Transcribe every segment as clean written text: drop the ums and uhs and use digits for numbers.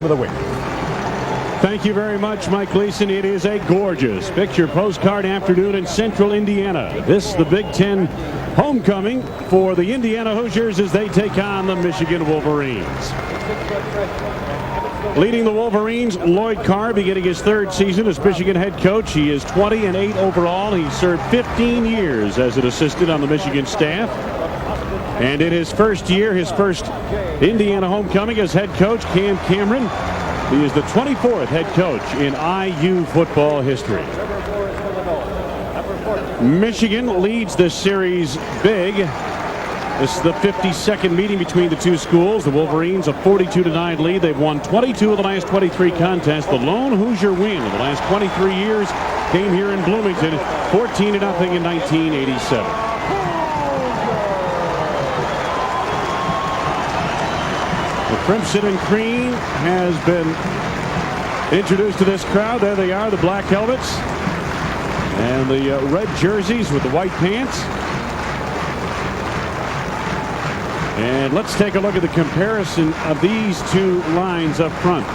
of the week. Thank you very much, Mike Gleason. It is a gorgeous picture postcard afternoon in central Indiana. This is the Big Ten homecoming for the Indiana Hoosiers as they take on the Michigan Wolverines. Leading the Wolverines, Lloyd Carr, beginning his third season as Michigan head coach. He is 20-8 overall. He served 15 years as an assistant on the Michigan staff. And in his first year, his first Indiana homecoming as head coach, Cam Cameron. He is the 24th head coach in IU football history. Michigan leads this series big. This is the 52nd meeting between the two schools. The Wolverines a 42-9 lead. They've won 22 of the last 23 contests. The lone Hoosier win in the last 23 years came here in Bloomington, 14-0 in 1987. The Crimson and Cream has been introduced to this crowd. There they are, the black helmets and the red jerseys with the white pants. And let's take a look at the comparison of these two lines up front.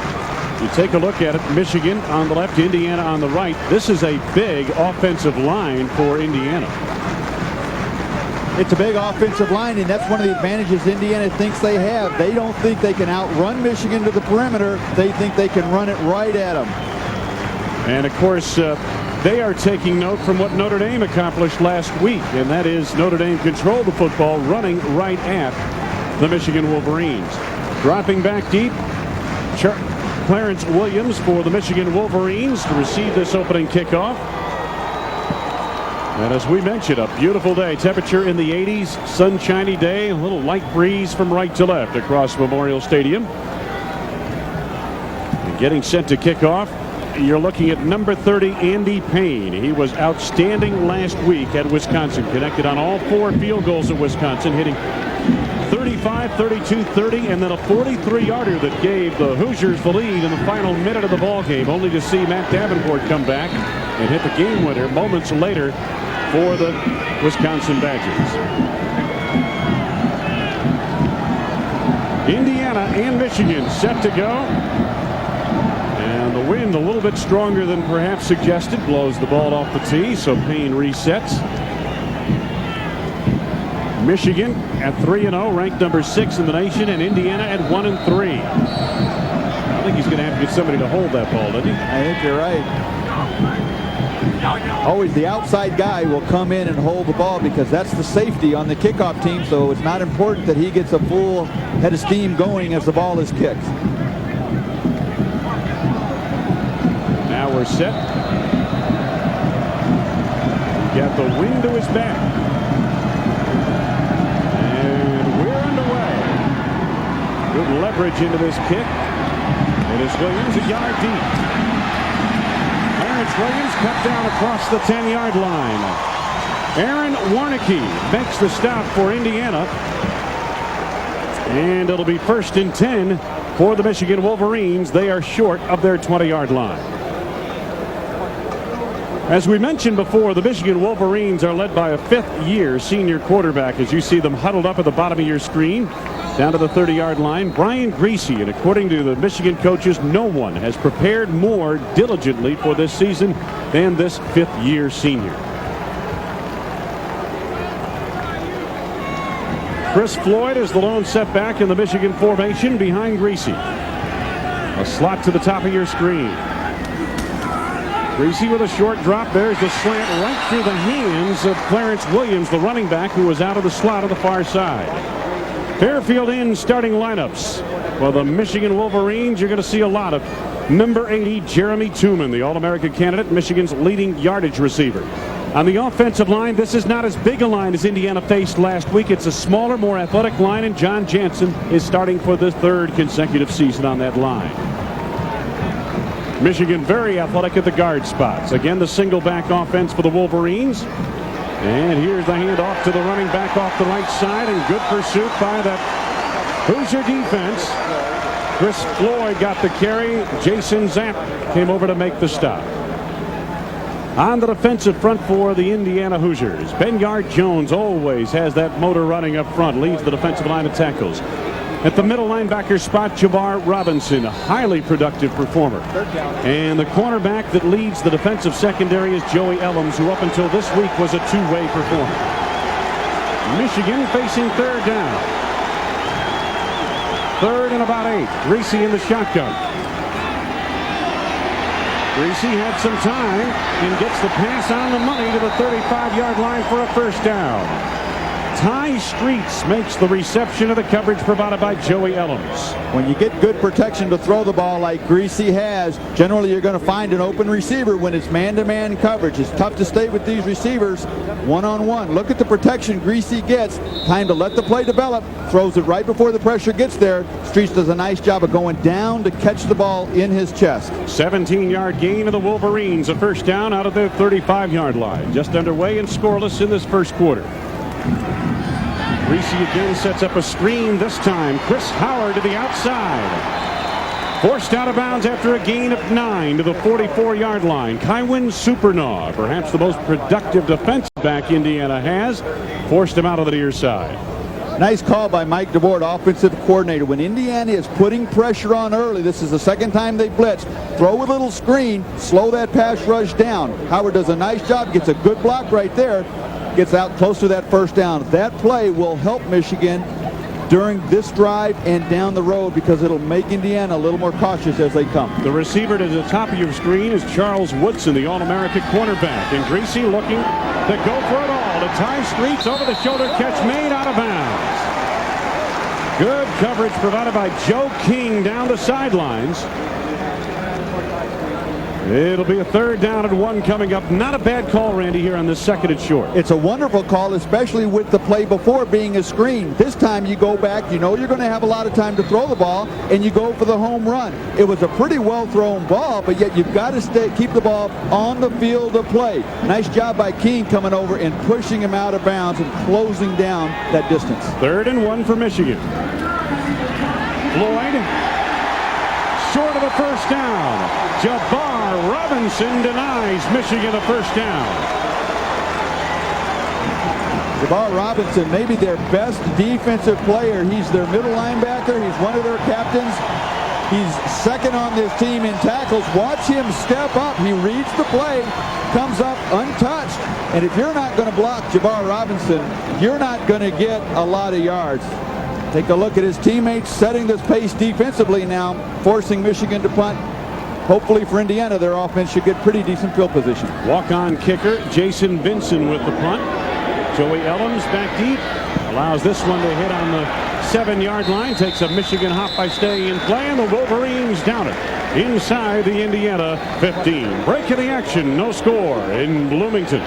You take a look at it, Michigan on the left, Indiana on the right. This is a big offensive line for Indiana. It's a big offensive line, and that's one of the advantages Indiana thinks they have. They don't think they can outrun Michigan to the perimeter. They think they can run it right at them. And, of course, they are taking note from what Notre Dame accomplished last week, and that is Notre Dame controlled the football running right at the Michigan Wolverines. Dropping back deep, Clarence Williams for the Michigan Wolverines to receive this opening kickoff. And as we mentioned, a beautiful day. Temperature in the 80s, sunshiny day, a little light breeze from right to left across Memorial Stadium. And getting set to kick off, you're looking at number 30, Andy Payne. He was outstanding last week at Wisconsin. Connected on all 4 field goals at Wisconsin, hitting 35, 32, 30, and then a 43-yarder that gave the Hoosiers the lead in the final minute of the ball game, only to see Matt Davenport come back and hit the game winner moments later for the Wisconsin Badgers. Indiana and Michigan set to go. And the wind a little bit stronger than perhaps suggested. Blows the ball off the tee, so Payne resets. Michigan at 3-0, ranked number 6 in the nation, and Indiana at 1-3. I think he's going to have to get somebody to hold that ball, doesn't he? I think you're right. Always the outside guy will come in and hold the ball because that's the safety on the kickoff team, so it's not important that he gets a full head of steam going as the ball is kicked. Now we're set. Got the wind to his back. And we're underway. Good leverage into this kick. It is Williams a yard deep. Clarence Williams cut down across the 10-yard line. Aaron Warneke makes the stop for Indiana. And it'll be 1st and 10 for the Michigan Wolverines. They are short of their 20-yard line. As we mentioned before, the Michigan Wolverines are led by a 5th-year senior quarterback, as you see them huddled up at the bottom of your screen, down to the 30-yard line. Brian Griese, and according to the Michigan coaches, no one has prepared more diligently for this season than this 5th-year senior. Chris Floyd is the lone setback in the Michigan formation behind Griese. A slot to the top of your screen. Griese with a short drop. There's the slant right through the hands of Clarence Williams, the running back, who was out of the slot on the far side. Fairfield in starting lineups. For the Michigan Wolverines, you're going to see a lot of number 80, Jeremy Tooman, the All-American candidate, Michigan's leading yardage receiver. On the offensive line, this is not as big a line as Indiana faced last week. It's a smaller, more athletic line, and John Jansen is starting for the 3rd consecutive season on that line. Michigan very athletic at the guard spots. Again, the single back offense for the Wolverines. And here's the handoff to the running back off the right side, and good pursuit by that Hoosier defense. Chris Floyd got the carry. Jason Zapp came over to make the stop. On the defensive front for the Indiana Hoosiers, Benyard Jones always has that motor running up front, leads the defensive line of tackles. At the middle linebacker spot, Javar Robinson, a highly productive performer. And the cornerback that leads the defensive secondary is Joey Ellams, who up until this week was a two-way performer. Michigan facing third down. Third and about 8. Greasy in the shotgun. Greasy had some time and gets the pass on the money to the 35-yard line for a first down. Ty Streets makes the reception of the coverage provided by Joey Ellams. When you get good protection to throw the ball like Greasy has, generally you're going to find an open receiver when it's man-to-man coverage. It's tough to stay with these receivers one-on-one. Look at the protection Greasy gets. Time to let the play develop. Throws it right before the pressure gets there. Streets does a nice job of going down to catch the ball in his chest. 17-yard gain of the Wolverines. A first down out of their 35-yard line. Just underway and scoreless in this first quarter. Greasy again sets up a screen, this time Chris Howard to the outside. Forced out of bounds after a gain of 9 to the 44-yard line. Kywin Supernaw, perhaps the most productive defensive back Indiana has, forced him out of the near side. Nice call by Mike DeBoer, offensive coordinator. When Indiana is putting pressure on early, this is the second time they blitzed. Throw a little screen, slow that pass rush down. Howard does a nice job, gets a good block right there. Gets out close to that first down. That play will help Michigan during this drive and down the road because it'll make Indiana a little more cautious as they come. The receiver to the top of your screen is Charles Woodson, the All-American cornerback. And Greasy looking to go for it all. To Ty Streets, over the shoulder catch made out of bounds. Good coverage provided by Joe King down the sidelines. It'll be a third down and 1 coming up. Not a bad call, Randy, here on this second and short. It's a wonderful call, especially with the play before being a screen. This time you go back, you know you're going to have a lot of time to throw the ball, and you go for the home run. It was a pretty well-thrown ball, but yet you've got to keep the ball on the field of play. Nice job by King coming over and pushing him out of bounds and closing down that distance. Third and 1 for Michigan. Floyd, short of the first down. Javar Robinson denies Michigan a first down. Javar Robinson, maybe their best defensive player. He's their middle linebacker. He's one of their captains. He's second on this team in tackles. Watch him step up. He reads the play, comes up untouched. And if you're not going to block Javar Robinson, you're not going to get a lot of yards. Take a look at his teammates setting this pace defensively now, forcing Michigan to punt. Hopefully for Indiana, their offense should get pretty decent field position. Walk-on kicker Jason Vinson with the punt. Joey Ellams back deep. Allows this one to hit on the 7-yard line. Takes a Michigan hop by staying in play, and the Wolverines down it inside the Indiana 15. Break in the action. No score in Bloomington.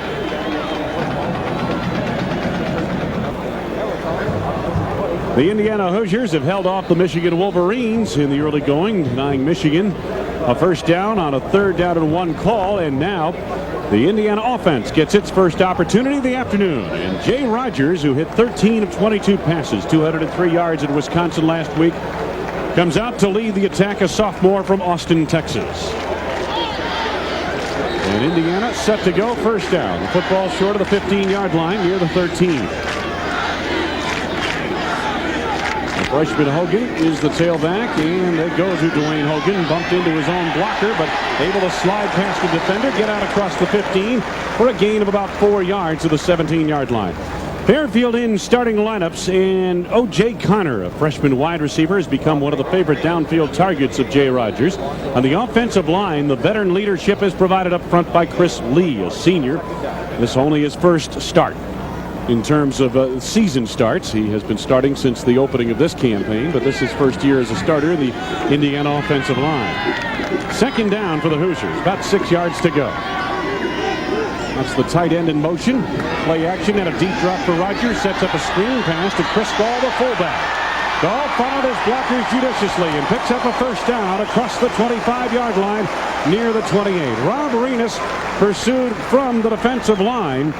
The Indiana Hoosiers have held off the Michigan Wolverines in the early going, denying Michigan a first down on a third down and 1 call. And now the Indiana offense gets its first opportunity of the afternoon. And Jay Rogers, who hit 13 of 22 passes, 203 yards in Wisconsin last week, comes out to lead the attack, a sophomore from Austin, Texas. And Indiana set to go, first down. The football short of the 15-yard line, near the 13. Freshman Hogan is the tailback, and it goes to Dwayne Hogan. Bumped into his own blocker, but able to slide past the defender, get out across the 15 for a gain of about 4 yards to the 17-yard line. Fairfield in starting lineups, and O.J. Connor, a freshman wide receiver, has become one of the favorite downfield targets of Jay Rogers. On the offensive line, the veteran leadership is provided up front by Chris Lee, a senior. This only his first start. In terms of season starts, he has been starting since the opening of this campaign, but this is his first year as a starter in the Indiana offensive line. Second down for the Hoosiers, about 6 yards to go. That's the tight end in motion. Play action and a deep drop for Rogers. Sets up a screen pass to Chris Gall, the fullback. Gall followed his blockers judiciously and picks up a first down across the 25-yard line near the 28. Rob Arenas pursued from the defensive line,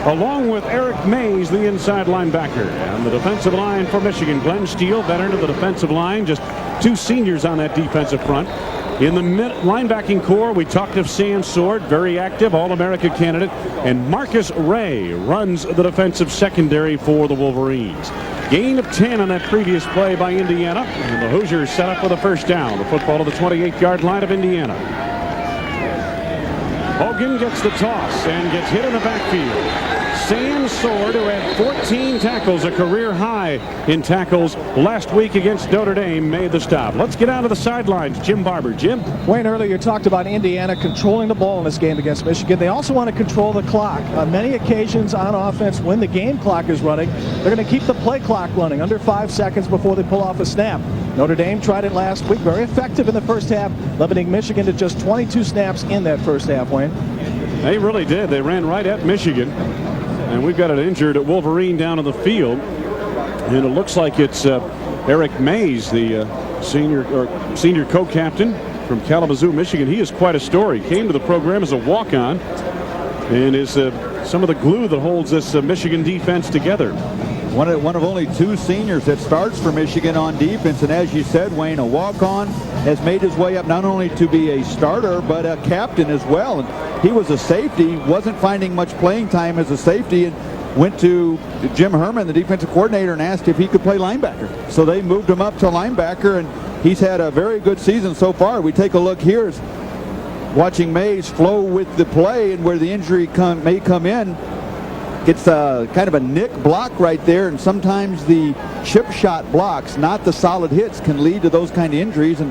along with Eric Mays, the inside linebacker. And the defensive line for Michigan, Glenn Steele, veteran of the defensive line, just 2 seniors on that defensive front. In the linebacking core, we talked of Sam Sword, very active, All-America candidate, and Marcus Ray runs the defensive secondary for the Wolverines. Gain of 10 on that previous play by Indiana. And the Hoosiers set up with a first down. The football to the 28-yard line of Indiana. Hogan gets the toss and gets hit in the backfield. Sam Sword, who had 14 tackles, a career high in tackles last week against Notre Dame, made the stop. Let's get out to the sidelines. Jim Barber. Jim? Wayne, earlier you talked about Indiana controlling the ball in this game against Michigan. They also want to control the clock. On many occasions on offense, when the game clock is running, they're going to keep the play clock running under 5 seconds before they pull off a snap. Notre Dame tried it last week. Very effective in the first half, limiting Michigan to just 22 snaps in that first half, Wayne. They really did. They ran right at Michigan. And we've got an injured Wolverine down on the field. And it looks like it's Eric Mays, the senior co-captain from Kalamazoo, Michigan. He is quite a story. Came to the program as a walk-on and is some of the glue that holds this Michigan defense together. One of only 2 seniors that starts for Michigan on defense. And as you said, Wayne, a walk-on has made his way up not only to be a starter, but a captain as well. And he was a safety, wasn't finding much playing time as a safety, and went to Jim Herman, the defensive coordinator, and asked if he could play linebacker. So they moved him up to linebacker, and he's had a very good season so far. We take a look here, watching Mays flow with the play and where the injury may come in. It's kind of a nick block right there, and sometimes the chip shot blocks, not the solid hits, can lead to those kind of injuries. And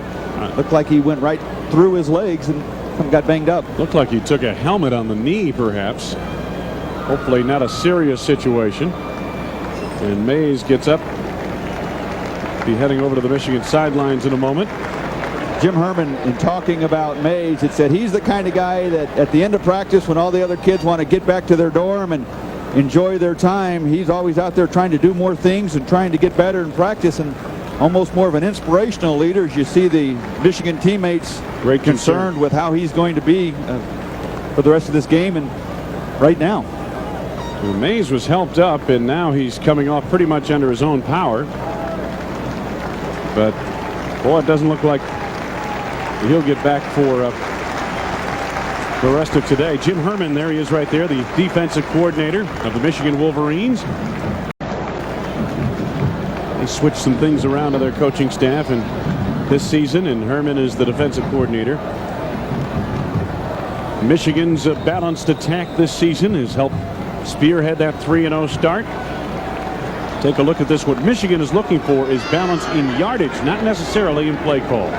looked like he went right through his legs and got banged up. Looked like he took a helmet on the knee, perhaps. Hopefully not a serious situation. And Mays gets up. Be heading over to the Michigan sidelines in a moment. Jim Herman, in talking about Mays, it said he's the kind of guy that at the end of practice, when all the other kids want to get back to their dorm and enjoy their time, he's always out there trying to do more things and trying to get better in practice, and almost more of an inspirational leader as you see the Michigan teammates great concerned with how he's going to be for the rest of this game and right now. Well, Mays was helped up, and now he's coming off pretty much under his own power. But boy, it doesn't look like he'll get back for the rest of today. Jim Herman, there he is right there, the defensive coordinator of the Michigan Wolverines. They switched some things around to their coaching staff and this season, and Herman is the defensive coordinator. Michigan's balanced attack this season has helped spearhead that 3-0 start. Take a look at this. What Michigan is looking for is balance in yardage, not necessarily in play calls.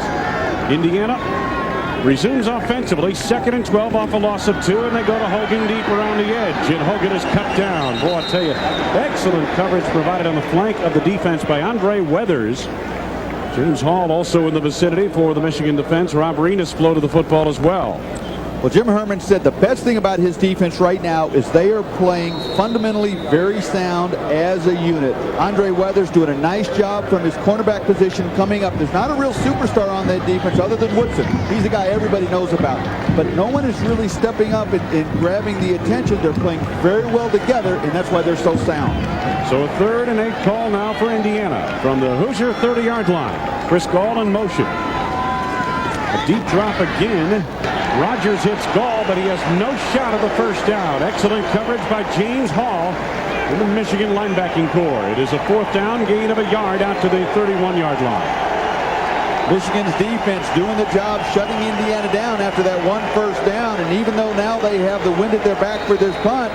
Indiana resumes offensively, 2nd and 12 off a loss of 2, and they go to Hogan deep around the edge, and Hogan is cut down. Boy, I tell you, excellent coverage provided on the flank of the defense by Andre Weathers. James Hall also in the vicinity for the Michigan defense. Rob Renas floated the football as well. Well, Jim Herman said the best thing about his defense right now is they are playing fundamentally very sound as a unit. Andre Weathers doing a nice job from his cornerback position coming up. There's not a real superstar on that defense other than Woodson. He's a guy everybody knows about. But no one is really stepping up and grabbing the attention. They're playing very well together, and that's why they're so sound. So a 3rd and 8 call now for Indiana from the Hoosier 30-yard line. Chris Gall in motion. A deep drop again. Rogers hits Gall, but he has no shot at the first down. Excellent coverage by James Hall in the Michigan linebacking core. It is a 4th down, gain of a yard out to the 31-yard line. Michigan's defense doing the job shutting Indiana down after that 1 first down, and even though now they have the wind at their back for this punt,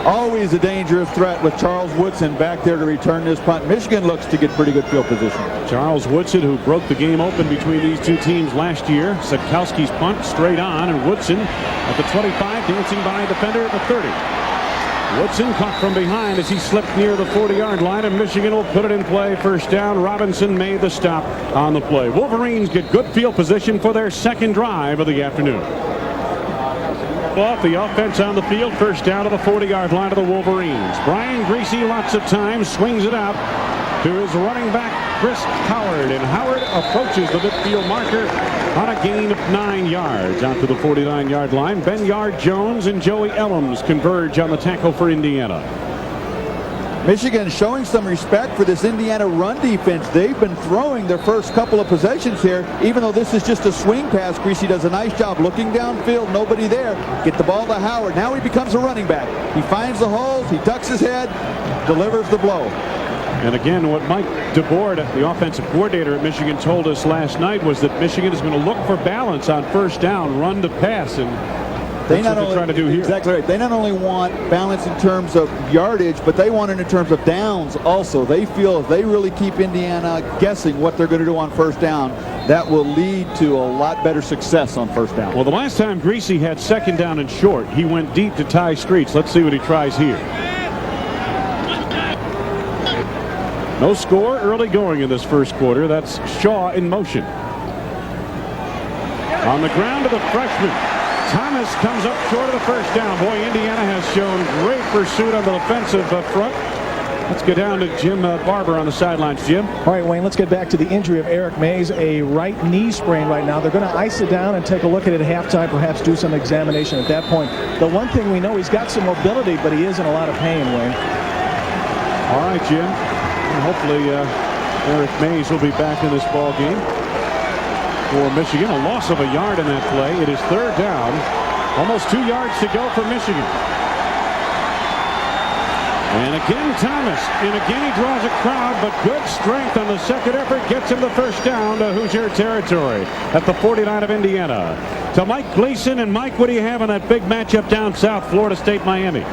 always a dangerous threat with Charles Woodson back there to return this punt. Michigan looks to get pretty good field position. Charles Woodson, who broke the game open between these two teams last year. Sekowski's punt straight on, and Woodson at the 25, dancing by a defender at the 30. Woodson caught from behind as he slipped near the 40-yard line, and Michigan will put it in play. First down. Robinson made the stop on the play. Wolverines get good field position for their 2nd drive of the afternoon. Off the offense on the field, first down to the 40-yard line of the Wolverines. Brian Greasy lots of time, swings it out to his running back Chris Howard, and Howard approaches the midfield marker on a gain of 9 yards out to the 49-yard line. Ben Yard-Jones and Joey Ellums converge on the tackle for Indiana. Michigan showing some respect for this Indiana run defense. They've been throwing their first couple of possessions here, even though this is just a swing pass. Greasy does a nice job looking downfield, nobody there. Get the ball to Howard. Now he becomes a running back. He finds the holes, he ducks his head, delivers the blow. And again, what Mike DeBoer, the offensive coordinator at Michigan, told us last night was that Michigan is going to look for balance on first down, run to pass, and that's what they're trying to do here. Exactly right. They not only want balance in terms of yardage, but they want it in terms of downs also. They feel if they really keep Indiana guessing what they're going to do on first down, that will lead to a lot better success on first down. Well, the last time Greasy had second down and short, he went deep to Ty Streets. Let's see what he tries here. No score, early going in this first quarter. That's Shaw in motion. On the ground to the freshman. Thomas comes up short of the first down. Boy, Indiana has shown great pursuit on the defensive front. Let's get down to Jim Barber on the sidelines. Jim. All right, Wayne, let's get back to the injury of Eric Mays, a right knee sprain right now. They're going to ice it down and take a look at it at halftime, perhaps do some examination at that point. The one thing we know, he's got some mobility, but he is in a lot of pain, Wayne. All right, Jim. And hopefully Eric Mays will be back in this ball game for Michigan. A loss of a yard in that play. It is third down. Almost 2 yards to go for Michigan. And again, Thomas. And again, he draws a crowd, but good strength on the second effort gets him the first down to Hoosier territory at the 49 of Indiana. To Mike Gleason. And Mike, what do you have on that big matchup down south, Florida State, Miami?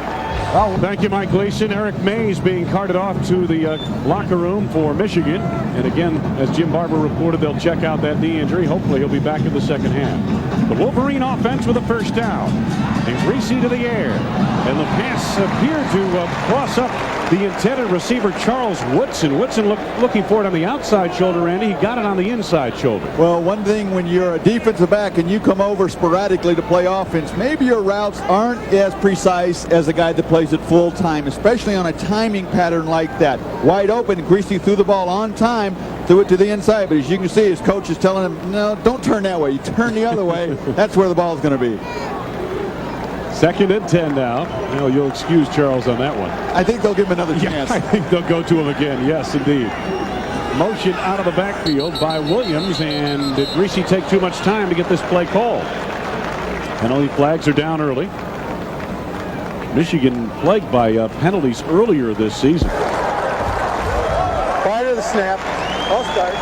Oh, thank you, Mike Gleason. Eric Mays being carted off to the locker room for Michigan. And again, as Jim Barber reported, they'll check out that knee injury. Hopefully he'll be back in the second half. The Wolverine offense with a first down. And Greasy to the air. And the pass appeared to cross up the intended receiver, Charles Woodson. Woodson looking for it on the outside shoulder, Randy. He got it on the inside shoulder. Well, one thing when you're a defensive back and you come over sporadically to play offense, maybe your routes aren't as precise as a guy that plays it full time, especially on a timing pattern like that. Wide open, Greasy threw the ball on time, threw it to the inside. But as you can see, his coach is telling him, no, don't turn that way. You turn the other way. That's where the ball's going to be. Second and 10 now. Well, you'll excuse Charles on that one. I think they'll give him another chance. I think they'll go to him again. Yes, indeed. Motion out of the backfield by Williams. And did Greasy take too much time to get this play called? Penalty flags are down early. Michigan plagued by penalties earlier this season. Prior to the snap, false start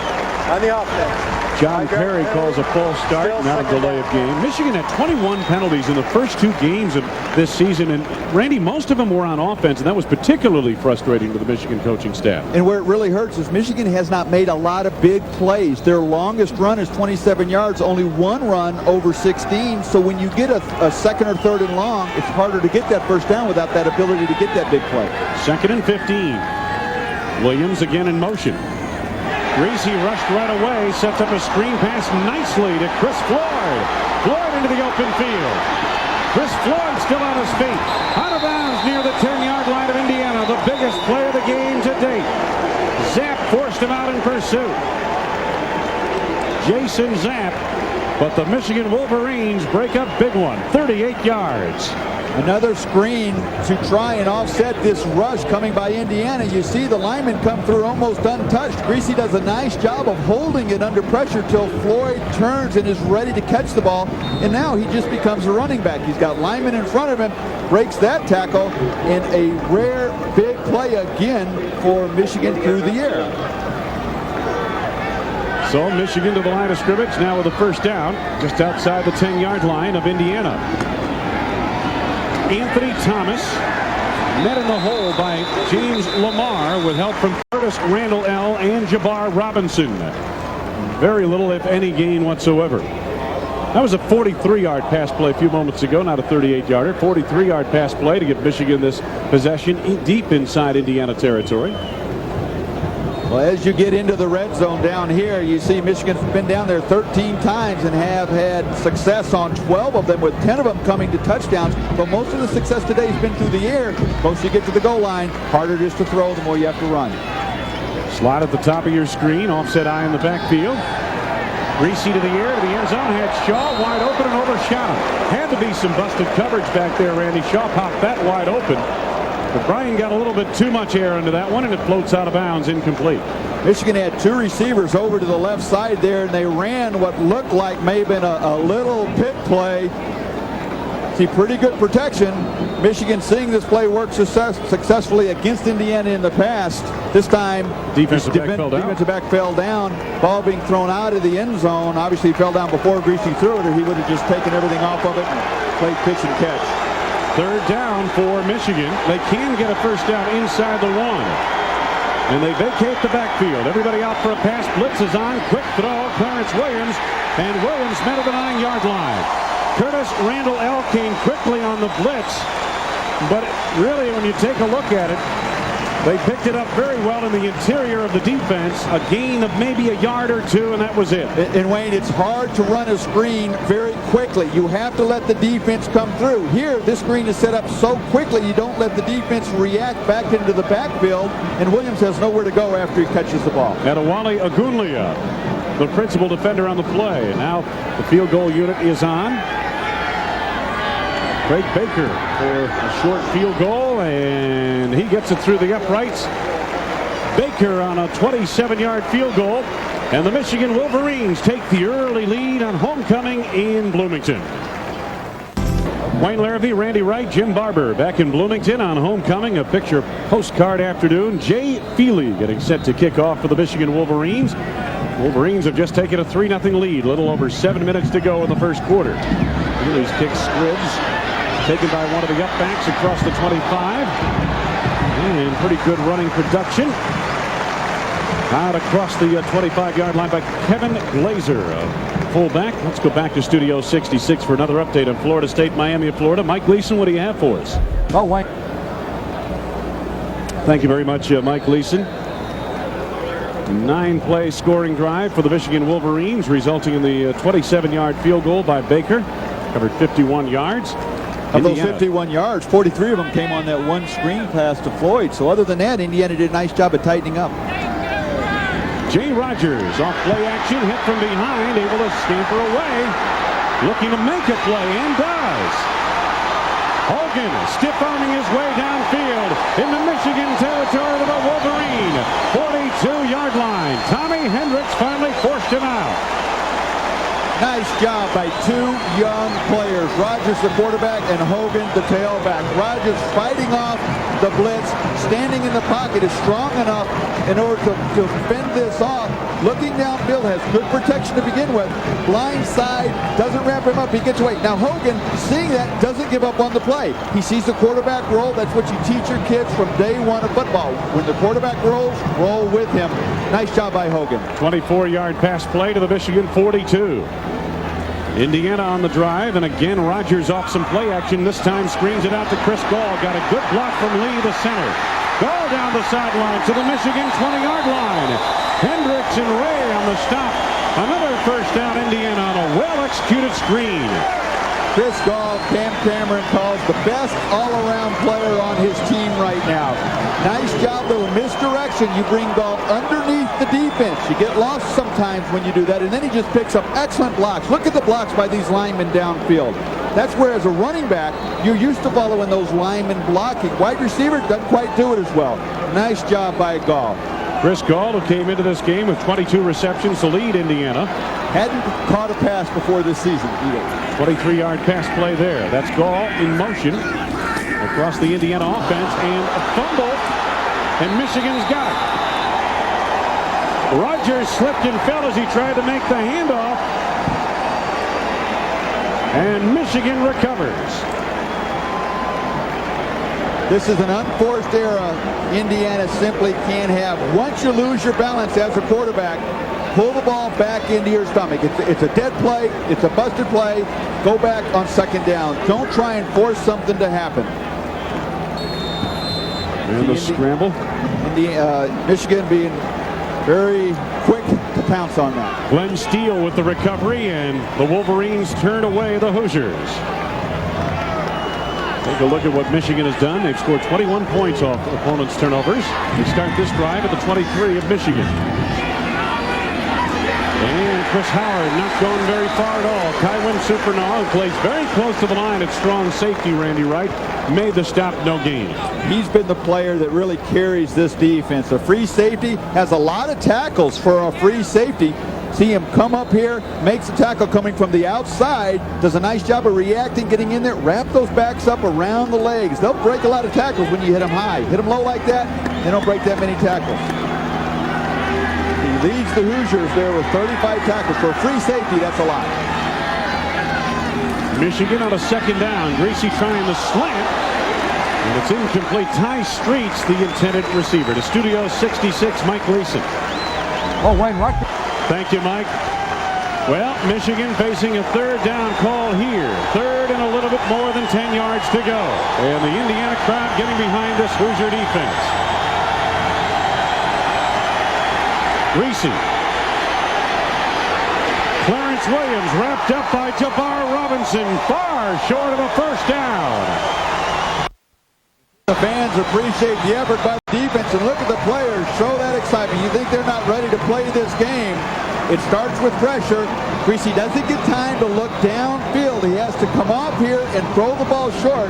on the offense. John Perry calls a false start, not a delay of game. Michigan had 21 penalties in the first 2 games of this season, and Randy, most of them were on offense, and that was particularly frustrating to the Michigan coaching staff. And where it really hurts is Michigan has not made a lot of big plays. Their longest run is 27 yards, only one run over 16. So when you get a second or third and long, it's harder to get that first down without that ability to get that big play. Second and 15. Williams again in motion. Greasy rushed right away, sets up a screen pass nicely to Chris Floyd. Floyd into the open field. Chris Floyd still on his feet. Out of bounds near the 10-yard line of Indiana, the biggest play of the game to date. Zapp forced him out in pursuit. Jason Zapp, but the Michigan Wolverines break up big one, 38 yards. Another screen to try and offset this rush coming by Indiana. You see the lineman come through almost untouched. Greasy does a nice job of holding it under pressure till Floyd turns and is ready to catch the ball. And now he just becomes a running back. He's got linemen in front of him, breaks that tackle, and a rare big play again for Michigan through the air. So Michigan to the line of scrimmage now with a first down just outside the 10-yard line of Indiana. Anthony Thomas met in the hole by James Lamar with help from Curtis Randall L. and Jabbar Robinson. Very little, if any, gain whatsoever. That was a 43-yard pass play a few moments ago, not a 38-yarder. 43-yard pass play to give Michigan this possession deep inside Indiana territory. Well, as you get into the red zone down here, you see Michigan's been down there 13 times and have had success on 12 of them, with 10 of them coming to touchdowns. But most of the success today has been through the air. Once you get to the goal line, harder it is to throw, the more you have to run. Slot at the top of your screen, offset eye in the backfield. Greasy to the air, to the end zone, had Shaw wide open and overshot him. Had to be some busted coverage back there, Randy. Shaw popped that wide open. But Bryan got a little bit too much air into that one, and it floats out of bounds, incomplete. Michigan had 2 receivers over to the left side there, and they ran what looked like may have been a little pick play. See, pretty good protection. Michigan seeing this play work successfully against Indiana in the past. This time, defensive back fell down. Ball being thrown out of the end zone. Obviously, he fell down before Greasy threw it, or he would have just taken everything off of it and played pitch and catch. Third down for Michigan. They can get a first down inside the 1. And they vacate the backfield. Everybody out for a pass. Blitz is on. Quick throw. Clarence Williams. And Williams met at the 9-yard line. Curtis Randall L. came quickly on the blitz. But really, when you take a look at it, they picked it up very well in the interior of the defense. A gain of maybe a yard or two, and that was it. And Wayne, it's hard to run a screen very quickly. You have to let the defense come through. Here, this screen is set up so quickly, you don't let the defense react back into the backfield, and Williams has nowhere to go after he catches the ball. Adewale Ogunleye, the principal defender on the play. Now the field goal unit is on. Craig Baker for a short field goal, and he gets it through the uprights. Baker on a 27-yard field goal, and the Michigan Wolverines take the early lead on homecoming in Bloomington. Wayne Larrivee, Randy Wright, Jim Barber back in Bloomington on homecoming. A picture postcard afternoon. Jay Feely getting set to kick off for the Michigan Wolverines. Wolverines have just taken a 3-0 lead. Little over 7 minutes to go in the first quarter. Feely's kick scribs. Taken by one of the upbacks across the 25. And pretty good running production. Out across the 25-yard line by Kevin Glazer, fullback. Let's go back to Studio 66 for another update on Florida State, Miami of Florida. Mike Gleason, what do you have for us? Oh, Wayne. Thank you very much, Mike Gleason. 9-play scoring drive for the Michigan Wolverines, resulting in the 27-yard field goal by Baker. Covered 51 yards. Of those 51 yards, 43 of them came on that one screen pass to Floyd. So other than that, Indiana did a nice job of tightening up. Jay Rogers off play action, hit from behind, able to scamper away, looking to make a play, and does. Hogan stiff arming his way downfield into Michigan territory to the Wolverine 42-yard line. Tommy Hendricks finally forced him out. Nice job by two young players. Rogers, the quarterback, and Hogan, the tailback. Rogers fighting off the blitz, standing in the pocket, is strong enough in order to fend this off. Looking downfield, has good protection to begin with. Blind side, doesn't wrap him up, he gets away. Now Hogan, seeing that, doesn't give up on the play. He sees the quarterback roll. That's what you teach your kids from day one of football. When the quarterback rolls, roll with him. Nice job by Hogan. 24-yard pass play to the Michigan 42. Indiana on the drive, and again Rogers off some play action. This time screens it out to Chris Gall. Got a good block from Lee, the center. Gall down the sideline to the Michigan 20-yard line. Hendricks and Ray on the stop. Another first down, Indiana, on a well-executed screen. Chris Gall, Cam Cameron calls the best all-around player on his team right now. Nice job, little misdirection. You bring Gall underneath the defense. You get lost sometimes when you do that, and then he just picks up excellent blocks. Look at the blocks by these linemen downfield. That's where, as a running back, you're used to following those linemen blocking. Wide receiver doesn't quite do it as well. Nice job by Gall. Chris Gall, who came into this game with 22 receptions to lead Indiana. Hadn't caught a pass before this season either. 23-yard pass play there. That's Gall in motion across the Indiana offense, and a fumble, and Michigan's got it. Rogers slipped and fell as he tried to make the handoff, and Michigan recovers. This is an unforced error Indiana simply can't have. Once you lose your balance as a quarterback, pull the ball back into your stomach. It's a dead play. It's a busted play. Go back on second down. Don't try and force something to happen. And the scramble. Michigan being very quick to pounce on that. Glenn Steele with the recovery, and the Wolverines turn away the Hoosiers. Take a look at what Michigan has done. They've scored 21 points off opponents' turnovers. They start this drive at the 23 of Michigan. And Chris Howard not going very far at all. Kywin Supernaw, who plays very close to the line at strong safety, Randy Wright, made the stop, no gain. He's been the player that really carries this defense. A free safety has a lot of tackles for a free safety. See him come up here, makes the tackle coming from the outside, does a nice job of reacting, getting in there, wrap those backs up around the legs. They'll break a lot of tackles when you hit them high. Hit them low like that, they don't break that many tackles. He leads the Hoosiers there with 35 tackles. For a free safety, that's a lot. Michigan on a second down. Greasy trying the slant. And it's incomplete. Ty Streets, the intended receiver. To Studio 66, Mike Gleason. Oh, Wayne, what? Thank you, Mike. Well, Michigan facing a third down call here. Third and a little bit more than 10 yards to go. And the Indiana crowd getting behind this Hoosier defense. Greasy. Clarence Williams wrapped up by Jabbar Robinson. Far short of a first down. The fans appreciate the effort by the defense, and look at the players show that excitement. You think they're not ready to play this game. It starts with pressure. Greasy doesn't get time to look downfield. He has to come off here and throw the ball short.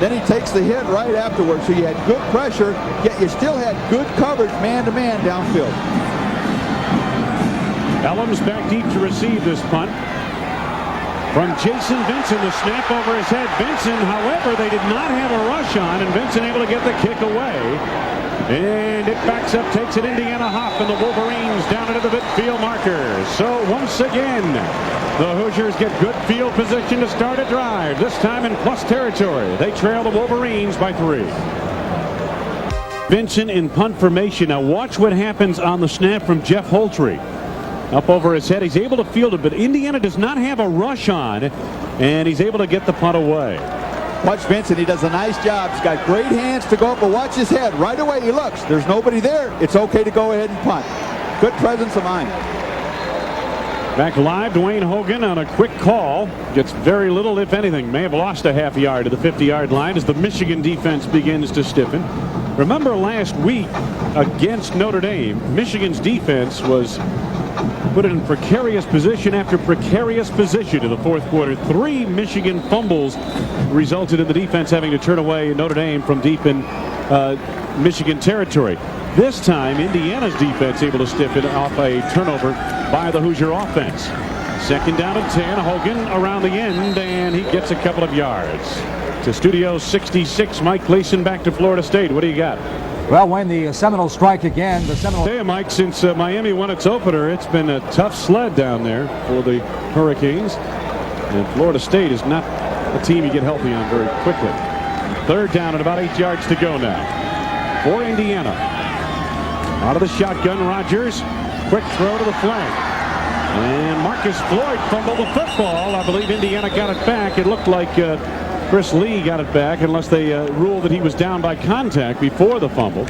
Then he takes the hit right afterwards. So you had good pressure, yet you still had good coverage man-to-man downfield. Ellums back deep to receive this punt. From Jason Vincent, the snap over his head. Vincent, however, they did not have a rush on, and Vincent able to get the kick away. And it backs up, takes it Indiana hop, and the Wolverines down into the midfield marker. So once again, the Hoosiers get good field position to start a drive, this time in plus territory. They trail the Wolverines by 3. Vincent in punt formation. Now watch what happens on the snap from Jeff Holtry. Up over his head. He's able to field it, but Indiana does not have a rush on, and he's able to get the punt away. Watch Vincent. He does a nice job. He's got great hands to go up, but watch his head. Right away he looks. There's nobody there. It's okay to go ahead and punt. Good presence of mind. Back live, Dwayne Hogan on a quick call. Gets very little, if anything. May have lost a half yard to the 50-yard line as the Michigan defense begins to stiffen. Remember last week against Notre Dame, Michigan's defense was put in precarious position after precarious position in the fourth quarter. 3 Michigan fumbles resulted in the defense having to turn away Notre Dame from deep in Michigan territory. This time, Indiana's defense able to stiffen off a turnover by the Hoosier offense. Second down and 10. Hogan around the end, and he gets a couple of yards. To Studio 66, Mike Gleason back to Florida State. What do you got? Well, when the Seminoles strike again, the Seminoles... Hey, Mike, since Miami won its opener, it's been a tough sled down there for the Hurricanes. And Florida State is not a team you get healthy on very quickly. Third down and about 8 yards to go now for Indiana. Out of the shotgun, Rogers. Quick throw to the flank. And Marcus Floyd fumbled the football. I believe Indiana got it back. It looked like Chris Lee got it back, unless they ruled that he was down by contact before the fumble.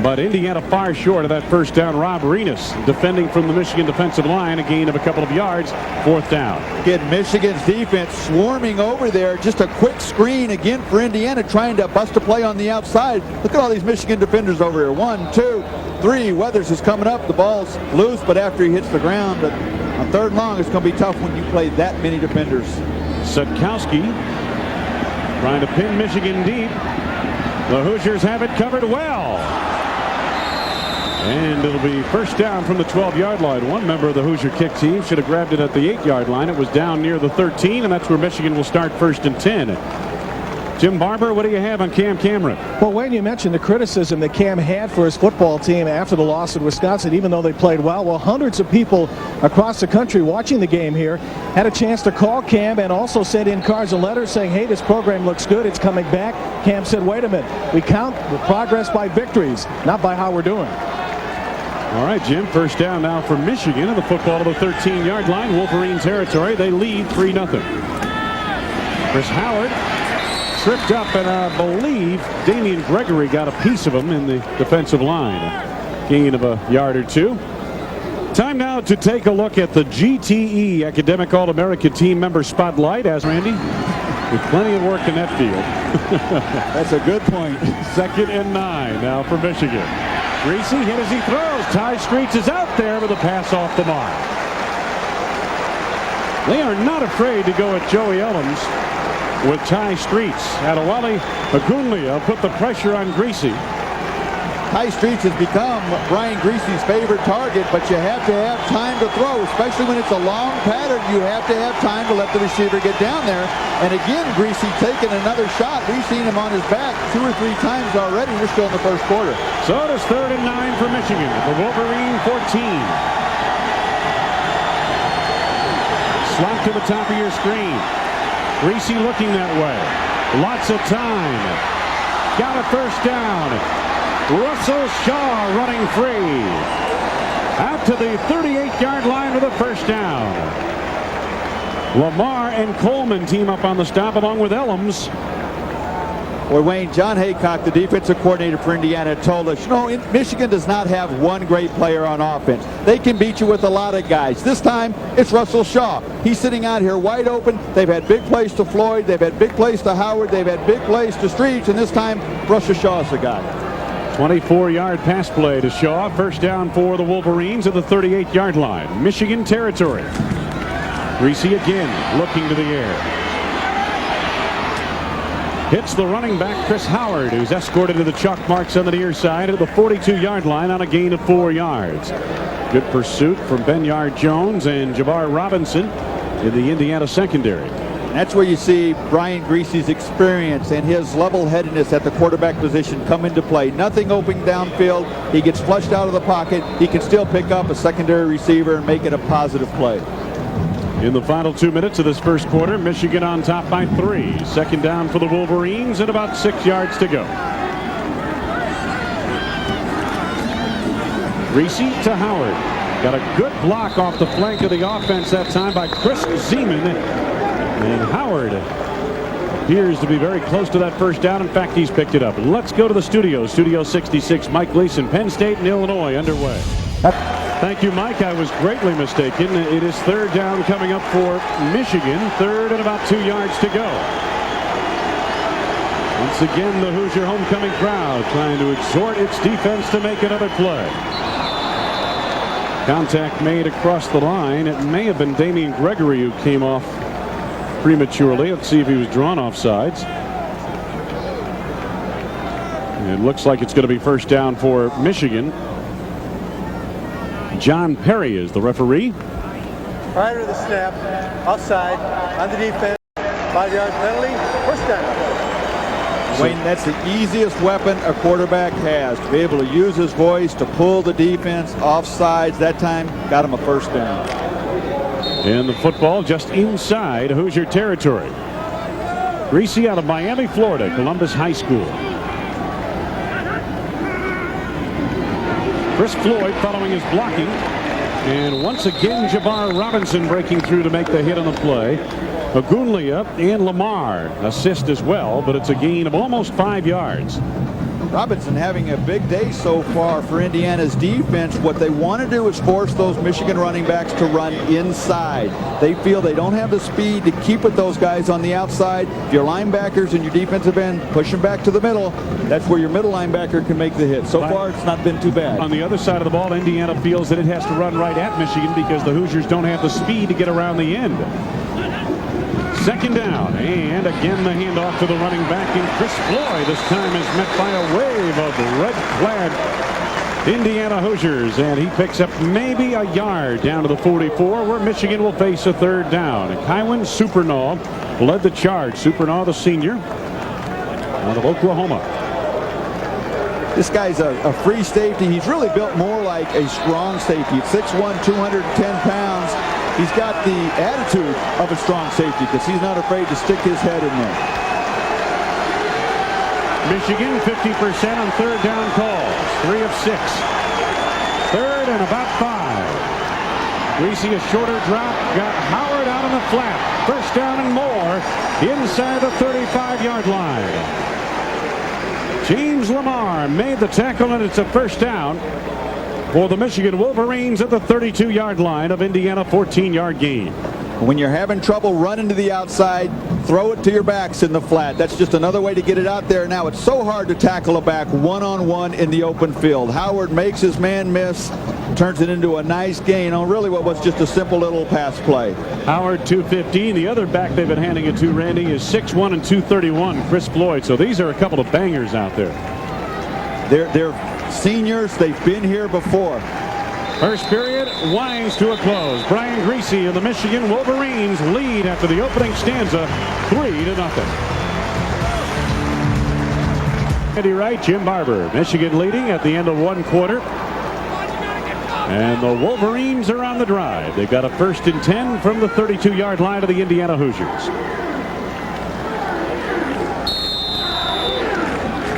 But Indiana far short of that first down. Rob Renas defending from the Michigan defensive line, a gain of a couple of yards. Fourth down. Again, Michigan's defense swarming over there. Just a quick screen again for Indiana, trying to bust a play on the outside. Look at all these Michigan defenders over here. 1, 2, 3. Weathers is coming up. The ball's loose, but after he hits the ground. But on third and long, it's going to be tough when you play that many defenders. Sutkowski trying to pin Michigan deep. The Hoosiers have it covered well. And it'll be first down from the 12-yard line. One member of the Hoosier kick team should have grabbed it at the 8-yard line. It was down near the 13, and that's where Michigan will start first and 10. Jim Barber, what do you have on Cam Cameron? Well, Wayne, you mentioned the criticism that Cam had for his football team after the loss in Wisconsin, even though they played well. Well, hundreds of people across the country watching the game here had a chance to call Cam and also send in cards and letters saying, hey, this program looks good, it's coming back. Cam said, wait a minute, we count the progress by victories, not by how we're doing. All right, Jim, first down now for Michigan, and the football to the 13-yard line, Wolverine territory. They lead 3-0. Chris Howard tripped up, and I believe Damian Gregory got a piece of him in the defensive line. A gain of a yard or two. Time now to take a look at the GTE Academic All-American Team Member Spotlight, as Randy, with plenty of work in that field. That's a good point. Second and 9 now for Michigan. Greasy hit as he throws. Ty Streets is out there with a pass off the mark. They are not afraid to go at Joey Ellums with Ty Streets. Adewale Agunlia put the pressure on Greasy. High Streets has become Brian Greasy's favorite target, but you have to have time to throw, especially when it's a long pattern. You have to have time to let the receiver get down there. And again, Greasy taking another shot. We've seen him on his back 2 or 3 times already. We're still in the first quarter. So it is 3rd and 9 for Michigan. The Wolverine 14. Slot to the top of your screen. Greasy looking that way. Lots of time. Got a first down. Russell Shaw running free. Out to the 38-yard line with a first down. Lamar and Coleman team up on the stop along with Ellams. Boy, Wayne, John Haycock, the defensive coordinator for Indiana, told us, Michigan does not have one great player on offense. They can beat you with a lot of guys. This time, it's Russell Shaw. He's sitting out here wide open. They've had big plays to Floyd. They've had big plays to Howard. They've had big plays to Streets. And this time, Russell Shaw is the guy. 24-yard pass play to Shaw. First down for the Wolverines at the 38-yard line. Michigan territory. Greasy again looking to the air. Hits the running back Chris Howard, who's escorted to the chalk marks on the near side at the 42-yard line on a gain of 4 yards. Good pursuit from Benyard Jones and Jabbar Robinson in the Indiana secondary. That's where you see Brian Greasy's experience and his level-headedness at the quarterback position come into play. Nothing open downfield. He gets flushed out of the pocket. He can still pick up a secondary receiver and make it a positive play. In the final 2 minutes of this first quarter, Michigan on top by 3. Second down for the Wolverines and about 6 yards to go. Greasy to Howard. Got a good block off the flank of the offense that time by Chris Zeman. And Howard appears to be very close to that first down. In fact, he's picked it up. Let's go to the studio. Studio 66, Mike Gleason, Penn State and Illinois underway. Thank you, Mike. I was greatly mistaken. It is 3rd down coming up for Michigan. 3rd and about 2 yards to go. Once again, the Hoosier homecoming crowd trying to exhort its defense to make another play. Contact made across the line. It may have been Damian Gregory who came off prematurely. Let's see if he was drawn offsides. It looks like it's going to be first down for Michigan. John Perry is the referee. Prior to the snap, offside, on the defense, 5-yard penalty, first down. Wayne, that's the easiest weapon a quarterback has, to be able to use his voice to pull the defense offsides. That time, got him a first down. And the football just inside Hoosier territory. Greasy out of Miami, Florida, Columbus High School. Chris Floyd following his blocking. And once again, Jabbar Robinson breaking through to make the hit on the play. Agunlia and Lamar assist as well, but it's a gain of almost 5 yards. Robinson having a big day so far for Indiana's defense. What they want to do is force those Michigan running backs to run inside. They feel they don't have the speed to keep with those guys on the outside. If your linebackers and your defensive end push them back to the middle, that's where your middle linebacker can make the hit. So far, it's not been too bad. On the other side of the ball, Indiana feels that it has to run right at Michigan because the Hoosiers don't have the speed to get around the end. Second down, and again the handoff to the running back in Chris Floyd. This time is met by a wave of red-clad Indiana Hoosiers, and he picks up maybe a yard down to the 44, where Michigan will face a third down. And Kywin Supernaw led the charge. Supernaw, the senior, out of Oklahoma. This guy's a free safety. He's really built more like a strong safety. At 6'1", 210 pounds. He's got the attitude of a strong safety because he's not afraid to stick his head in there. Michigan 50% on third down calls. 3 of 6. Third and about 5. Greasy a shorter drop. Got Howard out on the flat. First down and more inside the 35-yard line. James Lamar made the tackle, and it's a first down for the Michigan Wolverines at the 32-yard line of Indiana. 14-yard gain. When you're having trouble running to the outside, throw it to your backs in the flat. That's just another way to get it out there. Now, it's so hard to tackle a back one-on-one in the open field. Howard makes his man miss, turns it into a nice gain on really what was just a simple little pass play. Howard 215. The other back they've been handing it to, Randy, is 6'1" and 231, Chris Floyd. So these are a couple of bangers out there. They're seniors. They've been here before. First period winds to a close. Brian Greasy and the Michigan Wolverines lead after the opening stanza 3-0. Andy Wright, Jim Barber. Michigan leading at the end of one quarter. And the Wolverines are on the drive. They've got a 1st and 10 from the 32-yard line of the Indiana Hoosiers.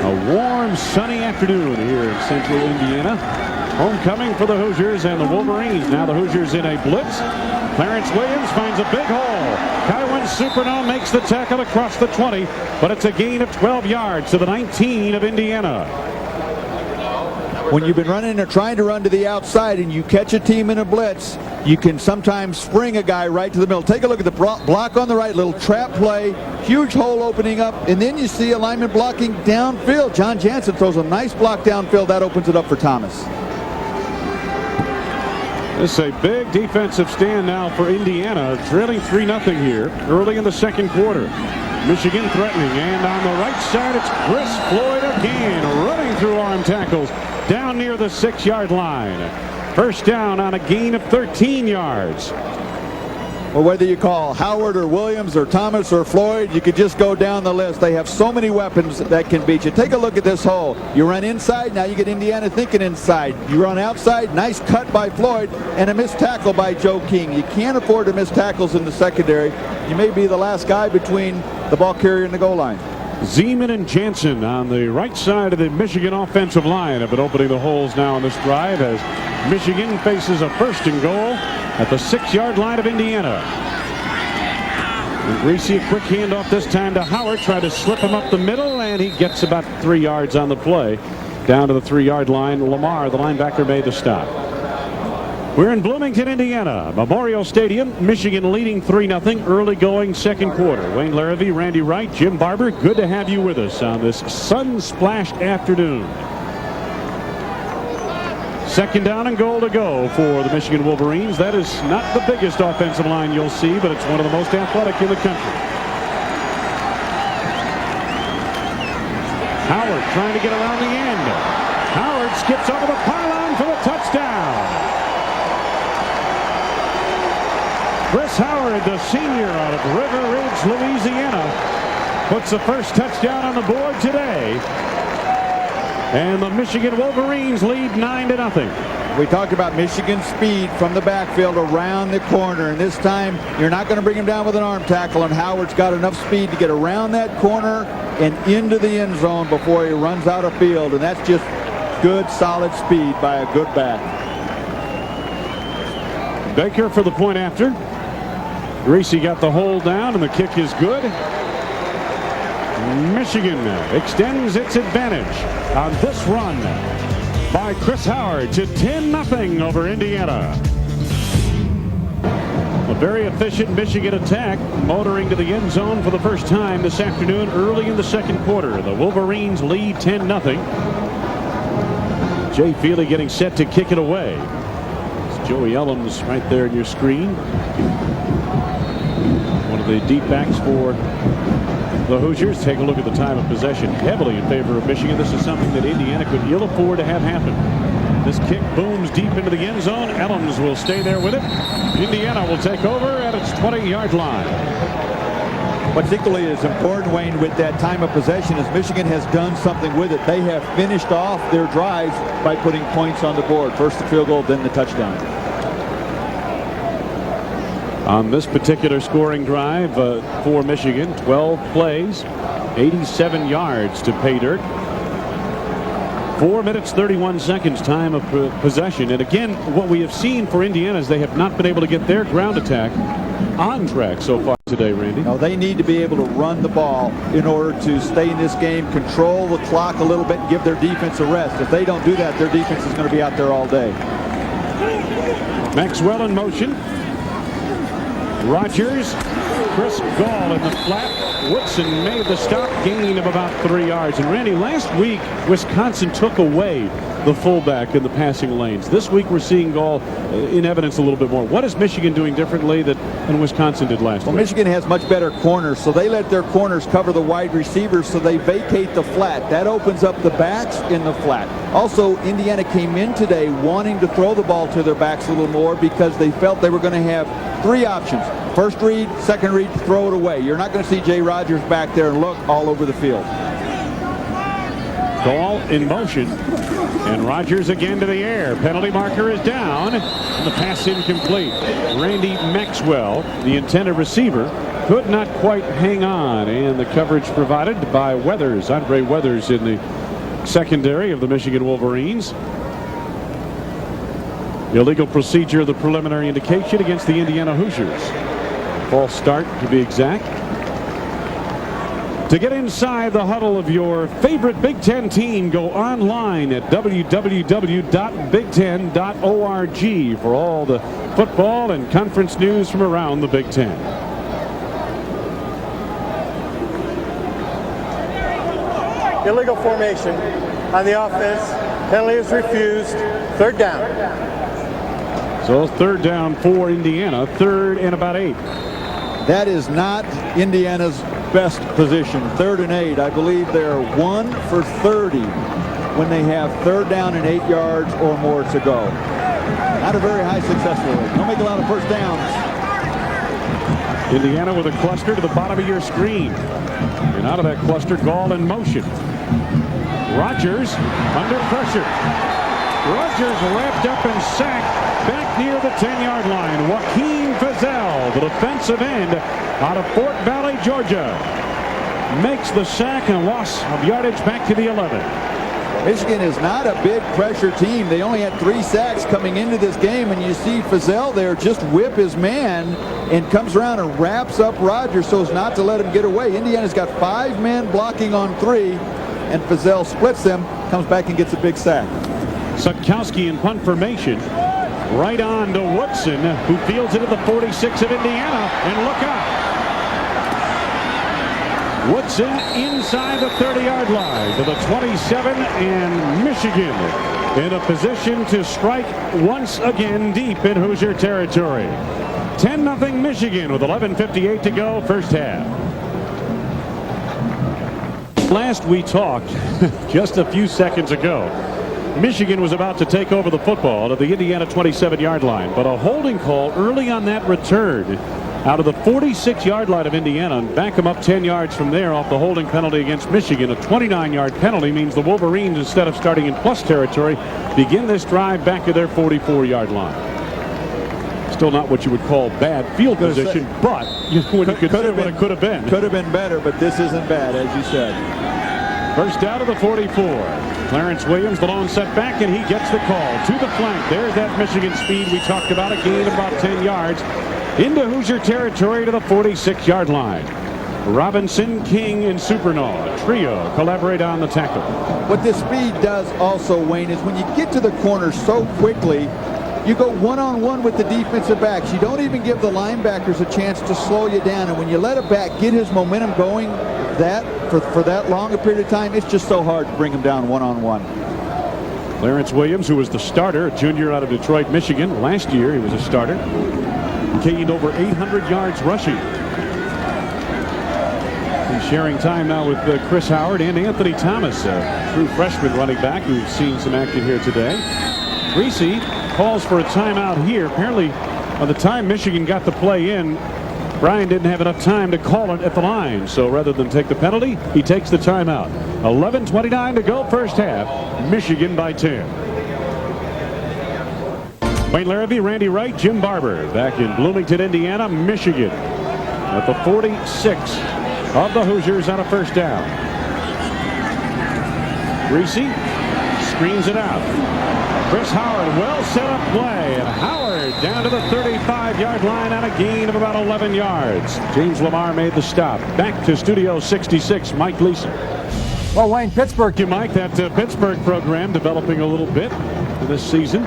A warm, sunny afternoon here in central Indiana. Homecoming for the Hoosiers and the Wolverines. Now the Hoosiers in a blitz. Clarence Williams finds a big hole. Kywin Supernall makes the tackle across the 20, but it's a gain of 12 yards to the 19 of Indiana. When you've been running or trying to run to the outside and you catch a team in a blitz, you can sometimes spring a guy right to the middle. Take a look at the block on the right, little trap play, huge hole opening up, and then you see a lineman blocking downfield. John Jansen throws a nice block downfield. That opens it up for Thomas. This is a big defensive stand now for Indiana, trailing 3-0 here early in the second quarter. Michigan threatening, and on the right side it's Chris Floyd again, running through arm tackles down near the 6-yard line. First down on a gain of 13 yards. Well, whether you call Howard or Williams or Thomas or Floyd, you could just go down the list. They have so many weapons that can beat you. Take a look at this hole. You run inside, now you get Indiana thinking inside. You run outside, nice cut by Floyd, and a missed tackle by Joe King. You can't afford to miss tackles in the secondary. You may be the last guy between the ball carrier and the goal line. Zeman and Jansen on the right side of the Michigan offensive line have been opening the holes now on this drive as Michigan faces a 1st and goal at the 6-yard line of Indiana. And Greasy, a quick handoff this time to Howard, tried to slip him up the middle, and he gets about 3 yards on the play. Down to the 3-yard line, Lamar, the linebacker, made the stop. We're in Bloomington, Indiana, Memorial Stadium. Michigan leading 3-0, early going second quarter. Wayne Larrivee, Randy Wright, Jim Barber, good to have you with us on this sun-splashed afternoon. Second down and goal to go for the Michigan Wolverines. That is not the biggest offensive line you'll see, but it's one of the most athletic in the country. Howard trying to get around the end. Howard skips over the pylon for the touchdown. Chris Howard, the senior out of River Ridge, Louisiana, puts the first touchdown on the board today. And the Michigan Wolverines lead 9-0. We talked about Michigan's speed from the backfield around the corner, and this time you're not going to bring him down with an arm tackle, and Howard's got enough speed to get around that corner and into the end zone before he runs out of field, and that's just good, solid speed by a good back. Baker for the point after. Greasy got the hold down, and the kick is good. Michigan extends its advantage on this run by Chris Howard to 10-0 over Indiana. A very efficient Michigan attack, motoring to the end zone for the first time this afternoon early in the second quarter. The Wolverines lead 10-0. Jay Feely getting set to kick it away. It's Joey Ellums right there in your screen. One of the deep backs for the Hoosiers. Take a look at the time of possession, heavily in favor of Michigan. This is something that Indiana could ill afford to have happen. This kick booms deep into the end zone. Ellums will stay there with it. Indiana will take over at its 20-yard line. What's equally as important, Wayne, with that time of possession is Michigan has done something with it. They have finished off their drives by putting points on the board. First the field goal, then the touchdown. On this particular scoring drive for Michigan, 12 plays, 87 yards to pay dirt. 4 minutes, 31 seconds time of possession. And again, what we have seen for Indiana is they have not been able to get their ground attack on track so far today, Randy. No, they need to be able to run the ball in order to stay in this game, control the clock a little bit, and give their defense a rest. If they don't do that, their defense is going to be out there all day. Maxwell in motion. Rogers, Chris Gall in the flat. Woodson made the stop, gain of about 3 yards. And Randy, last week Wisconsin took away the fullback in the passing lanes. This week we're seeing Gall in evidence a little bit more. What is Michigan doing differently than Wisconsin did last week? Michigan has much better corners, so they let their corners cover the wide receivers, so they vacate the flat. That opens up the backs in the flat. Also, Indiana came in today wanting to throw the ball to their backs a little more because they felt they were going to have three options. First read, second read, throw it away. You're not going to see Jay Rogers back there and look all over the field. Gall in motion, and Rogers again to the air. Penalty marker is down, and the pass incomplete. Randy Maxwell, the intended receiver, could not quite hang on, and the coverage provided by Weathers, Andre Weathers, in the secondary of the Michigan Wolverines. Illegal procedure of the preliminary indication against the Indiana Hoosiers. False start, to be exact. To get inside the huddle of your favorite Big Ten team, go online at www.big10.org for all the football and conference news from around the Big Ten. Illegal formation on the offense. Penalty is refused. Third down. So third down for Indiana. Third and about 8. That is not Indiana's best position. 3rd and 8. I believe they're 1 for 30 when they have third down and 8 yards or more to go. Not a very high success rate. Don't make a lot of first downs. Indiana with a cluster to the bottom of your screen. And out of that cluster, Gall in motion. Rogers under pressure. Rogers wrapped up and sacked back near the 10-yard line. Joaquin Fizel, the defensive end out of Fort Valley, Georgia, makes the sack and a loss of yardage back to the 11. Michigan is not a big pressure team. They only had 3 sacks coming into this game, and you see Fizel there just whip his man and comes around and wraps up Rogers so as not to let him get away. Indiana's got 5 men blocking on 3, and Fizel splits them, comes back and gets a big sack. Sutkowski in punt formation. Right on to Woodson, who fields it at the 46 of Indiana, and look out. Woodson inside the 30-yard line to the 27, and Michigan in a position to strike once again deep in Hoosier territory. 10-0 Michigan with 11:58 to go, first half. Last we talked just a few seconds ago, Michigan was about to take over the football at the Indiana 27-yard line, but a holding call early on that return out of the 46-yard line of Indiana and back them up 10 yards from there off the holding penalty against Michigan. A 29-yard penalty means the Wolverines, instead of starting in plus territory, begin this drive back to their 44-yard line. Still not what you would call bad field position, but you know what it could have been. Could have been better, but this isn't bad, as you said. First down to the 44. Clarence Williams, the lone setback, and he gets the call to the flank. There's that Michigan speed we talked about, a gain of about 10 yards into Hoosier territory to the 46-yard line. Robinson, King, and Supernaw, a trio, collaborate on the tackle. What this speed does also, Wayne, is when you get to the corner so quickly, you go one-on-one with the defensive backs. You don't even give the linebackers a chance to slow you down. And when you let a back get his momentum going for that long a period of time, it's just so hard to bring him down one-on-one. Clarence Williams, who was the starter, a junior out of Detroit, Michigan. Last year he was a starter. Gained over 800 yards rushing. He's sharing time now with Chris Howard and Anthony Thomas, a true freshman running back who's seen some action here today. Greasy calls for a timeout here. Apparently, by the time Michigan got the play in, Brian didn't have enough time to call it at the line. So rather than take the penalty, he takes the timeout. 11:29 to go, first half. Michigan by 10. Wayne Larrabee, Randy Wright, Jim Barber back in Bloomington, Indiana, Michigan at the 46 of the Hoosiers on a first down. Greasy screens it out. Chris Howard, well set up play, and Howard down to the 35-yard line on a gain of about 11 yards. James Lamar made the stop. Back to Studio 66, Mike Gleason. Well, Wayne, Pittsburgh. Thank you, Mike. That Pittsburgh program developing a little bit this season.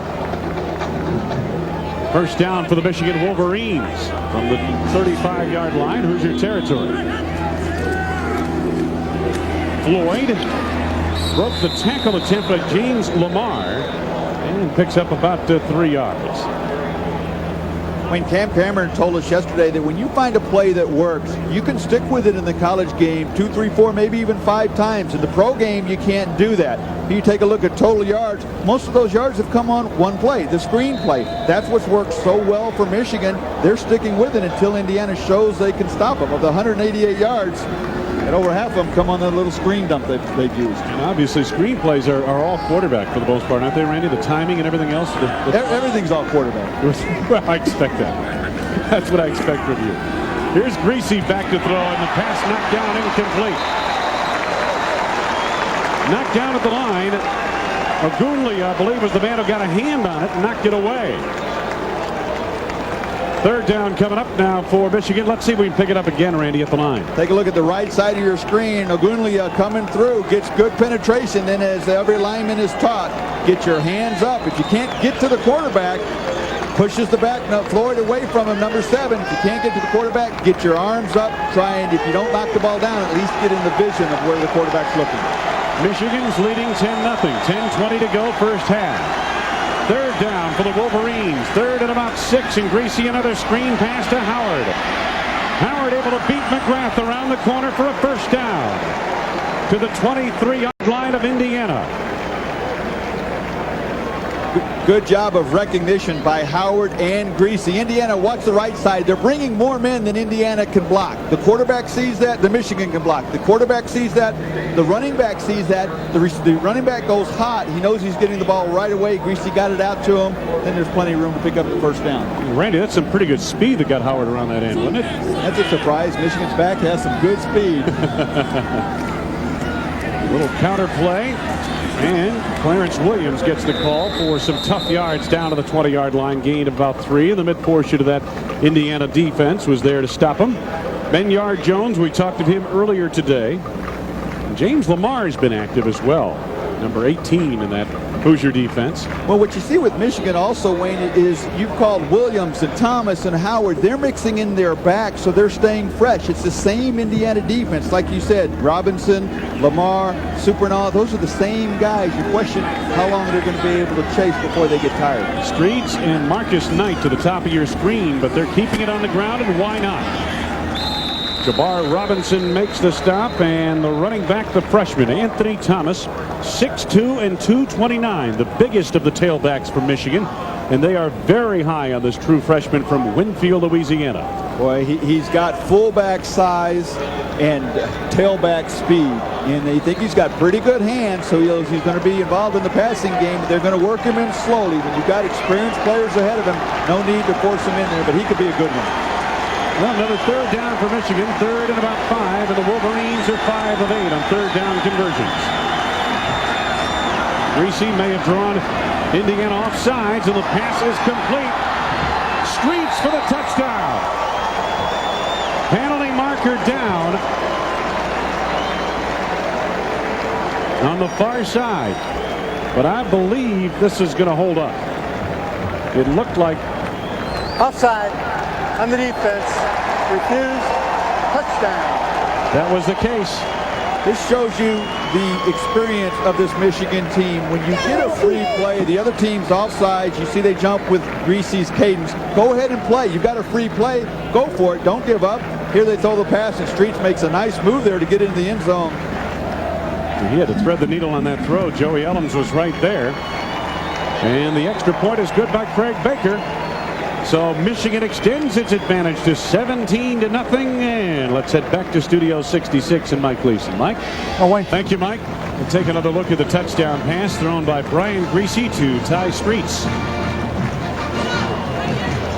First down for the Michigan Wolverines from the 35-yard line, Hoosier territory. Floyd broke the tackle attempt by James Lamar and picks up about 3 yards. When Cam Cameron told us yesterday that when you find a play that works, you can stick with it in the college game 2, 3, 4, maybe even 5 times. In the pro game, you can't do that. If you take a look at total yards, most of those yards have come on one play, the screen play. That's what's worked so well for Michigan. They're sticking with it until Indiana shows they can stop them. Of the 188 yards, and over half of them come on that little screen dump they've used. And obviously, screen plays are all quarterback for the most part, aren't they, Randy? The timing and everything else? Everything's all quarterback. Well, I expect that. That's what I expect from you. Here's Greasy back to throw, and the pass knocked down, incomplete. Knocked down at the line. Ogunleye, I believe, was the man who got a hand on it and knocked it away. 3rd down coming up now for Michigan. Let's see if we can pick it up again, Randy, at the line. Take a look at the right side of your screen. Ogunleye coming through, gets good penetration. Then, as every lineman is taught, get your hands up. If you can't get to the quarterback, pushes the back, Floyd away from him, number 7. If you can't get to the quarterback, get your arms up. Try and, if you don't knock the ball down, at least get in the vision of where the quarterback's looking. Michigan's leading 10-0. 10:20 to go, first half. 3rd down for the Wolverines. 3rd and about 6, and Greasy another screen pass to Howard. Howard able to beat McGrath around the corner for a first down to the 23-yard line of Indiana. Good job of recognition by Howard and Greasy. Indiana, watch the right side. They're bringing more men than Indiana can block. The quarterback sees that. The Michigan can block. The quarterback sees that. The running back sees that. The running back goes hot. He knows he's getting the ball right away. Greasy got it out to him. Then there's plenty of room to pick up the first down. Randy, that's some pretty good speed that got Howard around that end, wasn't it? That's a surprise. Michigan's back has some good speed. A little counter play. And Clarence Williams gets the call for some tough yards down to the 20-yard line, gain of about 3. And the mid portion of that Indiana defense was there to stop him. Benyard Jones, we talked to him earlier today. James Lamar has been active as well, number 18 in that Hoosier defense. Well, what you see with Michigan also, Wayne, is you've called Williams and Thomas and Howard. They're mixing in their backs, so they're staying fresh. It's the same Indiana defense. Like you said, Robinson, Lamar, Supernall, those are the same guys. You question how long they're going to be able to chase before they get tired. Streets and Marcus Knight to the top of your screen, but they're keeping it on the ground, and why not? Jabbar Robinson makes the stop, and the running back, the freshman, Anthony Thomas, 6'2" and 229, the biggest of the tailbacks from Michigan, and they are very high on this true freshman from Winfield, Louisiana. Boy, he's got fullback size and tailback speed, and they think he's got pretty good hands, so he's going to be involved in the passing game. They're going to work him in slowly. When you've got experienced players ahead of him, no need to force him in there, but he could be a good one. Well, another 3rd down for Michigan, 3rd and about 5, and the Wolverines are 5 of 8 on 3rd down conversions. Greasy may have drawn Indiana offsides, and the pass is complete. Streets for the touchdown. Penalty marker down on the far side, but I believe this is going to hold up. It looked like Offside on the defense. Refused. Touchdown. that was the case. This shows you the experience of this Michigan team. When you get a free play, the other team's offsides, you see they jump with Greasy's cadence. Go ahead and play. You've got a free play. Go for it. Don't give up. Here they throw the pass, and Streets makes a nice move there to get into the end zone. He had to thread the needle on that throw. Joey Ellums was right there. And the extra point is good by Craig Baker. So Michigan extends its advantage to 17-0. And let's head back to Studio 66 and Mike Gleason. Mike? Oh, Wayne. Thank you, Mike. We'll take another look at the touchdown pass thrown by Brian Greasy to Ty Streets.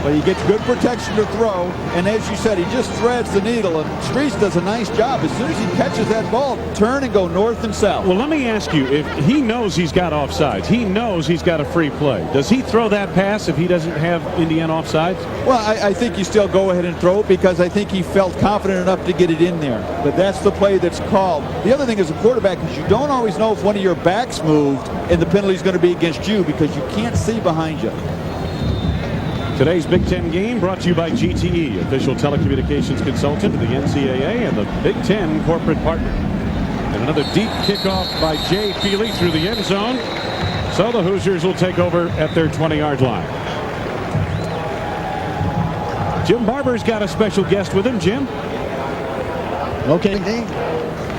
But he gets good protection to throw, and as you said, he just threads the needle, and Streets does a nice job. As soon as he catches that ball, turn and go north and south. Well, let me ask you, if he knows he's got offsides, he knows he's got a free play, does he throw that pass if he doesn't have Indiana offsides? Well, I think you still go ahead and throw it because I think he felt confident enough to get it in there. But that's the play that's called. The other thing as a quarterback is you don't always know if one of your backs moved and the penalty is going to be against you because you can't see behind you. Today's Big Ten game brought to you by GTE, official telecommunications consultant of the NCAA and the Big Ten corporate partner. And another deep kickoff by Jay Feely through the end zone. So the Hoosiers will take over at their 20-yard line. Jim Barber's got a special guest with him. Jim? Okay.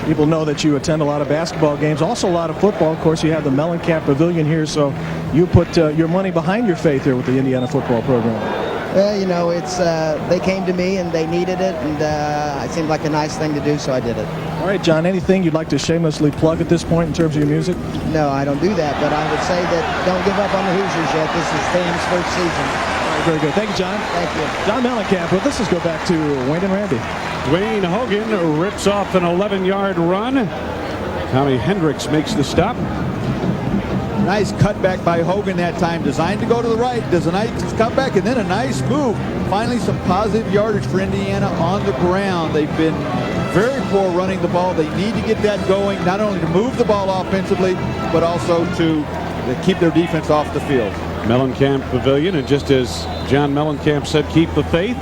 People know that you attend a lot of basketball games, also a lot of football. Of course, you have the Mellencamp Pavilion here, so you put your money behind your faith here with the Indiana football program. Well, you know, it's they came to me and they needed it, and it seemed like a nice thing to do, so I did it. All right, John, anything you'd like to shamelessly plug at this point in terms of your music? No, I don't do that, but I would say that don't give up on the Hoosiers yet. This is Tham's first season. All right, very good. Thank you, John. Thank you. John Mellencamp. Well, let's just go back to Wayne and Randy. Dwayne Hogan rips off an 11-yard run. Tommy Hendricks makes the stop. Nice cutback by Hogan that time, designed to go to the right. Does a nice cutback and then a nice move. Finally, some positive yardage for Indiana on the ground. They've been very poor running the ball. They need to get that going, not only to move the ball offensively, but also to keep their defense off the field. Mellencamp Pavilion, and just as John Mellencamp said, keep the faith.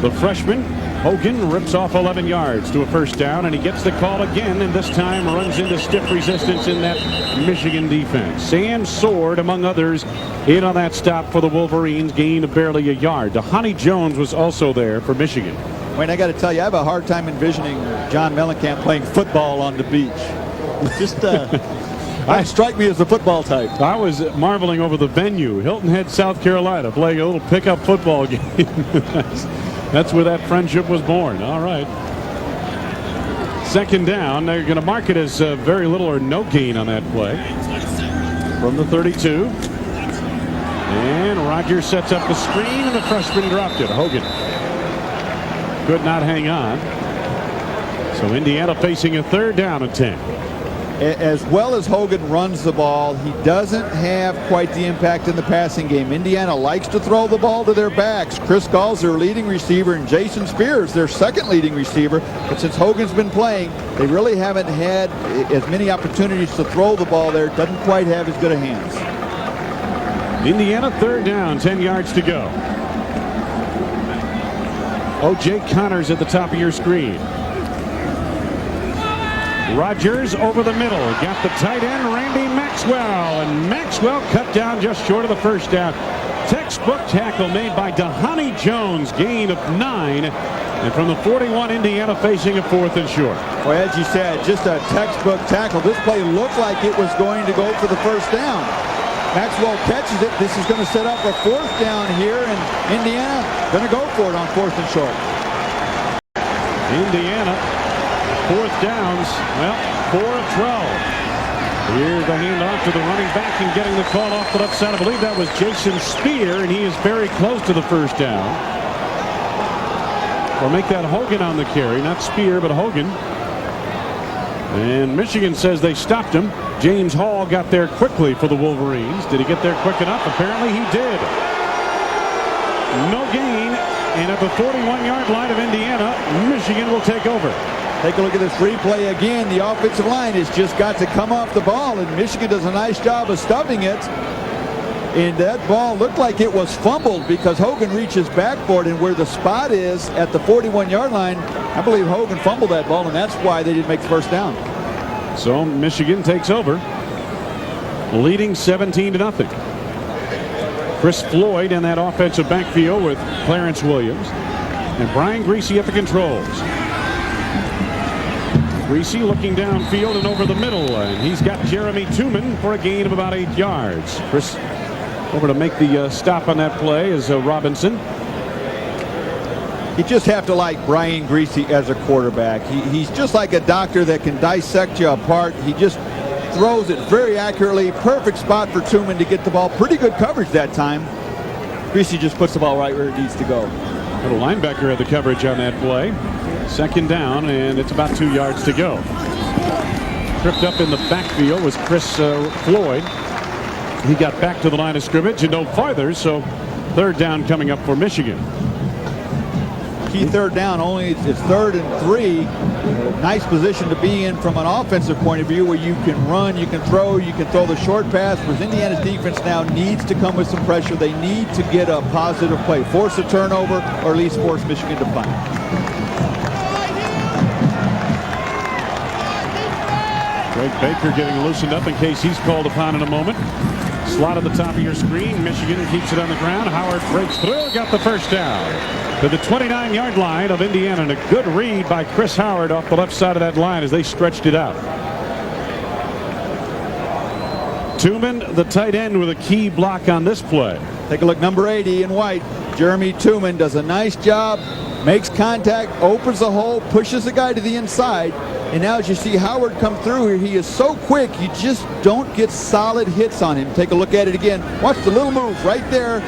The freshman Hogan rips off 11 yards to a first down, and he gets the call again, and this time runs into stiff resistance in that Michigan defense. Sam Sword, among others, in on that stop for the Wolverines, gain of barely a yard. Dhani Jones was also there for Michigan. Wayne, I got to tell you, I have a hard time envisioning John Mellencamp playing football on the beach. Just strike me as the football type. I was marveling over the venue, Hilton Head, South Carolina, playing a little pickup football game. That's where that friendship was born. All right. Second down. They're going to mark it as very little or no gain on that play. From the 32. And Rogers sets up the screen, and the freshman dropped it. Hogan could not hang on. So Indiana facing a third down and 10. As well as Hogan runs the ball, he doesn't have quite the impact in the passing game. Indiana likes to throw the ball to their backs. Chris Gall's their leading receiver, and Jason Spears their second leading receiver. But since Hogan's been playing, they really haven't had as many opportunities to throw the ball there. Doesn't quite have as good a hands. Indiana third down, 10 yards to go. O.J. Connors at the top of your screen. Rogers over the middle, got the tight end Randy Maxwell, and Maxwell cut down just short of the first down. Textbook tackle made by Dhani Jones, gain of 9, and from the 41, Indiana facing a fourth and short. Well, as you said, just a textbook tackle. This play looked like it was going to go for the first down. Maxwell catches it. This is going to set up a fourth down here, and Indiana going to go for it on fourth and short. Indiana, fourth downs, well, 4 of 12. Here's the handoff to the running back, and getting the call off the left side. I believe that was Jason Spear, and he is very close to the first down. Or make that Hogan on the carry, not Spear, but Hogan. And Michigan says they stopped him. James Hall got there quickly for the Wolverines. Did he get there quick enough? Apparently he did. No gain, and at the 41-yard line of Indiana, Michigan will take over. Take a look at this replay again. The offensive line has just got to come off the ball, and Michigan does a nice job of stuffing it. And that ball looked like it was fumbled because Hogan reaches back for it, and where the spot is at the 41-yard line, I believe Hogan fumbled that ball, and that's why they didn't make the first down. So Michigan takes over, leading 17-0. Chris Floyd in that offensive backfield with Clarence Williams, and Brian Greasy at the controls. Greasy looking downfield and over the middle, and he's got Jeremy Tooman for a gain of about 8 yards. Chris over to make the stop on that play is Robinson. You just have to like Brian Greasy as a quarterback. He's just like a doctor that can dissect you apart. He just throws it very accurately. Perfect spot for Tooman to get the ball. Pretty good coverage that time. Greasy just puts the ball right where it needs to go. Little linebacker had the coverage on that play. Second down, and it's about 2 yards to go. Tripped up in the backfield was Chris Floyd. He got back to the line of scrimmage and no farther, so third down coming up for Michigan. Key third down, only it's 3rd and 3. Nice position to be in from an offensive point of view where you can run, you can throw the short pass. Whereas Indiana's defense now needs to come with some pressure. They need to get a positive play, force a turnover, or at least force Michigan to punt. Greg Baker getting loosened up in case he's called upon in a moment. Slot at the top of your screen. Michigan keeps it on the ground. Howard breaks through. Got the first down to the 29-yard line of Indiana. And a good read by Chris Howard off the left side of that line as they stretched it out. Tooman, the tight end, with a key block on this play. Take a look, number 80 in white. Jeremy Tooman does a nice job, makes contact, opens the hole, pushes the guy to the inside. And now as you see Howard come through here, he is so quick, you just don't get solid hits on him. Take a look at it again. Watch the little move right there.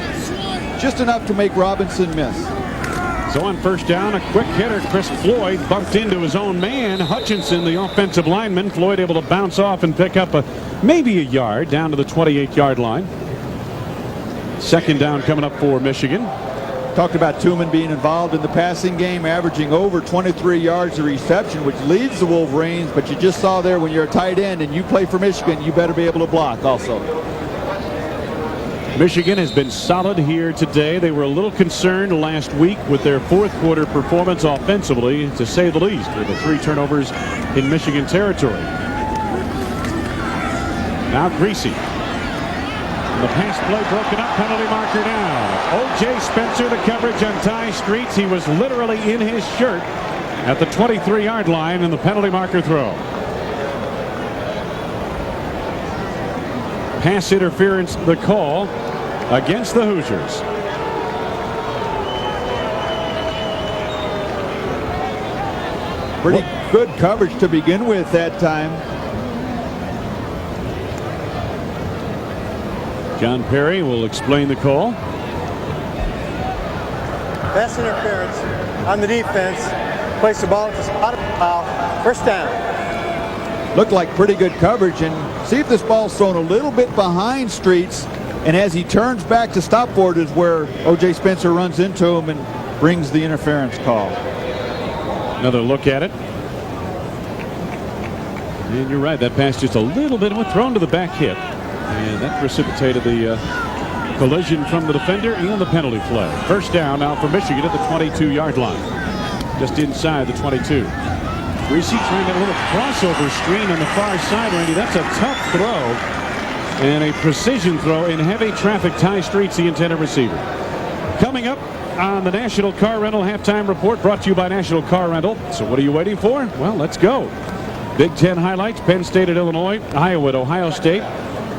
Just enough to make Robinson miss. So on first down, a quick hitter, Chris Floyd, bumped into his own man. Hutchinson, the offensive lineman. Floyd able to bounce off and pick up maybe a yard down to the 28-yard line. Second down coming up for Michigan. Talked about Tooman being involved in the passing game, averaging over 23 yards of reception, which leads the Wolverines. But you just saw there, when you're a tight end and you play for Michigan, you better be able to block also. Michigan has been solid here today. They were a little concerned last week with their fourth quarter performance offensively, to say the least, with the 3 turnovers in Michigan territory. Now Greasy. The pass play broken up, penalty marker down. O.J. Spencer, the coverage on Ty Streets. He was literally in his shirt at the 23-yard line in the penalty marker throw. Pass interference, the call against the Hoosiers. Pretty good coverage to begin with that time. John Perry will explain the call. Pass interference on the defense. Place the ball at the spot of the foul. First down. Looked like pretty good coverage, and see if this ball's thrown a little bit behind Streets, and as he turns back to stop for it is where O.J. Spencer runs into him and brings the interference call. Another look at it. And you're right, that pass just a little bit thrown to the back hip. And that precipitated the collision from the defender and the penalty flag. First down now for Michigan at the 22-yard line. Just inside the 22. Greasy trying a little crossover screen on the far side, Randy. That's a tough throw. And a precision throw in heavy traffic. Ty Streets, the intended receiver. Coming up on the National Car Rental Halftime Report, brought to you by National Car Rental. So what are you waiting for? Well, let's go. Big Ten highlights, Penn State at Illinois, Iowa at Ohio State.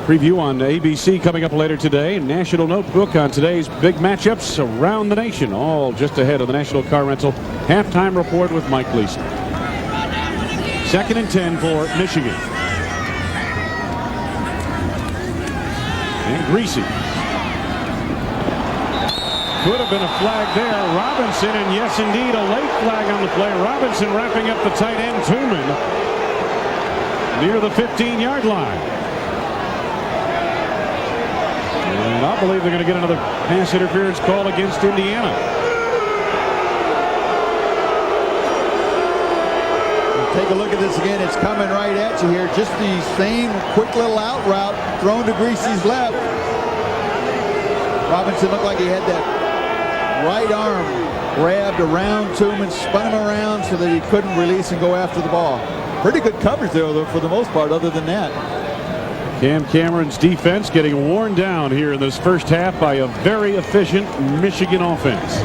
Preview on ABC coming up later today. National Notebook on today's big matchups around the nation. All just ahead of the National Car Rental Halftime Report with Mike Gleason. 2nd and 10 for Michigan. And Greasy. Could have been a flag there. Robinson, and yes indeed a late flag on the play. Robinson wrapping up the tight end Tooman near the 15-yard line. And I believe they're going to get another pass interference call against Indiana. Take a look at this again. It's coming right at you here. Just the same quick little out route thrown to Greasy's left. Robinson looked like he had that right arm grabbed around Tooman, spun him around so that he couldn't release and go after the ball. Pretty good coverage there, though, for the most part, other than that. Cam Cameron's defense getting worn down here in this first half by a very efficient Michigan offense.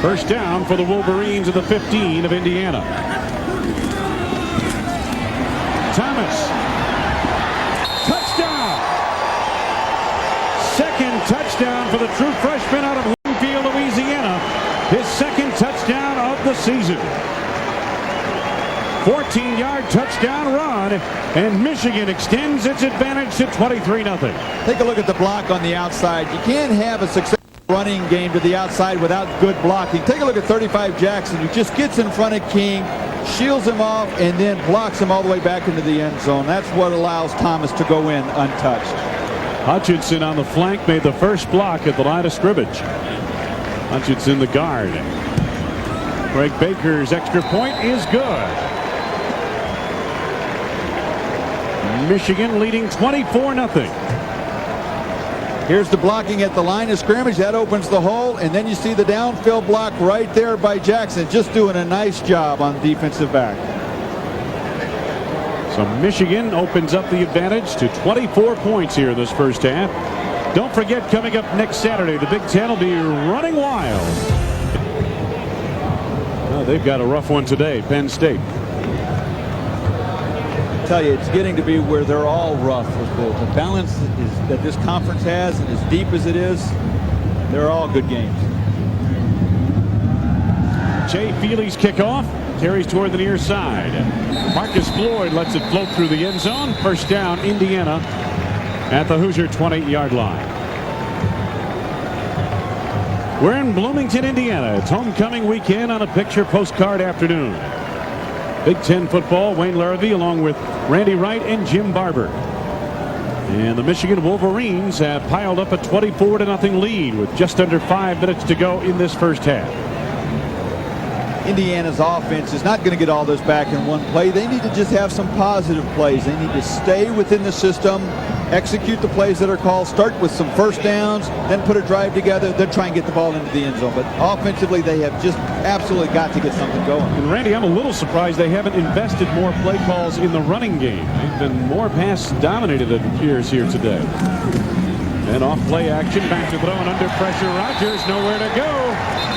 First down for the Wolverines at the 15 of Indiana. Thomas. Touchdown. Second touchdown for the true freshman out of Winfield, Louisiana. His second touchdown of the season. 14-yard touchdown run, and Michigan extends its advantage to 23-0. Take a look at the block on the outside. You can't have a successful running game to the outside without good blocking. Take a look at 35 Jackson, who just gets in front of King, shields him off, and then blocks him all the way back into the end zone. That's what allows Thomas to go in untouched. Hutchinson on the flank made the first block at the line of scrimmage. Hutchinson the guard. Greg Baker's extra point is good. Michigan leading 24-0. Here's the blocking at the line of scrimmage. That opens the hole, and then you see the downfield block right there by Jackson. Just doing a nice job on defensive back. So Michigan opens up the advantage to 24 points here in this first half. Don't forget, coming up next Saturday, the Big Ten will be running wild. Well, they've got a rough one today, Penn State. I tell you, it's getting to be where they're all rough with the balance that this conference has, and as deep as it is, they're all good games. Jay Feely's kickoff carries toward the near side. Marcus Floyd lets it float through the end zone. First down, Indiana at the Hoosier 20-yard line. We're in Bloomington, Indiana. It's homecoming weekend on a picture postcard afternoon. Big Ten football, Wayne Larrabee along with Randy Wright and Jim Barber. And the Michigan Wolverines have piled up a 24-0 lead with just under 5 minutes to go in this first half. Indiana's offense is not going to get all this back in one play. They need to just have some positive plays. They need to stay within the system, execute the plays that are called, start with some first downs, then put a drive together, then try and get the ball into the end zone. But offensively, they have just absolutely got to get something going. And Randy, I'm a little surprised they haven't invested more play calls in the running game. They've been more pass dominated, it appears, here today. And off play action, back to throw and under pressure. Rodgers nowhere to go.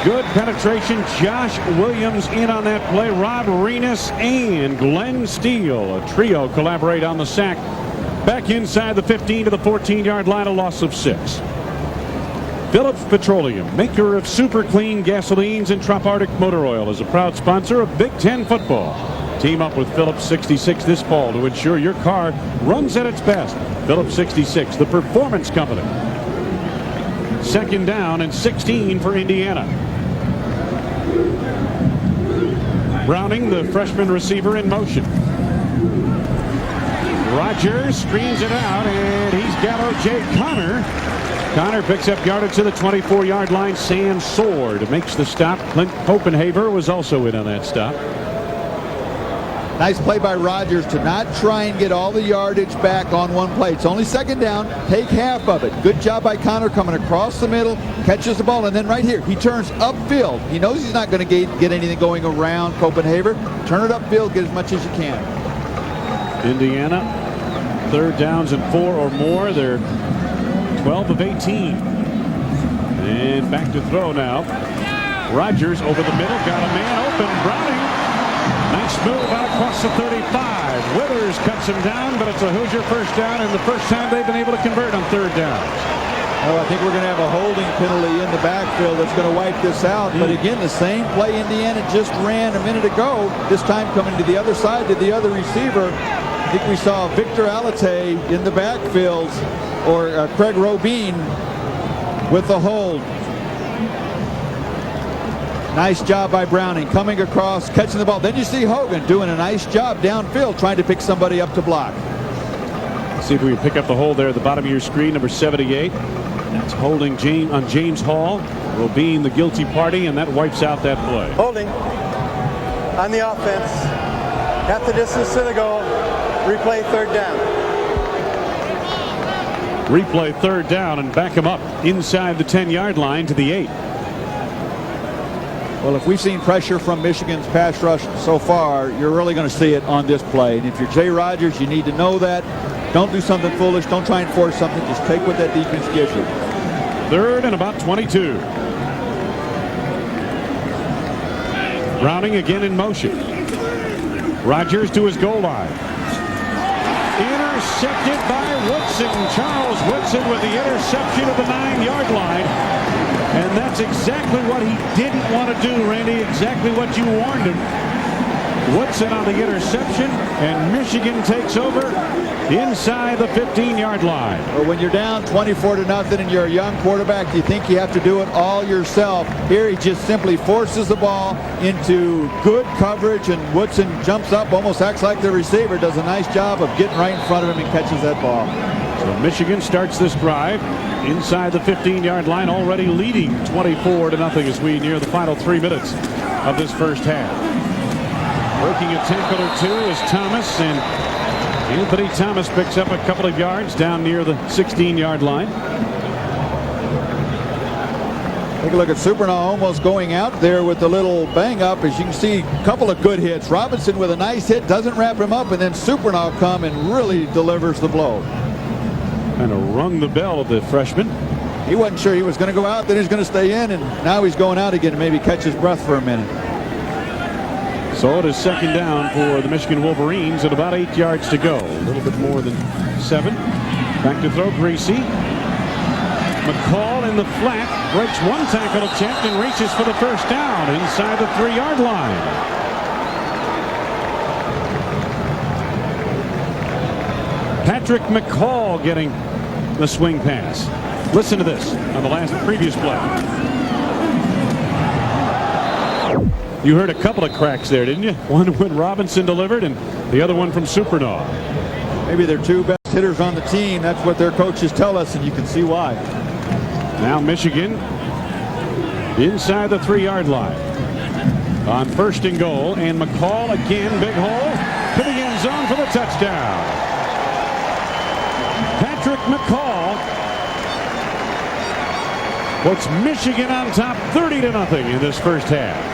Good penetration. Josh Williams in on that play. Rod Renis and Glenn Steele, a trio, collaborate on the sack. Back inside the 15 to the 14-yard line, a loss of 6. Phillips Petroleum, maker of super clean gasolines and Trop-Arctic motor oil, is a proud sponsor of Big Ten football. Team up with Phillips 66 this fall to ensure your car runs at its best. Phillips 66, the performance company. Second down and 16 for Indiana. Browning, the freshman receiver, in motion. Rodgers screens it out, and he's got O.J. Connor. Connor picks up yardage to the 24-yard line. Sam Sword makes the stop. Clint Copenhaver was also in on that stop. Nice play by Rodgers to not try and get all the yardage back on one play. It's only second down. Take half of it. Good job by Connor coming across the middle, catches the ball, and then right here, he turns upfield. He knows he's not going to get anything going around Copenhaver. Turn it upfield, get as much as you can. Indiana, third downs and 4 or more. They're 12 of 18. And back to throw now. Rodgers over the middle, got a man open. Browning. Nice move out across the 35. Withers cuts him down, but it's a Hoosier first down, and the first time they've been able to convert on third down. Well, I think we're going to have a holding penalty in the backfield that's going to wipe this out. But again, the same play Indiana just ran a minute ago, this time coming to the other side to the other receiver. I think we saw Victor Alate in the backfield, or Craig Robine with the hold. Nice job by Browning coming across, catching the ball. Then you see Hogan doing a nice job downfield trying to pick somebody up to block. See if we can pick up the hold there at the bottom of your screen, number 78. That's holding on James Hall. Robine the guilty party, and that wipes out that play. Holding on the offense. Half the distance to the goal. Replay third down. Replay third down and back him up inside the 10-yard line to the 8. Well, if we've seen pressure from Michigan's pass rush so far, you're really going to see it on this play. And if you're Jay Rodgers, you need to know that. Don't do something foolish. Don't try and force something. Just take what that defense gives you. Third and about 22. Browning again in motion. Rodgers to his goal line. Intercepted by Woodson. Charles Woodson with the interception at the 9-yard line. And that's exactly what he didn't want to do, Randy. Exactly what you warned him. Woodson on the interception, and Michigan takes over inside the 15-yard line. Well, when you're down 24-0 and you're a young quarterback, you think you have to do it all yourself. Here he just simply forces the ball into good coverage, and Woodson jumps up, almost acts like the receiver, does a nice job of getting right in front of him and catches that ball. So Michigan starts this drive inside the 15-yard line, already leading 24-0 as we near the final 3 minutes of this first half. Working a tackle or two is Thomas, and Anthony Thomas picks up a couple of yards down near the 16-yard line. Take a look at Supernaw almost going out there with a little bang up. As you can see, a couple of good hits. Robinson with a nice hit, doesn't wrap him up, and then Supernaw come and really delivers the blow. Kind of rung the bell of the freshman. He wasn't sure he was going to go out, then he's going to stay in, and now he's going out again and maybe catch his breath for a minute. So it is second down for the Michigan Wolverines and about 8 yards to go. A little bit more than 7. Back to throw, Greasy. McCall in the flat, breaks one tackle attempt and reaches for the first down inside the 3-yard line. Patrick McCall getting the swing pass. Listen to this on the previous play. You heard a couple of cracks there, didn't you? One when Robinson delivered and the other one from Supernaw. Maybe they're two best hitters on the team. That's what their coaches tell us, and you can see why. Now Michigan inside the 3-yard line on first and goal, and McCall again, big hole to the end zone for the touchdown. Patrick McCall puts Michigan on top 30-0 in this first half.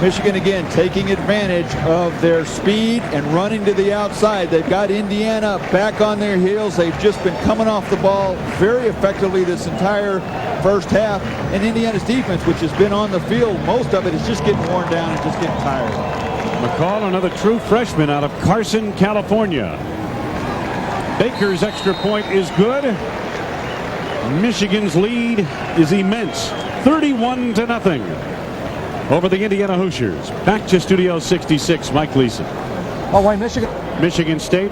Michigan again taking advantage of their speed and running to the outside. They've got Indiana back on their heels. They've just been coming off the ball very effectively this entire first half. And Indiana's defense, which has been on the field, most of it is just getting worn down and just getting tired. McCall, another true freshman out of Carson, California. Baker's extra point is good. Michigan's lead is immense, 31-0. Over the Indiana Hoosiers. Back to Studio 66, Mike Leeson. Oh, Wayne, Michigan. Michigan State,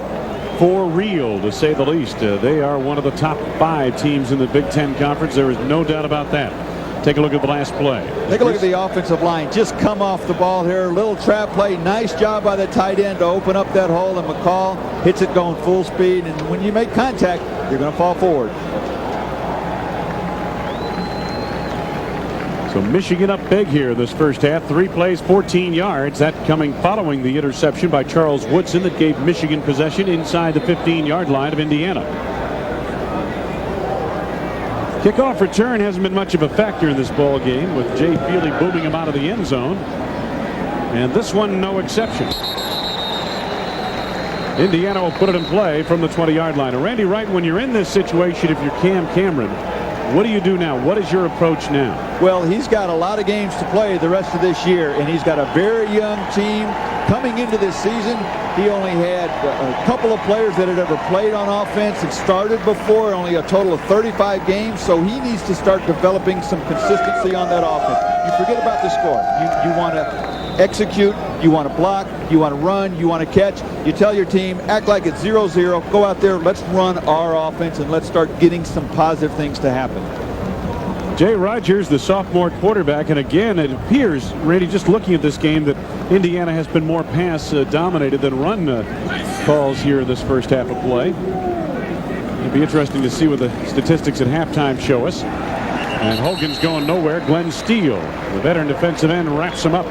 for real, to say the least. They are one of the top 5 teams in the Big Ten Conference. There is no doubt about that. Take a look at the last play. Take a look at the offensive line. Just come off the ball here. Little trap play. Nice job by the tight end to open up that hole, and McCall hits it going full speed. And when you make contact, you're going to fall forward. So Michigan up big here this first half. 3 plays, 14 yards. That coming following the interception by Charles Woodson that gave Michigan possession inside the 15-yard line of Indiana. Kickoff return hasn't been much of a factor in this ball game, with Jay Feely booming him out of the end zone. And this one no exception. Indiana will put it in play from the 20-yard line. And Randy Wright, when you're in this situation, if you're Cam Cameron, what do you do now? What is your approach now? Well, he's got a lot of games to play the rest of this year, and he's got a very young team. Coming into this season, he only had a couple of players that had ever played on offense and started before, only a total of 35 games, so he needs to start developing some consistency on that offense. You forget about the score. You want to execute, you want to block, you want to run, you want to catch. You tell your team, act like it's 0-0, go out there, let's run our offense, and let's start getting some positive things to happen. Jay Rogers, the sophomore quarterback, and again it appears, Randy, just looking at this game, that Indiana has been more pass dominated than run calls here in this first half of play. It'll be interesting to see what the statistics at halftime show us. And Hogan's going nowhere. Glenn Steele, the veteran defensive end, wraps him up.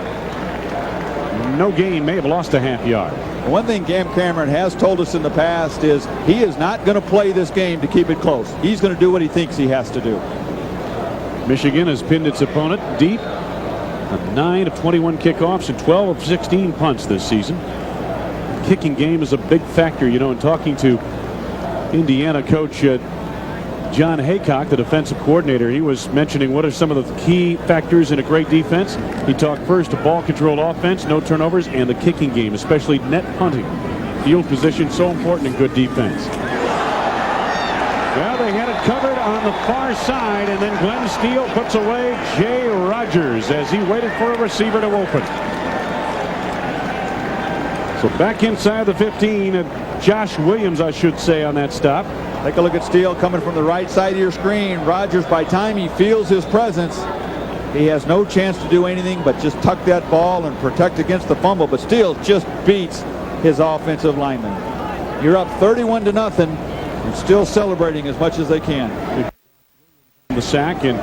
No gain, may have lost a half yard. One thing Cam Cameron has told us in the past is he is not going to play this game to keep it close. He's going to do what he thinks he has to do. Michigan has pinned its opponent deep. 9 of 21 kickoffs and 12 of 16 punts this season. Kicking game is a big factor, you know, in talking to Indiana coach John Haycock, the defensive coordinator. He was mentioning what are some of the key factors in a great defense. He talked first to ball control offense, no turnovers, and the kicking game, especially net punting. Field position so important in good defense. Well, they had it covered on the far side, and then Glenn Steele puts away Jay Rogers as he waited for a receiver to open. So back inside the 15, Josh Williams, I should say, on that stop. Take a look at Steele coming from the right side of your screen. Rogers, by time he feels his presence, he has no chance to do anything but just tuck that ball and protect against the fumble. But Steele just beats his offensive lineman. You're up 31-0 and still celebrating as much as they can. The sack, and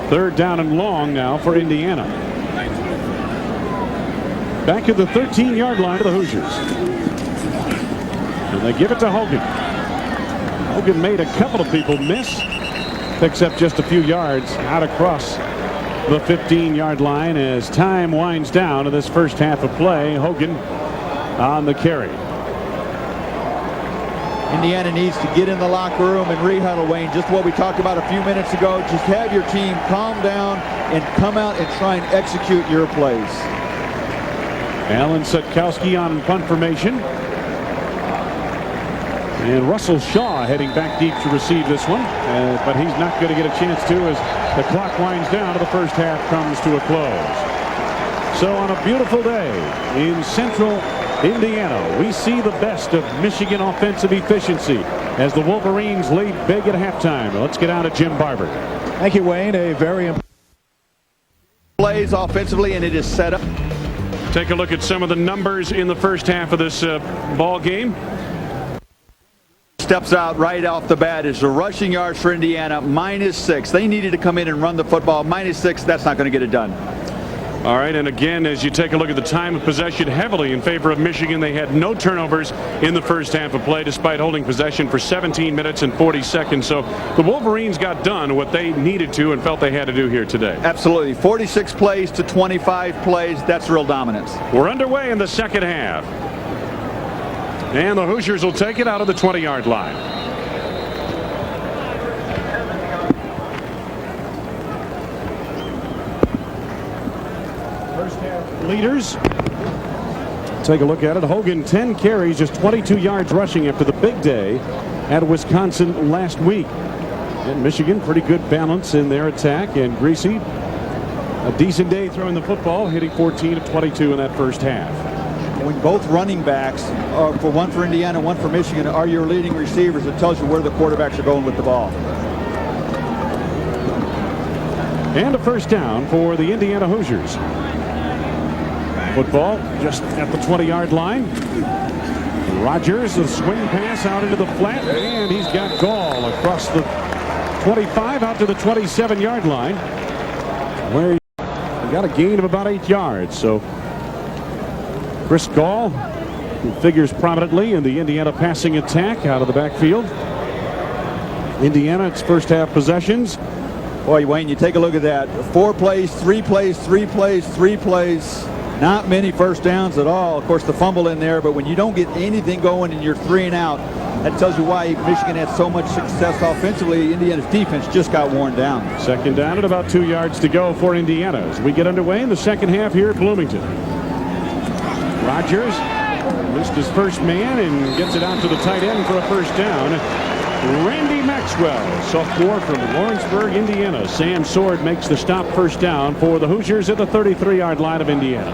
third down and long now for Indiana. Back at the 13-yard line of the Hoosiers. And they give it to Hogan. Hogan made a couple of people miss. Picks up just a few yards out across the 15-yard line as time winds down in this first half of play. Hogan on the carry. Indiana needs to get in the locker room and rehuddle, Wayne. Just what we talked about a few minutes ago. Just have your team calm down and come out and try and execute your plays. Alan Sutkowski on punt formation. And Russell Shaw heading back deep to receive this one. But he's not going to get a chance to as the clock winds down and the first half comes to a close. So on a beautiful day in central Indiana, we see the best of Michigan offensive efficiency as the Wolverines lead big at halftime. Let's get out of Jim Barber. Thank you, Wayne. A very important Plays offensively, and it is set up. Take a look at some of the numbers in the first half of this ball game. Steps out right off the bat is the rushing yards for Indiana, -6. They needed to come in and run the football. -6, that's not going to get it done. All right, and again, as you take a look at the time of possession heavily in favor of Michigan, they had no turnovers in the first half of play despite holding possession for 17 minutes and 40 seconds. So the Wolverines got done what they needed to and felt they had to do here today. Absolutely. 46 plays to 25 plays. That's real dominance. We're underway in the second half. And the Hoosiers will take it out of the 20-yard line. First half leaders. Take a look at it. Hogan 10 carries, just 22 yards rushing after the big day at Wisconsin last week. And Michigan, pretty good balance in their attack. And Greasy, a decent day throwing the football, hitting 14 of 22 in that first half. When both running backs, for one for Indiana, one for Michigan, are your leading receivers, it tells you where the quarterbacks are going with the ball. And a first down for the Indiana Hoosiers. Football just at the 20-yard line. Rogers, a swing pass out into the flat, and he's got Gall across the 25 out to the 27-yard line, where he got a gain of about 8 yards. So Chris Gall, who figures prominently in the Indiana passing attack out of the backfield. Indiana, its first half possessions. Boy, Wayne, you take a look at that. 4 plays, 3 plays, 3 plays, 3 plays. Not many first downs at all. Of course, the fumble in there, but when you don't get anything going and you're 3 and out, that tells you why Michigan had so much success offensively. Indiana's defense just got worn down. Second down at about 2 yards to go for Indiana as we get underway in the second half here at Bloomington. Rogers missed his first man and gets it out to the tight end for a first down. Randy Maxwell, sophomore from Lawrenceburg, Indiana. Sam Sword makes the stop, first down for the Hoosiers at the 33-yard line of Indiana.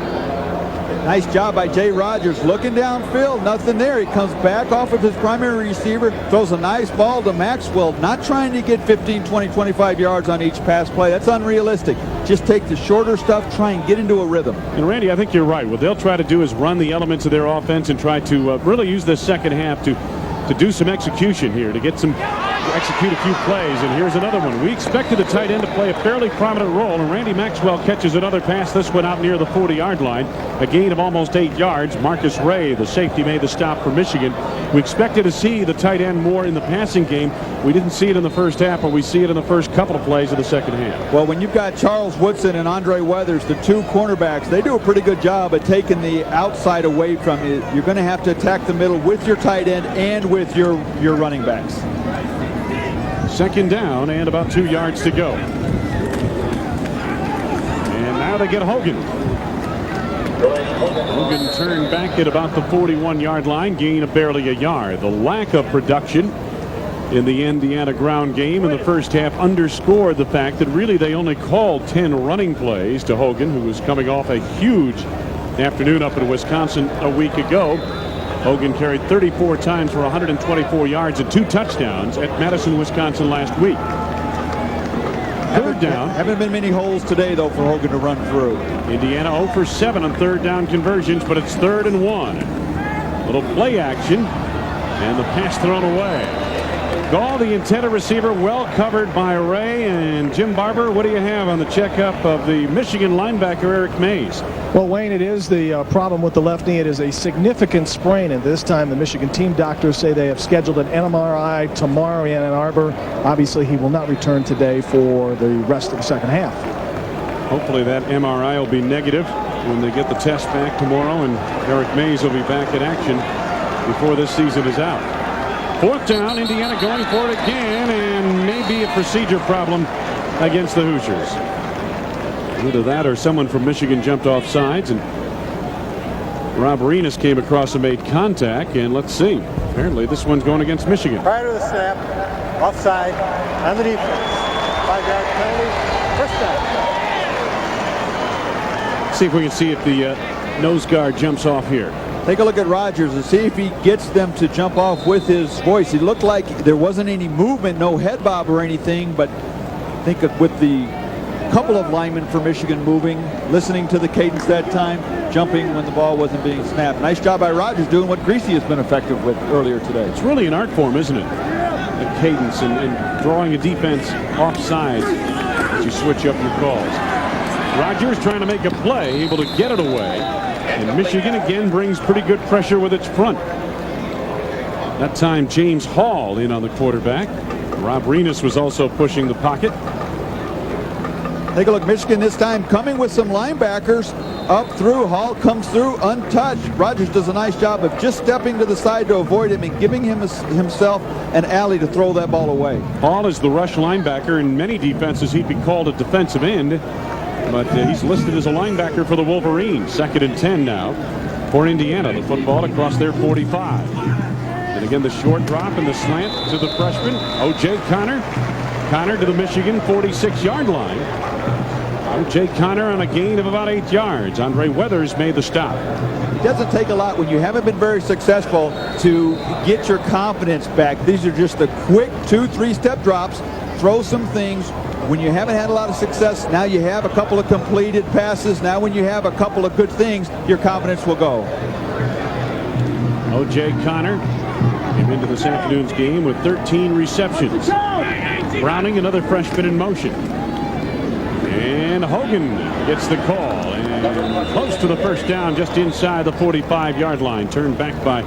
Nice job by Jay Rogers looking downfield. Nothing there. He comes back off of his primary receiver, throws a nice ball to Maxwell, not trying to get 15, 20, 25 yards on each pass play. That's unrealistic. Just take the shorter stuff, try and get into a rhythm. And Randy, I think you're right. What they'll try to do is run the elements of their offense and try to really use this second half to do some execution here, to execute a few plays. And here's another one. We expected the tight end to play a fairly prominent role, and Randy Maxwell catches another pass. This one out near the 40-yard line, a gain of almost 8 yards. Marcus Ray, the safety, made the stop for Michigan. We expected to see the tight end more in the passing game. We didn't see it in the first half, but we see it in the first couple of plays of the second half. Well, when you've got Charles Woodson and Andre Weathers, the 2 cornerbacks, they do a pretty good job at taking the outside away from you. You're going to have to attack the middle with your tight end and with your running backs. Second down and about 2 yards to go. And now they get Hogan. Hogan turned back at about the 41-yard line, gain of barely a yard. The lack of production in the Indiana ground game in the first half underscored the fact that really they only called 10 running plays to Hogan, who was coming off a huge afternoon up in Wisconsin a week ago. Hogan carried 34 times for 124 yards and 2 touchdowns at Madison, Wisconsin last week. Third down. Haven't been many holes today, though, for Hogan to run through. Indiana 0 for 7 on third down conversions, but it's 3rd and 1. Little play action, and the pass thrown away. Gall, the intended receiver, well covered by Ray. And Jim Barber, what do you have on the checkup of the Michigan linebacker Eric Mays? Well, Wayne, it is the problem with the left knee. It is a significant sprain, and this time the Michigan team doctors say they have scheduled an MRI tomorrow in Ann Arbor. Obviously, he will not return today for the rest of the second half. Hopefully that MRI will be negative when they get the test back tomorrow, and Eric Mays will be back in action before this season is out. Fourth down, Indiana going for it again, and maybe a procedure problem against the Hoosiers. Either that or someone from Michigan jumped off sides, and Rob Arenas came across and made contact. And let's see. Apparently this one's going against Michigan. Prior to the snap, offside, on the defense. 5-yard penalty, first down. See if we can see if the nose guard jumps off here. Take a look at Rogers and see if he gets them to jump off with his voice. He looked like there wasn't any movement, no head bob or anything, but I think with the couple of linemen for Michigan moving, listening to the cadence that time, jumping when the ball wasn't being snapped. Nice job by Rogers doing what Greasy has been effective with earlier today. It's really an art form, isn't it? The cadence and drawing a defense offside as you switch up your calls. Rogers trying to make a play, able to get it away. And Michigan again brings pretty good pressure with its front. That time James Hall in on the quarterback. Rob Arenas was also pushing the pocket. Take a look, Michigan this time coming with some linebackers up through. Hall comes through untouched. Rogers does a nice job of just stepping to the side to avoid him and giving himself an alley to throw that ball away. Hall is the rush linebacker. In many defenses he'd be called a defensive end, but he's listed as a linebacker for the Wolverines. 2nd and 10 now for Indiana. The football across their 45. And again the short drop and the slant to the freshman O.J. Connor. Connor to the Michigan 46-yard line. O.J. Connor on a gain of about 8 yards. Andre Weathers made the stop. It doesn't take a lot when you haven't been very successful to get your confidence back. These are just the quick 2-3 step drops. Throw some things. When you haven't had a lot of success, now you have a couple of completed passes. Now when you have a couple of good things, your confidence will go. O.J. Connor came into this afternoon's game with 13 receptions. Browning, another freshman in motion. And Hogan gets the call. And close to the first down, just inside the 45-yard line. Turned back by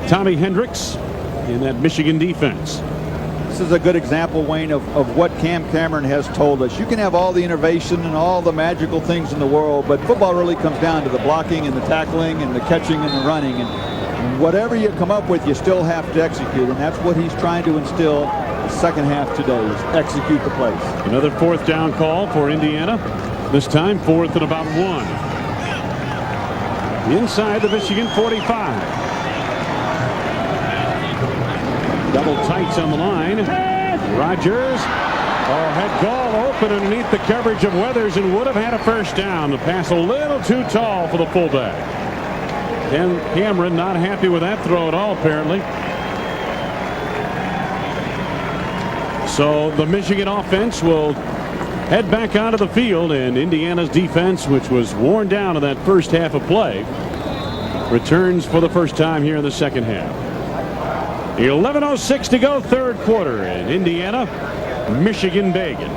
Tommy Hendricks in that Michigan defense. This is a good example, Wayne, of what Cam Cameron has told us. You can have all the innovation and all the magical things in the world, but football really comes down to the blocking and the tackling and the catching and the running. And whatever you come up with, you still have to execute. And that's what he's trying to instill the second half today, is execute the plays. Another 4th down call for Indiana. This time 4th and about 1. Inside the Michigan 45. Double tights on the line. Rogers had Gall open underneath the coverage of Weathers and would have had a first down. The pass a little too tall for the fullback. And Cameron not happy with that throw at all, apparently. So the Michigan offense will head back onto the field, and Indiana's defense, which was worn down in that first half of play, returns for the first time here in the second half. 11:06 to go, third quarter in Indiana, Michigan Bagan.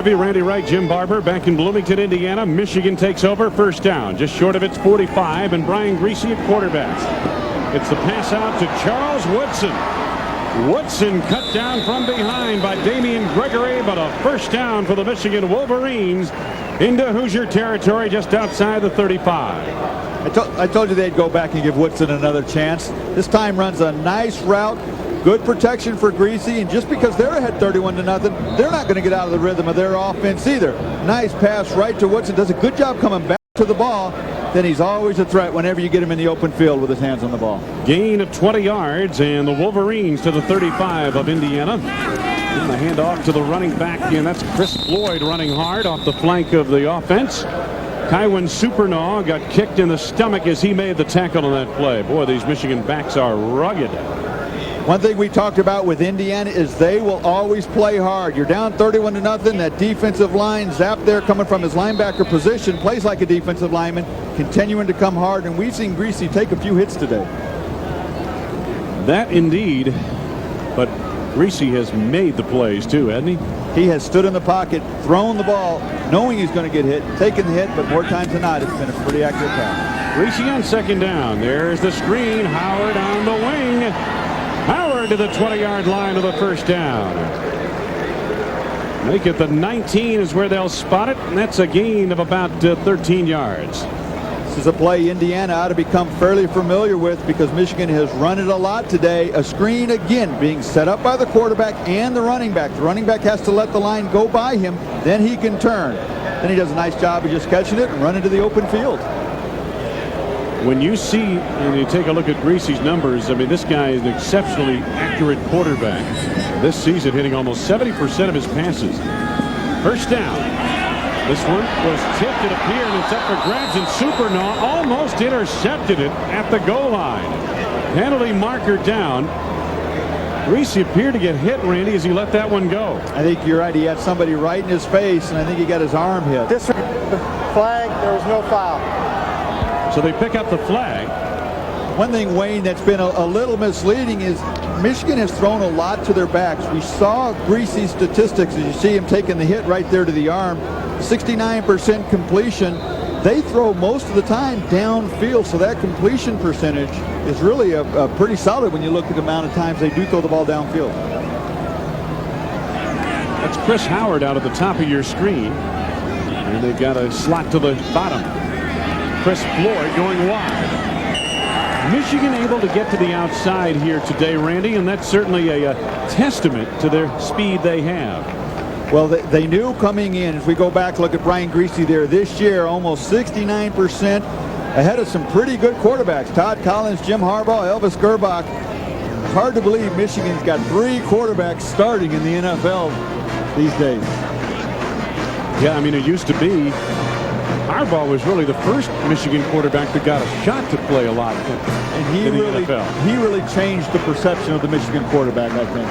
Randy Wright, Jim Barber back in Bloomington, Indiana. Michigan takes over, first down, just short of its 45, and Brian Greasy at quarterback. It's the pass out to Charles Woodson. Woodson cut down from behind by Damian Gregory, but a first down for the Michigan Wolverines into Hoosier territory just outside the 35. I told you they'd go back and give Woodson another chance. This time runs a nice route. Good protection for Greasy, and just because they're ahead 31-0, they're not going to get out of the rhythm of their offense either. Nice pass right to Woodson. Does a good job coming back to the ball. Then he's always a threat whenever you get him in the open field with his hands on the ball. Gain of 20 yards, and the Wolverines to the 35 of Indiana. And the handoff to the running back, and that's Chris Floyd running hard off the flank of the offense. Kywin Supernaw got kicked in the stomach as he made the tackle on that play. Boy, these Michigan backs are rugged. One thing we talked about with Indiana is they will always play hard. You're down 31-0. That defensive line, Zapp there coming from his linebacker position, plays like a defensive lineman, continuing to come hard, and we've seen Greasy take a few hits today. That indeed. But Greasy has made the plays too, hasn't he? He has stood in the pocket, thrown the ball, knowing he's going to get hit, taken the hit, but more times than not, it's been a pretty accurate pass. Greasy on second down. There's the screen. Howard on the wing. Howard to the 20-yard line of the first down. Make it the 19 is where they'll spot it, and that's a gain of about 13 yards. This is a play Indiana ought to become fairly familiar with because Michigan has run it a lot today. A screen again being set up by the quarterback and the running back. The running back has to let the line go by him, then he can turn. Then he does a nice job of just catching it and running to the open field. When you see and you take a look at Greasy's numbers, I mean, this guy is an exceptionally accurate quarterback. This season hitting almost 70% of his passes. First down. This one was tipped, it appeared, and it's up for grabs, and Supernaw almost intercepted it at the goal line. Penalty marker down. Greasy appeared to get hit, Randy, as he let that one go. I think you're right. He had somebody right in his face, and I think he got his arm hit. This flag, there was no foul. So they pick up the flag. One thing, Wayne, that's been a little misleading is Michigan has thrown a lot to their backs. We saw Greasy's statistics as you see him taking the hit right there to the arm. 69% completion. They throw most of the time downfield, so that completion percentage is really a pretty solid when you look at the amount of times they do throw the ball downfield. That's Chris Howard out at the top of your screen. And they've got a slot to the bottom. Chris Floyd going wide. Michigan able to get to the outside here today, Randy, and that's certainly a testament to their speed they have. Well, they knew coming in, as we go back, look at Brian Greasy there this year, almost 69% ahead of some pretty good quarterbacks. Todd Collins, Jim Harbaugh, Elvis Gerbach. Hard to believe Michigan's got 3 quarterbacks starting in the NFL these days. Yeah, I mean, it used to be Harbaugh was really the first Michigan quarterback that got a shot to play a lot in the NFL. He really changed the perception of the Michigan quarterback, I think.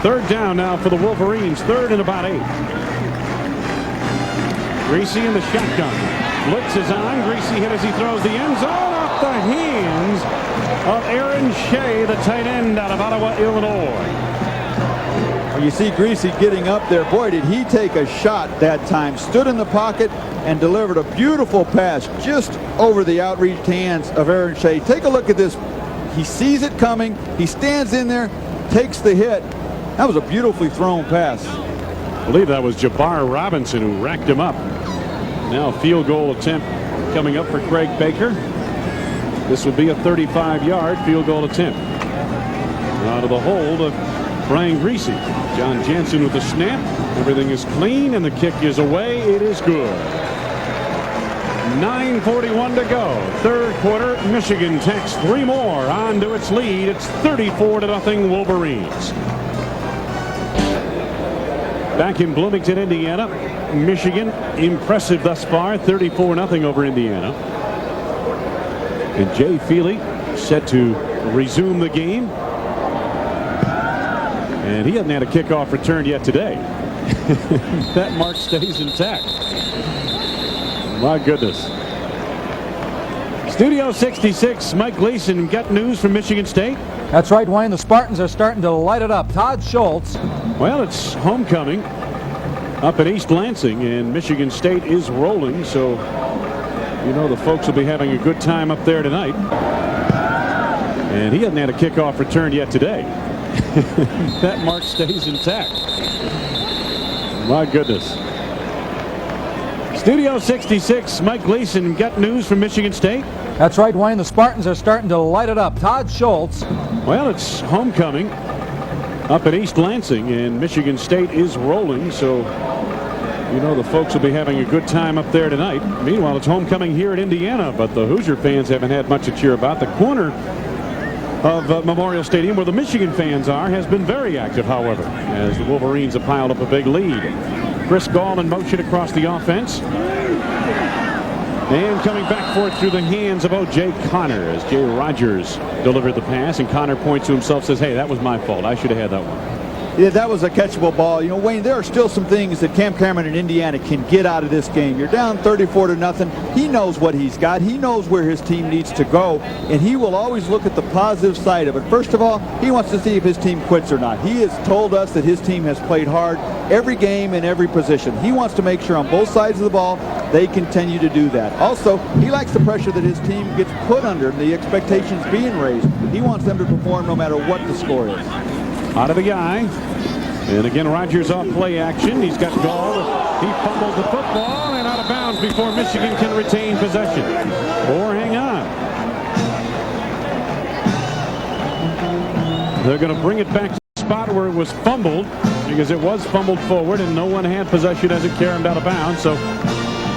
Third down now for the Wolverines. Third and about 8. Greasy in the shotgun. Blitz is on. Greasy hit as he throws the end zone off the hands of Aaron Shea, the tight end out of Ottawa, Illinois. You see Greasy getting up there. Boy, did he take a shot that time. Stood in the pocket and delivered a beautiful pass just over the outreached hands of Aaron Shea. Take a look at this. He sees it coming. He stands in there, takes the hit. That was a beautifully thrown pass. I believe that was Jabbar Robinson who racked him up. Now field goal attempt coming up for Craig Baker. This will be a 35-yard field goal attempt. Out of the hold of Brian Greasy. John Jansen with the snap. Everything is clean and the kick is away. It is good. 9:41 to go. Third quarter. Michigan tacks 3 more onto its lead. It's 34-0 Wolverines. Back in Bloomington, Indiana. Michigan impressive thus far. 34-0 over Indiana. And Jay Feely set to resume the game. And he hasn't had a kickoff return yet today. That mark stays intact. My goodness. Studio 66, Mike Gleason, got news from Michigan State? That's right, Wayne. The Spartans are starting to light it up. Todd Schultz. Well, it's homecoming up in East Lansing, and Michigan State is rolling, so you know the folks will be having a good time up there tonight. And he hasn't had a kickoff return yet today. That mark stays intact. My goodness. Studio 66, Mike Gleason, got news from Michigan State? That's right, Wayne. The Spartans are starting to light it up. Todd Schultz. Well, it's homecoming up in East Lansing, and Michigan State is rolling, so you know the folks will be having a good time up there tonight. Meanwhile, it's homecoming here in Indiana, but the Hoosier fans haven't had much to cheer about. The corner of Memorial Stadium, where the Michigan fans are, has been very active, however, as the Wolverines have piled up a big lead. Chris Gall in motion across the offense. And coming back for it through the hands of O.J. Connor as Jay Rogers delivered the pass, and Connor points to himself, says, hey, that was my fault. I should have had that one. Yeah, that was a catchable ball. You know, Wayne, there are still some things that Cam Cameron and Indiana can get out of this game. You're down 34-0. He knows what he's got. He knows where his team needs to go, and he will always look at the positive side of it. First of all, he wants to see if his team quits or not. He has told us that his team has played hard every game in every position. He wants to make sure on both sides of the ball they continue to do that. Also, he likes the pressure that his team gets put under, the expectations being raised. He wants them to perform no matter what the score is. Out of the eye. And again, Rogers off play action. He's got Gall. He fumbled the football and out of bounds before Michigan can retain possession. Or hang on. They're going to bring it back to the spot where it was fumbled, because it was fumbled forward and no one had possession as it carried out of bounds. So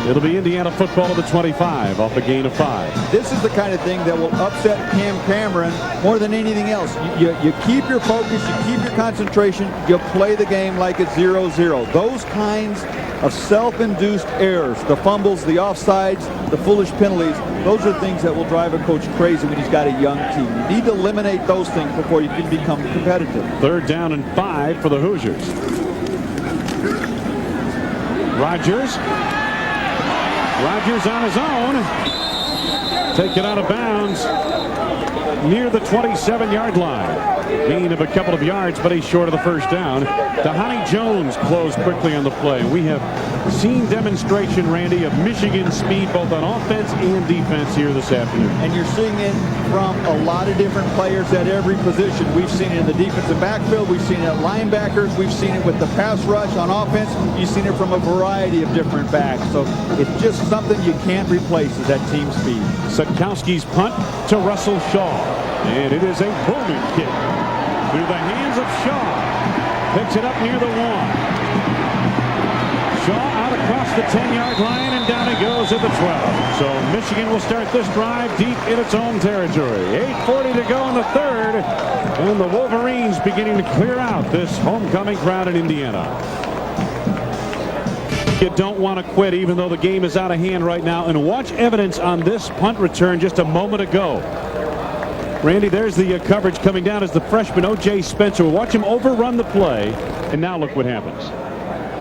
it'll be Indiana football to the 25 off a gain of 5. This is the kind of thing that will upset Cam Cameron more than anything else. You keep your focus, you keep your concentration, you play the game like it's 0-0. Those kinds of self-induced errors, the fumbles, the offsides, the foolish penalties, those are things that will drive a coach crazy when he's got a young team. You need to eliminate those things before you can become competitive. 3rd down and 5 for the Hoosiers. Rogers on his own. Taken out of bounds near the 27-yard line. Gain of a couple of yards, but he's short of the 1st down. Tahani Jones closed quickly on the play. We have seen demonstration, Randy, of Michigan's speed both on offense and defense here this afternoon. And you're seeing it from a lot of different players at every position. We've seen it in the defensive backfield. We've seen it at linebackers. We've seen it with the pass rush on offense. You've seen it from a variety of different backs. So it's just something you can't replace, is that team speed. Sutkowski's punt to Russell Shaw. And it is a booming kick through the hands of Shaw. Picks it up near the 1. Shaw out across the 10-yard line, and down he goes at the 12. So Michigan will start this drive deep in its own territory. 8:40 to go in the 3rd, and the Wolverines beginning to clear out this homecoming crowd in Indiana. You don't want to quit even though the game is out of hand right now, and watch evidence on this punt return just a moment ago. Randy, there's the coverage coming down as the freshman O.J. Spencer. Watch him overrun the play, and now look what happens.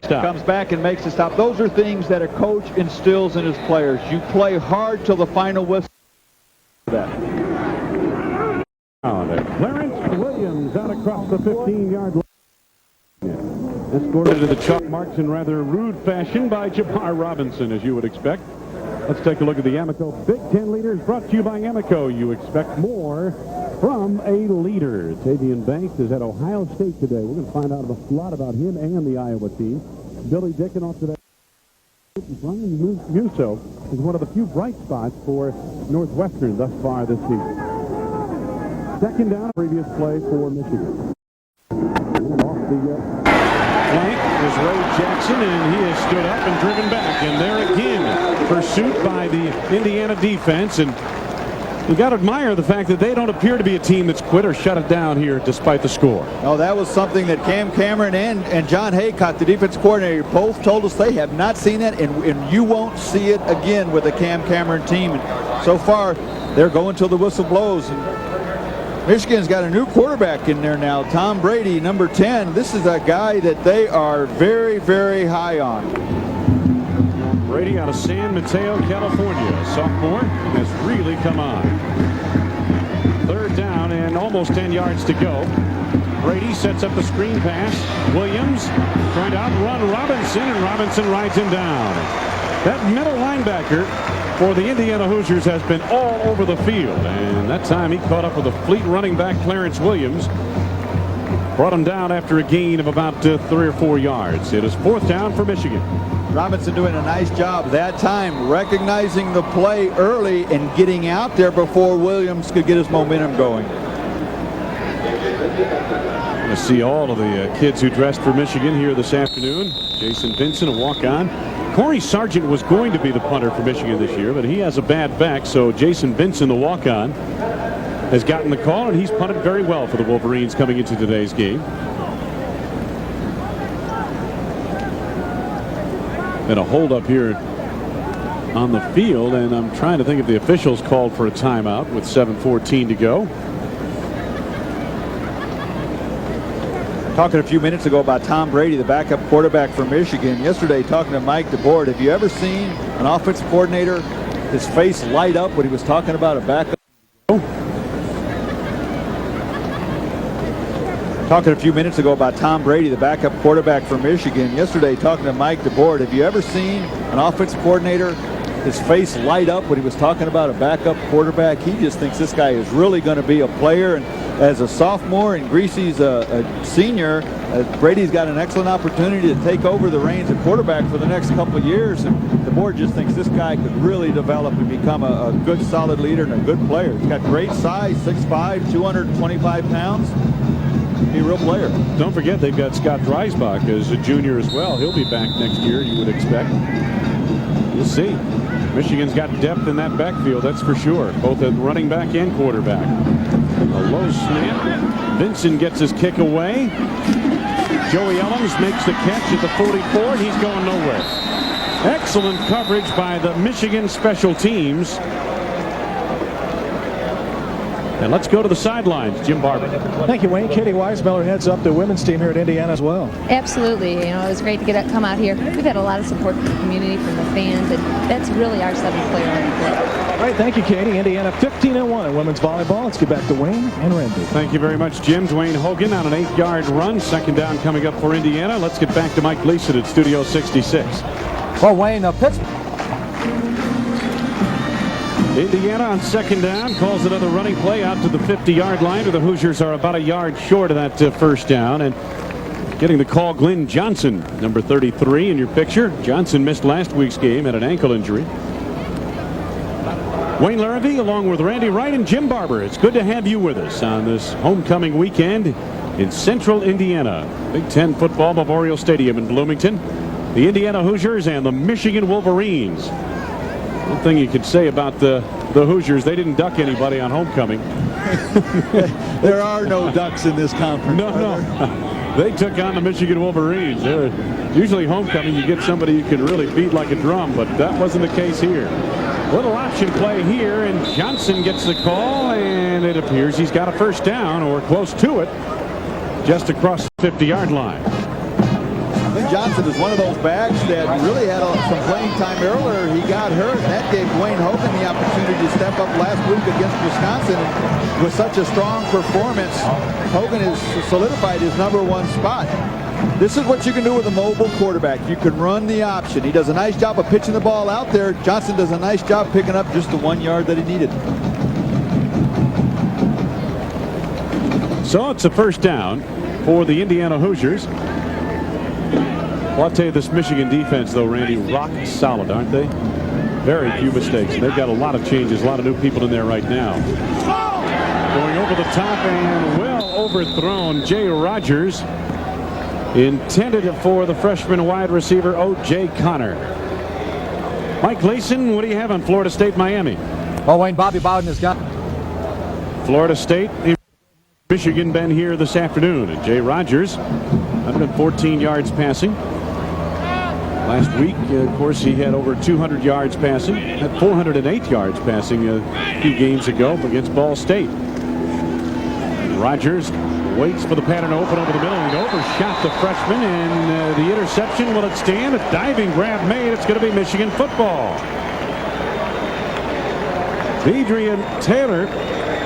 Stop. Comes back and makes a stop. Those are things that a coach instills in his players. You play hard till the final whistle. Clarence Williams out across the 15-yard line. Escorted to the chalk marks in rather rude fashion by Jabbar Robinson, as you would expect. Let's take a look at the Amoco Big Ten leaders, brought to you by Amoco. You expect more from a leader. Tavian Banks is at Ohio State today. We're going to find out a lot about him and the Iowa team. Billy Dicken off to that. Brian Musso is one of the few bright spots for Northwestern thus far this season. 2nd down, previous play for Michigan. And off the flank is Ray Jackson, and he has stood up and driven back. And there again, pursuit by the Indiana defense. And you got to admire the fact that they don't appear to be a team that's quit or shut it down here despite the score. Oh, that was something that Cam Cameron and John Haycott, the defense coordinator, both told us they have not seen it, and you won't see it again with the Cam Cameron team. And so far, they're going till the whistle blows. And Michigan's got a new quarterback in there now, Tom Brady, number 10. This is a guy that they are very, very high on. Brady out of San Mateo, California. Sophomore has really come on. 3rd down and almost 10 yards to go. Brady sets up the screen pass. Williams trying to outrun Robinson, and Robinson rides him down. That middle linebacker for the Indiana Hoosiers has been all over the field, and that time he caught up with a fleet running back, Clarence Williams. Brought him down after a gain of about 3 or 4 yards. It is 4th down for Michigan. Robinson doing a nice job that time, recognizing the play early and getting out there before Williams could get his momentum going. I see all of the kids who dressed for Michigan here this afternoon. Jason Vincent, a walk-on. Corey Sargent was going to be the punter for Michigan this year, but he has a bad back, so Jason Vincent, the walk-on, has gotten the call, and he's punted very well for the Wolverines coming into today's game. And a hold up here on the field, and I'm trying to think if the officials called for a timeout with 7:14 to go. Talking a few minutes ago about Tom Brady, the backup quarterback for Michigan. Yesterday, talking to Mike DeBoer, have you ever seen an offensive coordinator, his face light up when he was talking about a backup? Talking a few minutes ago about Tom Brady, the backup quarterback for Michigan. Yesterday, talking to Mike DeBoer, have you ever seen an offensive coordinator, his face light up when he was talking about a backup quarterback? He just thinks this guy is really going to be a player. And as a sophomore and Greasy's a senior, Brady's got an excellent opportunity to take over the reins of quarterback for the next couple of years. And the board just thinks this guy could really develop and become a good, solid leader and a good player. He's got great size, 6'5", 225 pounds. Be a real player. Don't forget they've got Scott Dreisbach as a junior as well. He'll be back next year, you would expect. We'll see. Michigan's got depth in that backfield, that's for sure, both at running back and quarterback. A low snap. Vincent gets his kick away. Joey Ellums makes the catch at the 44, and he's going nowhere. Excellent coverage by the Michigan special teams. And let's go to the sidelines. Jim Barber. Thank you, Wayne. Katie Weismiller heads up the women's team here at Indiana as well. Absolutely. You know, it was great to come out here. We've had a lot of support from the community, from the fans, and that's really our seventh player on the field. All right, thank you, Katie. Indiana 15-1 in women's volleyball. Let's get back to Wayne and Randy. Thank you very much, Jim. Dwayne Hogan on an 8-yard run. Second down coming up for Indiana. Let's get back to Mike Gleason at Studio 66. Well, Wayne, Pittsburgh. Indiana on second down calls another running play out to the 50-yard line, where the Hoosiers are about a yard short of that first down. And getting the call, Glenn Johnson, number 33 in your picture. Johnson missed last week's game, had an ankle injury. Wayne Larrivee along with Randy Wright and Jim Barber. It's good to have you with us on this homecoming weekend in central Indiana. Big Ten football, Memorial Stadium in Bloomington. The Indiana Hoosiers and the Michigan Wolverines. One thing you could say about the Hoosiers, they didn't duck anybody on homecoming. There are no ducks in this conference. No. They took on the Michigan Wolverines. Usually homecoming, you get somebody you can really beat like a drum, but that wasn't the case here. Little option play here, and Johnson gets the call, and it appears he's got a first down or close to it, just across the 50-yard line. I think Johnson is one of those backs that really had some playing time earlier. He got hurt, and that gave Dwayne Hogan the opportunity to step up last week against Wisconsin. And with such a strong performance, Hogan has solidified his #1 spot. This is what you can do with a mobile quarterback. You can run the option. He does a nice job of pitching the ball out there. Johnson does a nice job picking up just the 1 yard that he needed. So it's a first down for the Indiana Hoosiers. Well, I'll tell you, this Michigan defense, though, Randy, rock solid, aren't they? Very few mistakes. They've got a lot of changes, a lot of new people in there right now. Going over the top and well overthrown. Jay Rogers intended for the freshman wide receiver O.J. Connor. Mike Gleason, what do you have on Florida State, Miami? Well, Wayne, Bobby Bowden has got Florida State, Michigan been here this afternoon. And Jay Rogers, 114 yards passing. Last week, of course, he had over 200 yards passing. Had 408 yards passing a few games ago against Ball State. Rogers waits for the pattern to open over the middle and overshot the freshman, and the interception, will it stand? A diving grab made. It's going to be Michigan football. Deidre Taylor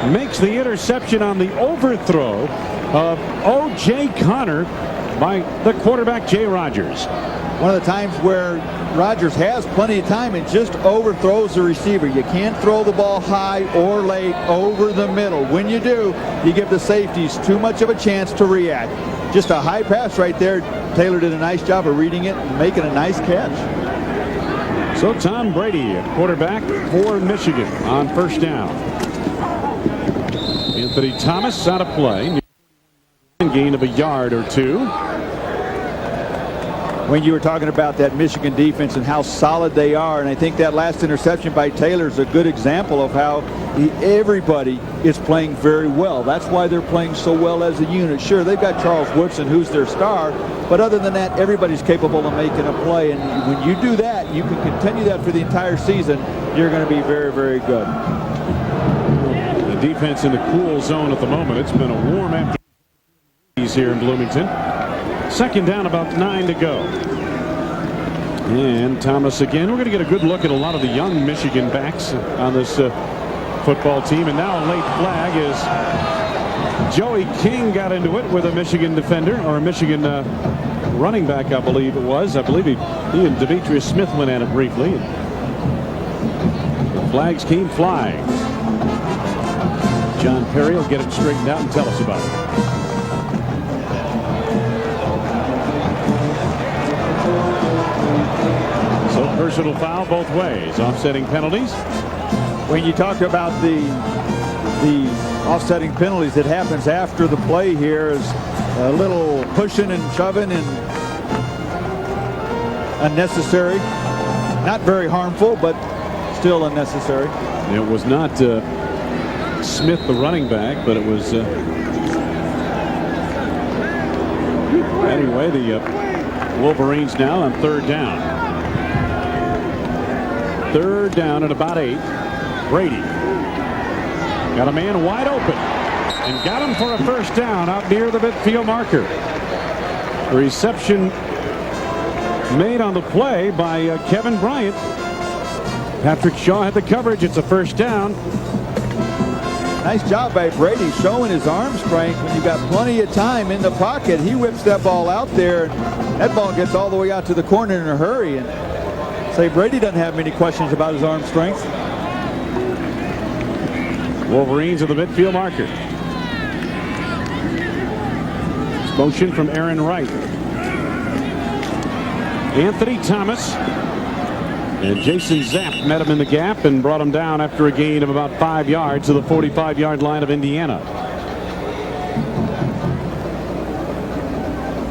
makes the interception on the overthrow of O.J. Connor by the quarterback, Jay Rogers. One of the times where Rogers has plenty of time and just overthrows the receiver. You can't throw the ball high or late over the middle. When you do, you give the safeties too much of a chance to react. Just a high pass right there. Taylor did a nice job of reading it and making a nice catch. So Tom Brady, quarterback for Michigan on first down. Anthony Thomas out of play. Gain of a yard or two. When you were talking about that Michigan defense and how solid they are, and I think that last interception by Taylor is a good example of how everybody is playing very well. That's why they're playing so well as a unit. Sure, they've got Charles Woodson, who's their star, but other than that, everybody's capable of making a play, and when you do that, you can continue that for the entire season, you're going to be very, very good. The defense in the cool zone at the moment. It's been a warm afternoon. He's here in Bloomington. Second down, about 9 to go. And Thomas again. We're going to get a good look at a lot of the young Michigan backs on this football team. And now a late flag is Joey King got into it with a Michigan defender, or a Michigan running back, I believe it was. I believe he and Demetrius Smith went at it briefly. The flags came flying. John Perry will get it straightened out and tell us about it. So personal foul both ways, offsetting penalties. When you talk about the offsetting penalties, it happens after the play. Here is a little pushing and shoving and unnecessary. Not very harmful, but still unnecessary. It was not Smith, the running back, but it was anyway. The Wolverines now on third down. Third down at about 8. Brady got a man wide open and got him for a first down out near the midfield marker. The reception made on the play by Kevin Bryant. Patrick Shaw had the coverage. It's a first down. Nice job by Brady showing his arm strength. When you got plenty of time in the pocket, he whips that ball out there. That ball gets all the way out to the corner in a hurry. And say Brady doesn't have many questions about his arm strength. Wolverines at the midfield marker. Motion from Aaron Wright. Anthony Thomas and Jason Zapp met him in the gap and brought him down after a gain of about 5 yards to the 45-yard line of Indiana.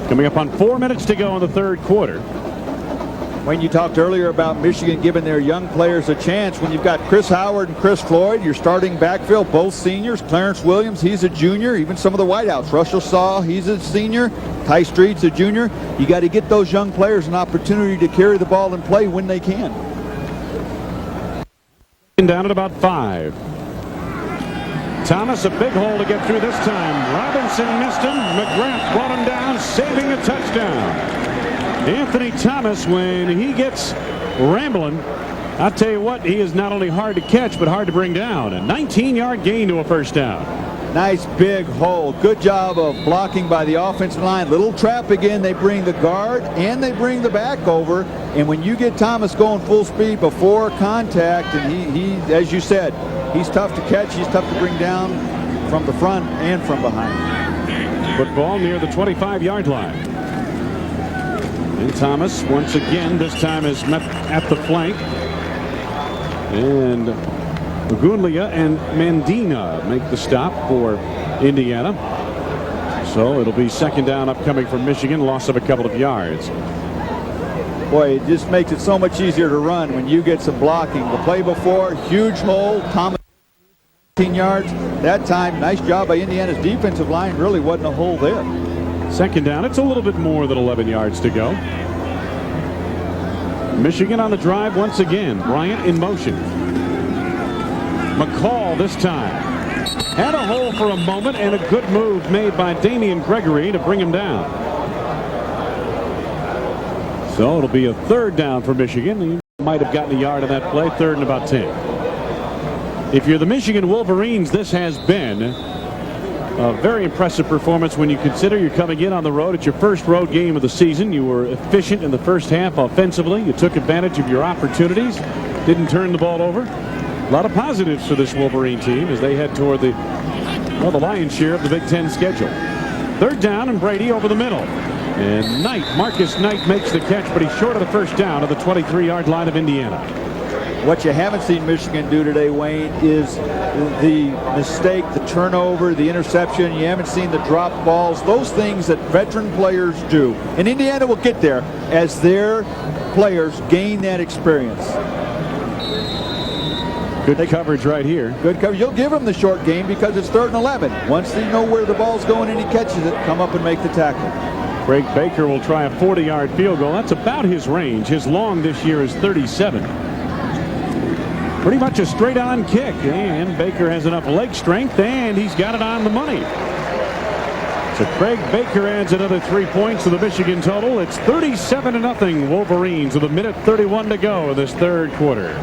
Coming up on 4 minutes to go in the third quarter. When you talked earlier about Michigan giving their young players a chance, when you've got Chris Howard and Chris Floyd, your starting backfield, both seniors. Clarence Williams, he's a junior. Even some of the wideouts. Russell Saw, he's a senior. Ty Street's a junior. You got to get those young players an opportunity to carry the ball and play when they can. Down at about 5. Thomas, a big hole to get through this time. Robinson missed him. McGrath brought him down, saving a touchdown. Anthony Thomas, when he gets rambling, I'll tell you what, he is not only hard to catch, but hard to bring down. A 19-yard gain to a first down. Nice big hole. Good job of blocking by the offensive line. Little trap again. They bring the guard and they bring the back over. And when you get Thomas going full speed before contact, and he as you said, he's tough to catch. He's tough to bring down from the front and from behind. Football near the 25-yard line. And Thomas once again, this time is met at the flank. And Maguglia and Mandina make the stop for Indiana. So it'll be second down upcoming for Michigan. Loss of a couple of yards. Boy, it just makes it so much easier to run when you get some blocking. The play before, huge hole. Thomas 15 yards. That time, nice job by Indiana's defensive line. Really wasn't a hole there. Second down. It's a little bit more than 11 yards to go. Michigan on the drive once again. Bryant in motion. McCall this time. Had a hole for a moment, and a good move made by Damian Gregory to bring him down. So it'll be a third down for Michigan. He might have gotten a yard on that play. Third and about 10. If you're the Michigan Wolverines, this has been a very impressive performance when you consider you're coming in on the road. It's your first road game of the season. You were efficient in the first half offensively. You took advantage of your opportunities. Didn't turn the ball over. A lot of positives for this Wolverine team as they head toward the lion's share of the Big Ten schedule. Third down, and Brady over the middle. And Marcus Knight makes the catch, but he's short of the first down at the 23-yard line of Indiana. What you haven't seen Michigan do today, Wayne, is the mistake, the turnover, the interception. You haven't seen the drop balls, those things that veteran players do. And Indiana will get there as their players gain that experience. Good coverage right here. Good coverage. You'll give him the short game because it's 3rd and 11. Once they know where the ball's going and he catches it, come up and make the tackle. Greg Baker will try a 40-yard field goal. That's about his range. His long this year is 37. Pretty much a straight-on kick, and Baker has enough leg strength, and he's got it on the money. So Craig Baker adds another 3 points to the Michigan total. It's 37-0 Wolverines with 1:31 to go in this third quarter.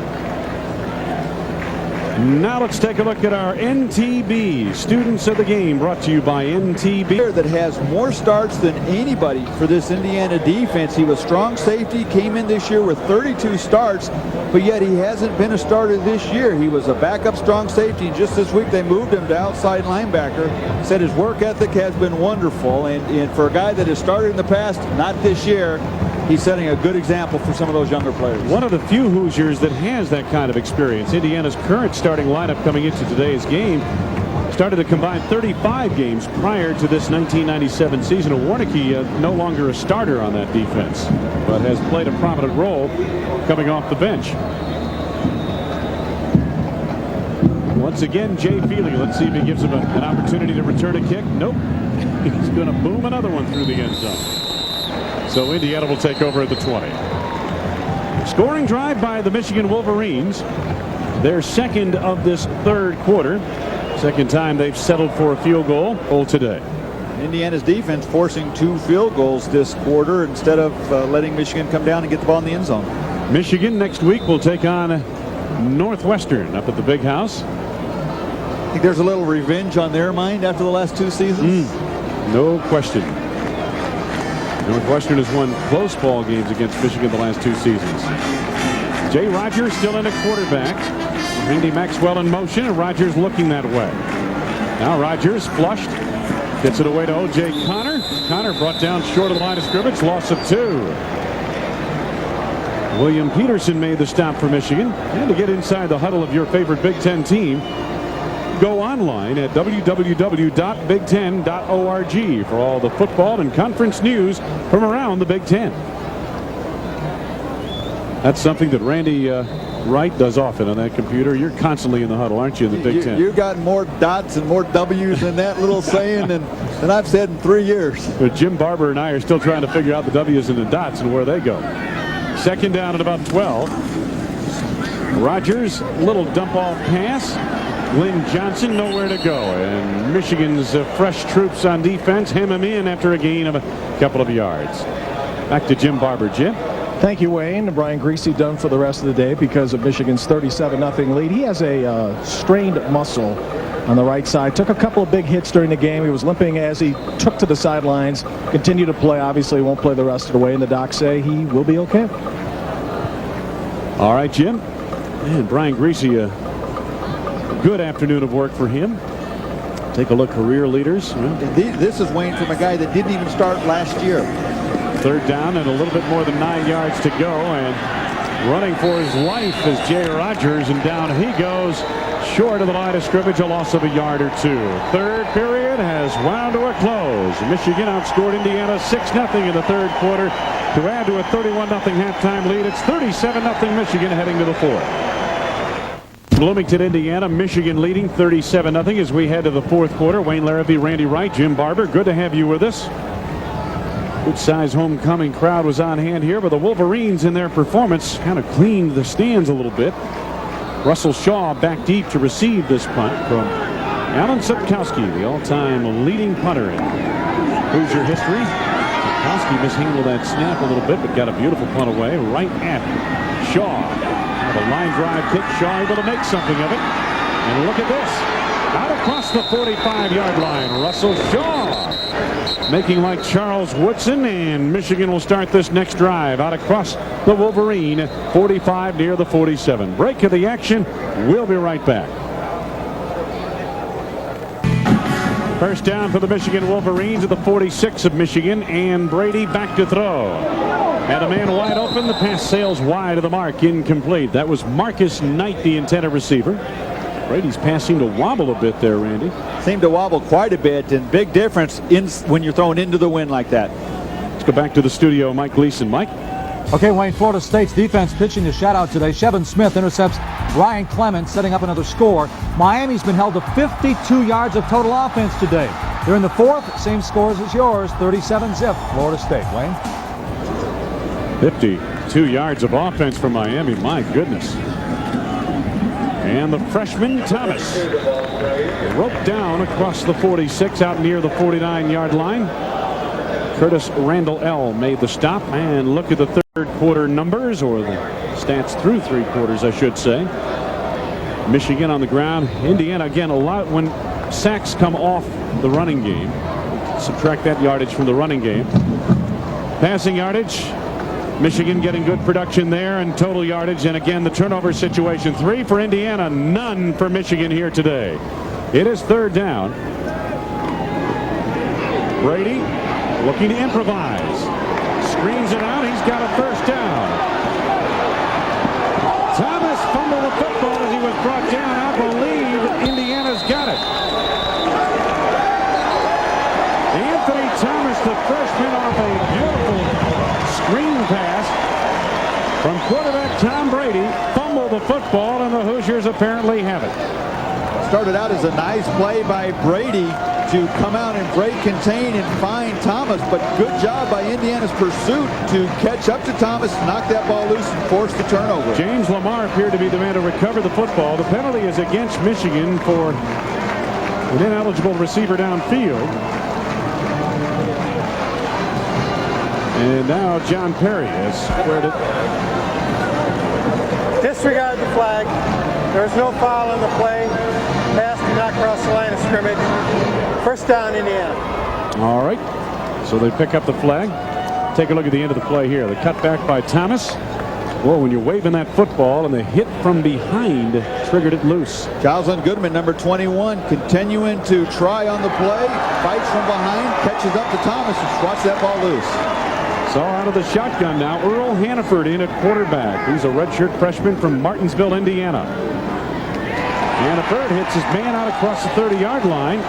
Now let's take a look at our NTB Students of the Game, brought to you by NTB. That has more starts than anybody for this Indiana defense. He was strong safety, came in this year with 32 starts, but yet he hasn't been a starter this year. He was a backup strong safety, and just this week they moved him to outside linebacker. Said his work ethic has been wonderful, and for a guy that has started in the past, not this year, he's setting a good example for some of those younger players. One of the few Hoosiers that has that kind of experience. Indiana's current starting lineup coming into today's game started to combine 35 games prior to this 1997 season. Warnicki no longer a starter on that defense, but has played a prominent role coming off the bench. Once again, Jay Feely. Let's see if he gives him an opportunity to return a kick. Nope. He's going to boom another one through the end zone. So Indiana will take over at the 20. Scoring drive by the Michigan Wolverines. Their second of this third quarter. Second time they've settled for a field goal today. Indiana's defense forcing 2 field goals this quarter instead of letting Michigan come down and get the ball in the end zone. Michigan next week will take on Northwestern up at the Big House. I think there's a little revenge on their mind after the last 2 seasons. No question. Northwestern has won close ball games against Michigan the last 2 seasons. Jay Rogers still in at quarterback. Randy Maxwell in motion, and Rogers looking that way. Now Rogers flushed. Gets it away to O.J. Connor. Connor brought down short of the line of scrimmage. Loss of 2. William Peterson made the stop for Michigan. And to get inside the huddle of your favorite Big Ten team, go online at www.big10.org for all the football and conference news from around the Big Ten. That's something that Randy Wright does often on that computer. You're constantly in the huddle, aren't you, in the Big Ten? You've got more dots and more W's in that little saying than I've said in 3 years. But Jim Barber and I are still trying to figure out the W's and the dots and where they go. Second down at about 12. Rogers, little dump off pass. Lynn Johnson nowhere to go, and Michigan's fresh troops on defense hem him in after a gain of a couple of yards. Back to Jim Barber. Jim. Thank you, Wayne. Brian Greasy done for the rest of the day because of Michigan's 37-0 lead. He has a strained muscle on the right side. Took a couple of big hits during the game. He was limping as he took to the sidelines. Continued to play. Obviously won't play the rest of the way, and the docs say he will be okay. All right, Jim. And Brian Greasy, a good afternoon of work for him. Take a look, career leaders. This is Wayne from a guy that didn't even start last year. Third down and a little bit more than 9 yards to go, and running for his life is Jay Rogers, and down he goes short of the line of scrimmage, a loss of a yard or 2. Third period has wound to a close. Michigan outscored Indiana 6-0 in the third quarter to add to a 31-0 halftime lead. It's 37-0 Michigan heading to the fourth. Bloomington, Indiana, Michigan leading 37-0 as we head to the fourth quarter. Wayne Larrabee, Randy Wright, Jim Barber, good to have you with us. Good size homecoming crowd was on hand here, but the Wolverines in their performance kind of cleaned the stands a little bit. Russell Shaw back deep to receive this punt from Alan Sapkowski, the all-time leading punter in Hoosier history. Sapkowski mishandled that snap a little bit, but got a beautiful punt away right at Shaw. The line drive kick, Shaw able to make something of it. And look at this. Out across the 45-yard line, Russell Shaw making like Charles Woodson, and Michigan will start this next drive out across the Wolverine 45 near the 47. Break of the action. We'll be right back. First down for the Michigan Wolverines at the 46 of Michigan, and Brady back to throw. And a man wide open. The pass sails wide of the mark, incomplete. That was Marcus Knight, the intended receiver. Brady's pass seemed to wobble a bit there, Randy. Seemed to wobble quite a bit, and big difference when you're thrown into the wind like that. Let's go back to the studio. Mike Gleason. Mike. Okay, Wayne, Florida State's defense pitching the shutout today. Shevin Smith intercepts Ryan Clements, setting up another score. Miami's been held to 52 yards of total offense today. They're in the fourth, same scores as yours, 37-zip, Florida State. Wayne. 52 yards of offense for Miami. My goodness. And the freshman Thomas roped down across the 46 out near the 49-yard line. Curtis Randall L. made the stop. And look at the third quarter numbers, or the stats through 3 quarters, I should say. Michigan on the ground. Indiana again a lot when sacks come off the running game. Subtract that yardage from the running game. Passing yardage. Michigan getting good production there, and total yardage, and again the turnover situation. 3 for Indiana, none for Michigan here today. It is third down. Brady looking to improvise. Screens it out. He's got a first down. Thomas fumbled the football as he was brought down. I believe Indiana's got it. Anthony Thomas, the freshman, off a beautiful screen pass from quarterback Tom Brady, fumbled the football, and the Hoosiers apparently have it. Started out as a nice play by Brady to come out and break, contain, and find Thomas, but good job by Indiana's pursuit to catch up to Thomas, knock that ball loose, and force the turnover. James Lamar appeared to be the man to recover the football. The penalty is against Michigan for an ineligible receiver downfield. And now John Perry has squared it. Disregard the flag. There's no foul on the play. Pass did not cross the line of scrimmage. First down, Indiana. All right. So they pick up the flag. Take a look at the end of the play here. The cutback by Thomas. Well, when you're waving that football and the hit from behind triggered it loose. Joslyn Goodman, number 21, continuing to try on the play. Fights from behind, catches up to Thomas, and swats that ball loose. So out of the shotgun now, Earl Hannaford in at quarterback. He's a redshirt freshman from Martinsville, Indiana. Hannaford hits his man out across the 30-yard line.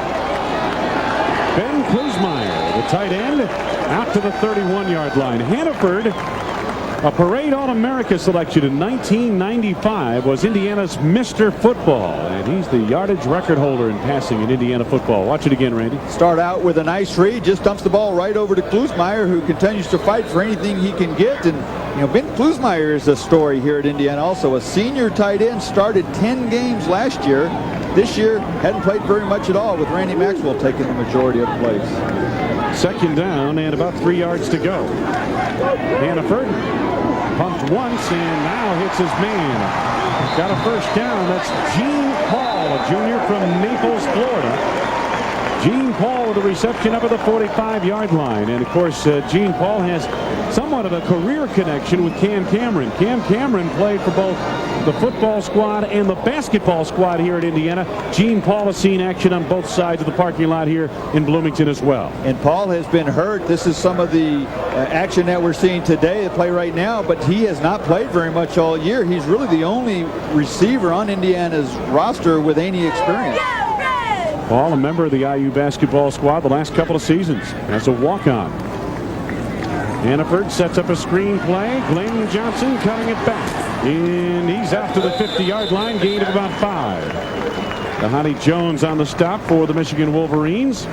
Ben Klusmeyer, the tight end, out to the 31-yard line. Hannaford, a Parade All-America selection in 1995, was Indiana's Mr. Football, and he's the yardage record holder in passing in Indiana football. Watch it again, Randy. Start out with a nice read, just dumps the ball right over to Klusmeyer, who continues to fight for anything he can get. And you know, Ben Klusmeyer is a story here at Indiana also. A senior tight end, started 10 games last year. This year hadn't played very much at all, with Randy Maxwell taking the majority of plays. Second down and about 3 yards to go. Hannaford pumped once and now hits his man. Got a first down. That's Gene Paul, a junior from Naples, Florida. Gene Paul with a reception up at the 45-yard line. And, of course, Gene Paul has somewhat of a career connection with Cam Cameron. Cam Cameron played for both the football squad and the basketball squad here at Indiana. Gene Paul has seen action on both sides of the parking lot here in Bloomington as well. And Paul has been hurt. This is some of the action that we're seeing today, the play right now, but he has not played very much all year. He's really the only receiver on Indiana's roster with any experience. Paul, a member of the IU basketball squad the last couple of seasons as a walk-on. Hannaford sets up a screen play. Glenn Johnson cutting it back. And he's out to the 50-yard line, gain of about 5. Dhani Jones on the stop for the Michigan Wolverines.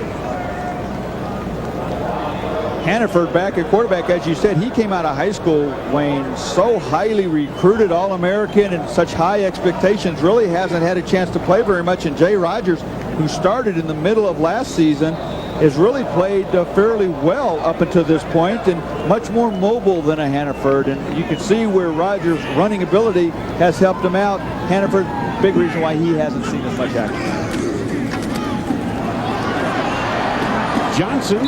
Hannaford back at quarterback, as you said, he came out of high school, Wayne, so highly recruited, All-American, and such high expectations, really hasn't had a chance to play very much. And Jay Rogers, who started in the middle of last season, has really played fairly well up until this point, and much more mobile than a Hannaford. And you can see where Rogers' running ability has helped him out. Hannaford, big reason why he hasn't seen as much action. Johnson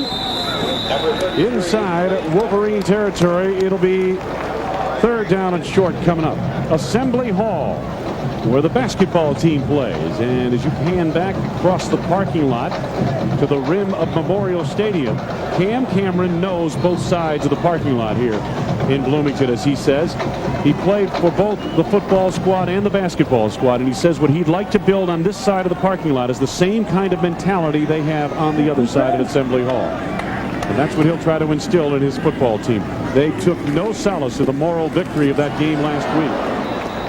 inside Wolverine territory. It'll be third down and short coming up. Assembly Hall, where the basketball team plays. And as you pan back across the parking lot to the rim of Memorial Stadium, Cam Cameron knows both sides of the parking lot here in Bloomington, as he says. He played for both the football squad and the basketball squad, and he says what he'd like to build on this side of the parking lot is the same kind of mentality they have on the other side at Assembly Hall. And that's what he'll try to instill in his football team. They took no solace in the moral victory of that game last week.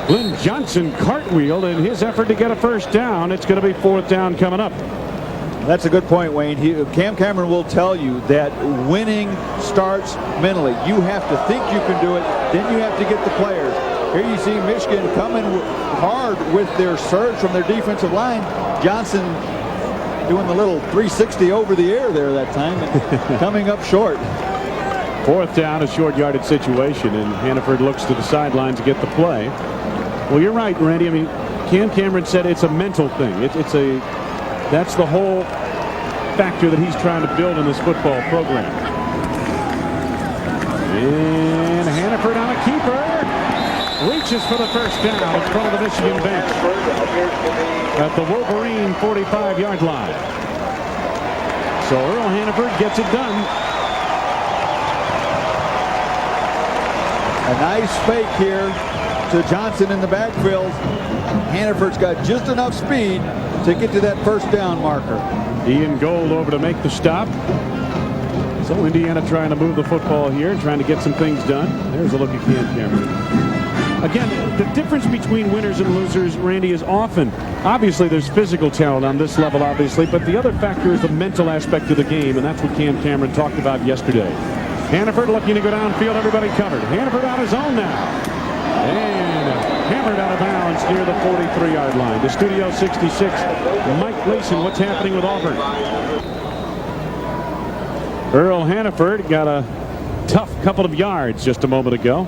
Glenn Johnson cartwheeled in his effort to get a first down. It's going to be fourth down coming up. That's a good point, Wayne. Cam Cameron will tell you that winning starts mentally. You have to think you can do it, then you have to get the players. Here you see Michigan coming hard with their surge from their defensive line. Johnson doing the little 360 over the air there that time and coming up short. Fourth down, a short yardage situation, and Hannaford looks to the sideline to get the play. Well, you're right, Randy. I mean, Cam Cameron said it's a mental thing. That's the whole factor that he's trying to build in this football program. And Hannaford on a keeper. Reaches for the first down in front of the Michigan bench at the Wolverine 45-yard line. So Earl Hannaford gets it done. A nice fake here to Johnson in the backfield. Hannaford's got just enough speed to get to that first down marker. Ian Gold over to make the stop. So Indiana trying to move the football here, trying to get some things done. There's a look at Cam Cameron. Again, the difference between winners and losers, Randy, is often, obviously there's physical talent on this level, obviously, but the other factor is the mental aspect of the game, and that's what Cam Cameron talked about yesterday. Hannaford looking to go downfield, everybody covered. Hannaford on his own now. And hammered out of bounds near the 43-yard line. The Studio 66, Mike Gleason, what's happening with Auburn? Earl Hannaford got a tough couple of yards just a moment ago.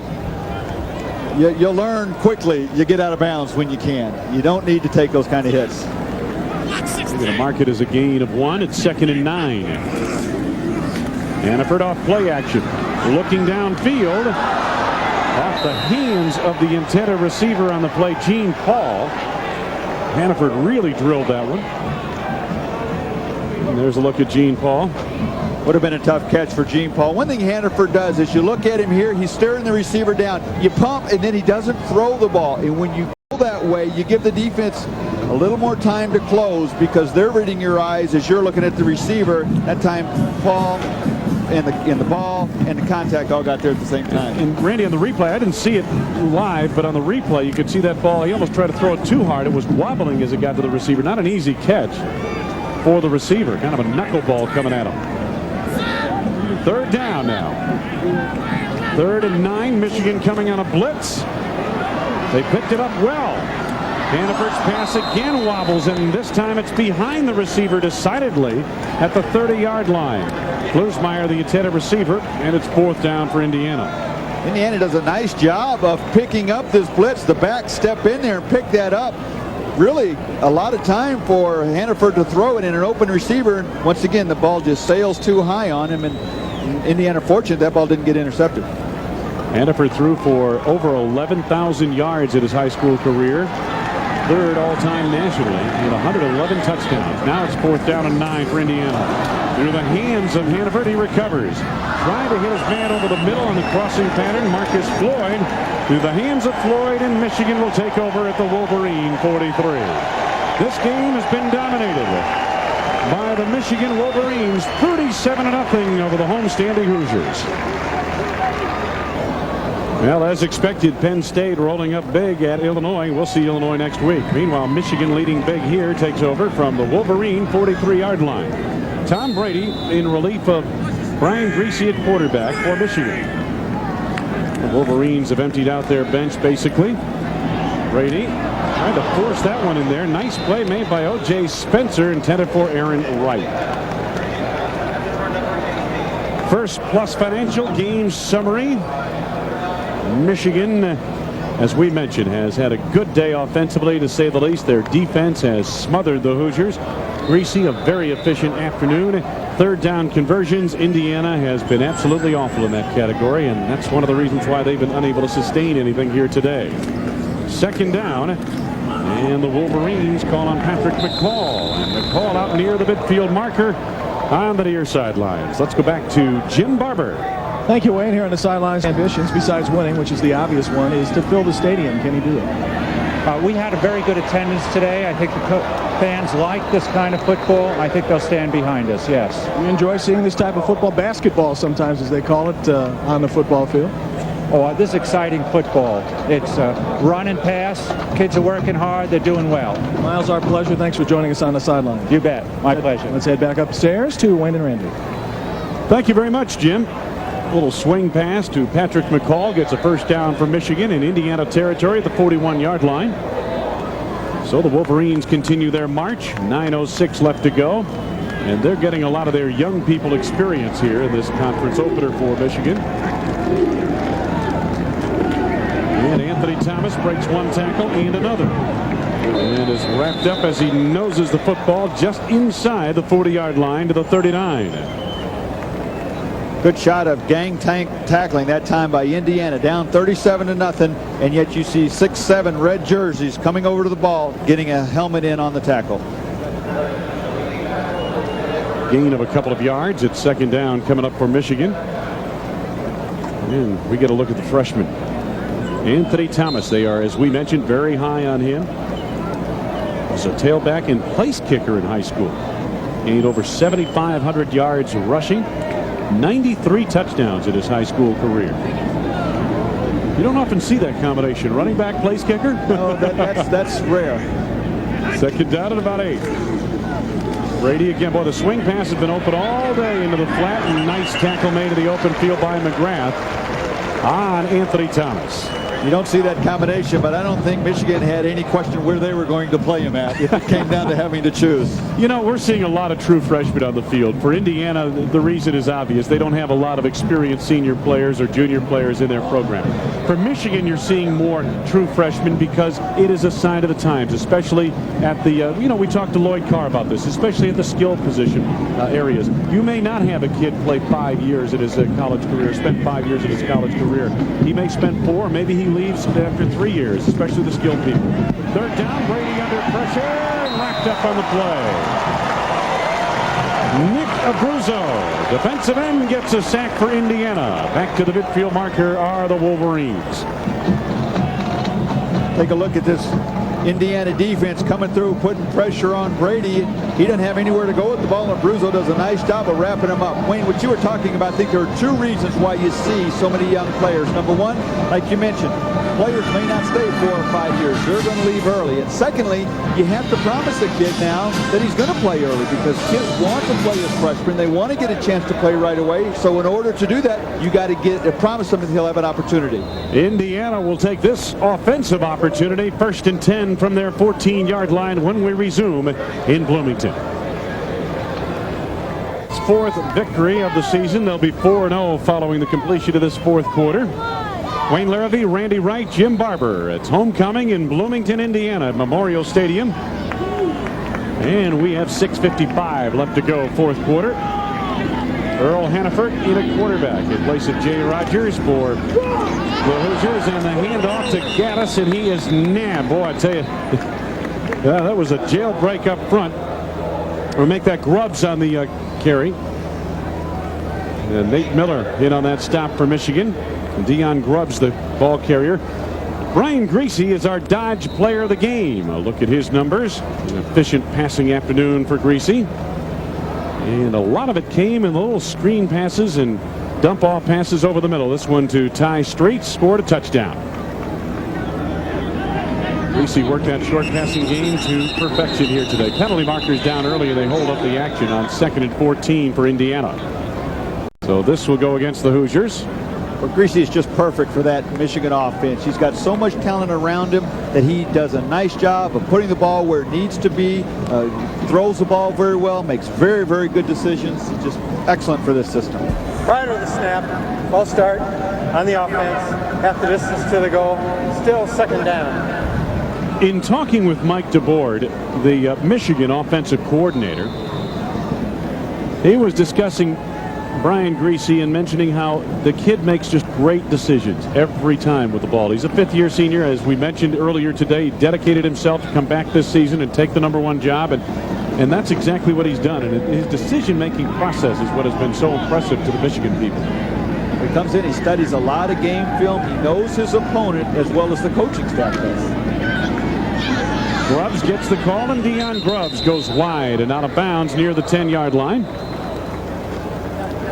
You'll learn quickly you get out of bounds when you can. You don't need to take those kind of hits. They're going to mark it as a gain of 1. It's 2nd and 9. Hannaford off play action. Looking downfield. Off the hands of the intended receiver on the play, Gene Paul. Hannaford really drilled that one. And there's a look at Gene Paul. Would have been a tough catch for Gene Paul. One thing Hannaford does is you look at him here, he's staring the receiver down. You pump, and then he doesn't throw the ball. And when you go that way, you give the defense a little more time to close because they're reading your eyes as you're looking at the receiver. That time, Paul and the ball and the contact all got there at the same time. And Randy, on the replay, I didn't see it live, but on the replay, you could see that ball. He almost tried to throw it too hard. It was wobbling as it got to the receiver. Not an easy catch for the receiver. Kind of a knuckleball coming at him. Third down now. 3rd and 9. Michigan coming on a blitz. They picked it up well. Hannaford's pass again wobbles, and this time it's behind the receiver decidedly at the 30-yard line. Bluesmeyer, the intended receiver, and it's 4th down for Indiana. Indiana does a nice job of picking up this blitz. The backs step in there and pick that up. Really a lot of time for Hannaford to throw it in an open receiver. Once again, the ball just sails too high on him, and Indiana fortunate that ball didn't get intercepted. Hannaford threw for over 11,000 yards in his high school career. 3rd all-time nationally with 111 touchdowns. Now it's 4th down and 9 for Indiana. Through the hands of Hannaford, he recovers. Trying to hit his man over the middle on the crossing pattern. Marcus Floyd through the hands of Floyd, and Michigan will take over at the Wolverine 43. This game has been dominated by the Michigan Wolverines, 37-0 over the homestanding Hoosiers. Well, as expected, Penn State rolling up big at Illinois. We'll see Illinois next week. Meanwhile, Michigan leading big here takes over from the Wolverine 43-yard line. Tom Brady in relief of Brian Griese at quarterback for Michigan. The Wolverines have emptied out their bench basically. Brady tried to force that one in there. Nice play made by O.J. Spencer, intended for Aaron Wright. First Plus Financial game summary. Michigan, as we mentioned, has had a good day offensively, to say the least. Their defense has smothered the Hoosiers. Griese, a very efficient afternoon. 3rd down conversions. Indiana has been absolutely awful in that category, and that's one of the reasons why they've been unable to sustain anything here today. 2nd down, and the Wolverines call on Patrick McCall, and McCall out near the midfield marker on the near sidelines. Let's go back to Jim Barber. Thank you, Wayne. Here on the sidelines, ambitions, besides winning, which is the obvious one, is to fill the stadium. Can he do it? We had a very good attendance today. I think the fans like this kind of football. I think they'll stand behind us, yes. We enjoy seeing this type of football, basketball sometimes, as they call it, on the football field. Oh, this is exciting football. It's run and pass. Kids are working hard. They're doing well. Miles, our pleasure. Thanks for joining us on the sideline. You bet. My pleasure. Let's head back upstairs to Wayne and Randy. Thank you very much, Jim. Little swing pass to Patrick McCall gets a first down for Michigan in Indiana territory at the 41-yard line. So the Wolverines continue their march. 9:06 left to go. And they're getting a lot of their young people experience here in this conference opener for Michigan. And Anthony Thomas breaks one tackle and another. And is wrapped up as he noses the football just inside the 40-yard line to the 39. Good shot of gang tackling that time by Indiana, down 37-0, and yet you see 6-7 red jerseys coming over to the ball, getting a helmet in on the tackle. Gain of a couple of yards. It's second down coming up for Michigan. And we get a look at the freshman, Anthony Thomas. They are, as we mentioned, very high on him. He's a tailback and place kicker in high school. Gained over 7,500 yards rushing. 93 touchdowns in his high school career. You don't often see that combination. Running back, place kicker? No, that's rare. Second down at about 8. Brady again. Boy, the swing pass has been open all day into the flat. And nice tackle made to the open field by McGrath on Anthony Thomas. You don't see that combination, but I don't think Michigan had any question where they were going to play him at if it came down to having to choose. You know, we're seeing a lot of true freshmen on the field. For Indiana, the reason is obvious. They don't have a lot of experienced senior players or junior players in their program. For Michigan, you're seeing more true freshmen because it is a sign of the times, especially at the, we talked to Lloyd Carr about this, especially at the skill position areas. You may not have a kid play 5 years in his college career, spend 5 years in his college career. He may spend 4, maybe he leaves after 3 years, especially the skilled people. Third down, Brady under pressure, locked up on the play. Nick Abruzzo, defensive end, gets a sack for Indiana. Back to the midfield marker are the Wolverines. Take a look at this Indiana defense coming through, putting pressure on Brady. He doesn't have anywhere to go with the ball, and Abruzzo does a nice job of wrapping him up. Wayne, what you were talking about, I think there are 2 reasons why you see so many young players. Number one, like you mentioned, players may not stay 4 or 5 years. They're going to leave early. And secondly, you have to promise the kid now that he's going to play early because kids want to play as freshmen. They want to get a chance to play right away. So in order to do that, you got to promise them that he'll have an opportunity. Indiana will take this offensive opportunity. 1st and 10 from their 14-yard line when we resume in Bloomington. It's 4th victory of the season. They'll be 4-0 following the completion of this 4th quarter. Wayne Larrabee, Randy Wright, Jim Barber. It's homecoming in Bloomington, Indiana at Memorial Stadium. And we have 6:55 left to go, 4th quarter. Earl Hannaford in a quarterback in place of Jay Rogers for the Hoosiers, and the handoff to Gaddis, and he is nabbed. Boy, I tell you, that was a jailbreak up front. We'll make that Grubbs on the carry. And Nate Miller in on that stop for Michigan. Deion Grubbs, the ball carrier. Brian Greasy is our Dodge player of the game. A look at his numbers. An efficient passing afternoon for Greasy. And a lot of it came in the little screen passes and dump off passes over the middle. This one to Ty Street, scored a touchdown. Greasy worked that short passing game to perfection here today. Penalty markers down earlier. They hold up the action on 2nd and 14 for Indiana. So this will go against the Hoosiers. Well, Greasy is just perfect for that Michigan offense. He's got so much talent around him that he does a nice job of putting the ball where it needs to be, throws the ball very well, makes very, very good decisions. He's just excellent for this system. Prior to the snap, ball start on the offense, half the distance to the goal, still 2nd down. In talking with Mike DeBoard, the Michigan offensive coordinator, he was discussing Brian Greasy and mentioning how the kid makes just great decisions every time with the ball. He's a 5th-year senior, as we mentioned earlier today. He dedicated himself to come back this season and take the #1 job, and that's exactly what he's done. And his decision-making process is what has been so impressive to the Michigan people. He comes in, he studies a lot of game film. He knows his opponent as well as the coaching staff does. Grubbs gets the call, and Deion Grubbs goes wide and out of bounds near the 10-yard line.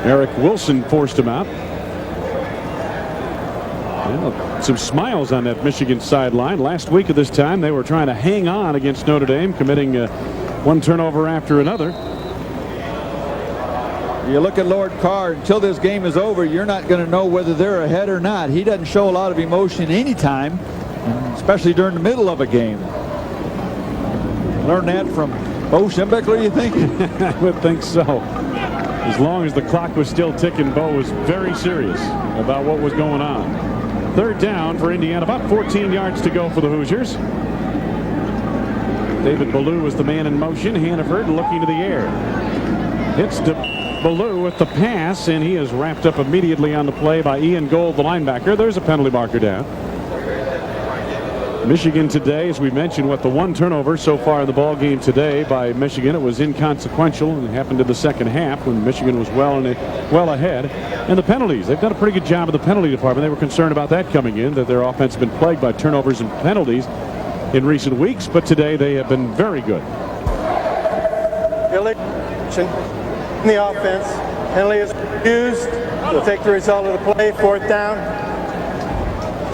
Eric Wilson forced him out. Well, some smiles on that Michigan sideline. Last week at this time, they were trying to hang on against Notre Dame, committing one turnover after another. You look at Lord Carr, until this game is over, you're not going to know whether they're ahead or not. He doesn't show a lot of emotion anytime, especially during the middle of a game. Learn that from Bo Schembechler, you think? I would think so. As long as the clock was still ticking, Bo was very serious about what was going on. Third down for Indiana, about 14 yards to go for the Hoosiers. David Ballou was the man in motion. Hannaford looking to the air. Hits to Ballou with the pass, and he is wrapped up immediately on the play by Ian Gold, the linebacker. There's a penalty marker down. Michigan today, as we mentioned, the one turnover so far in the ball game today by Michigan. It was inconsequential and it happened in the second half when Michigan was well ahead. And the penalties, they've done a pretty good job of the penalty department. They were concerned about that coming in, that their offense has been plagued by turnovers and penalties in recent weeks, but today they have been very good. In the offense, penalty is used. We'll take the result of the play. Fourth down.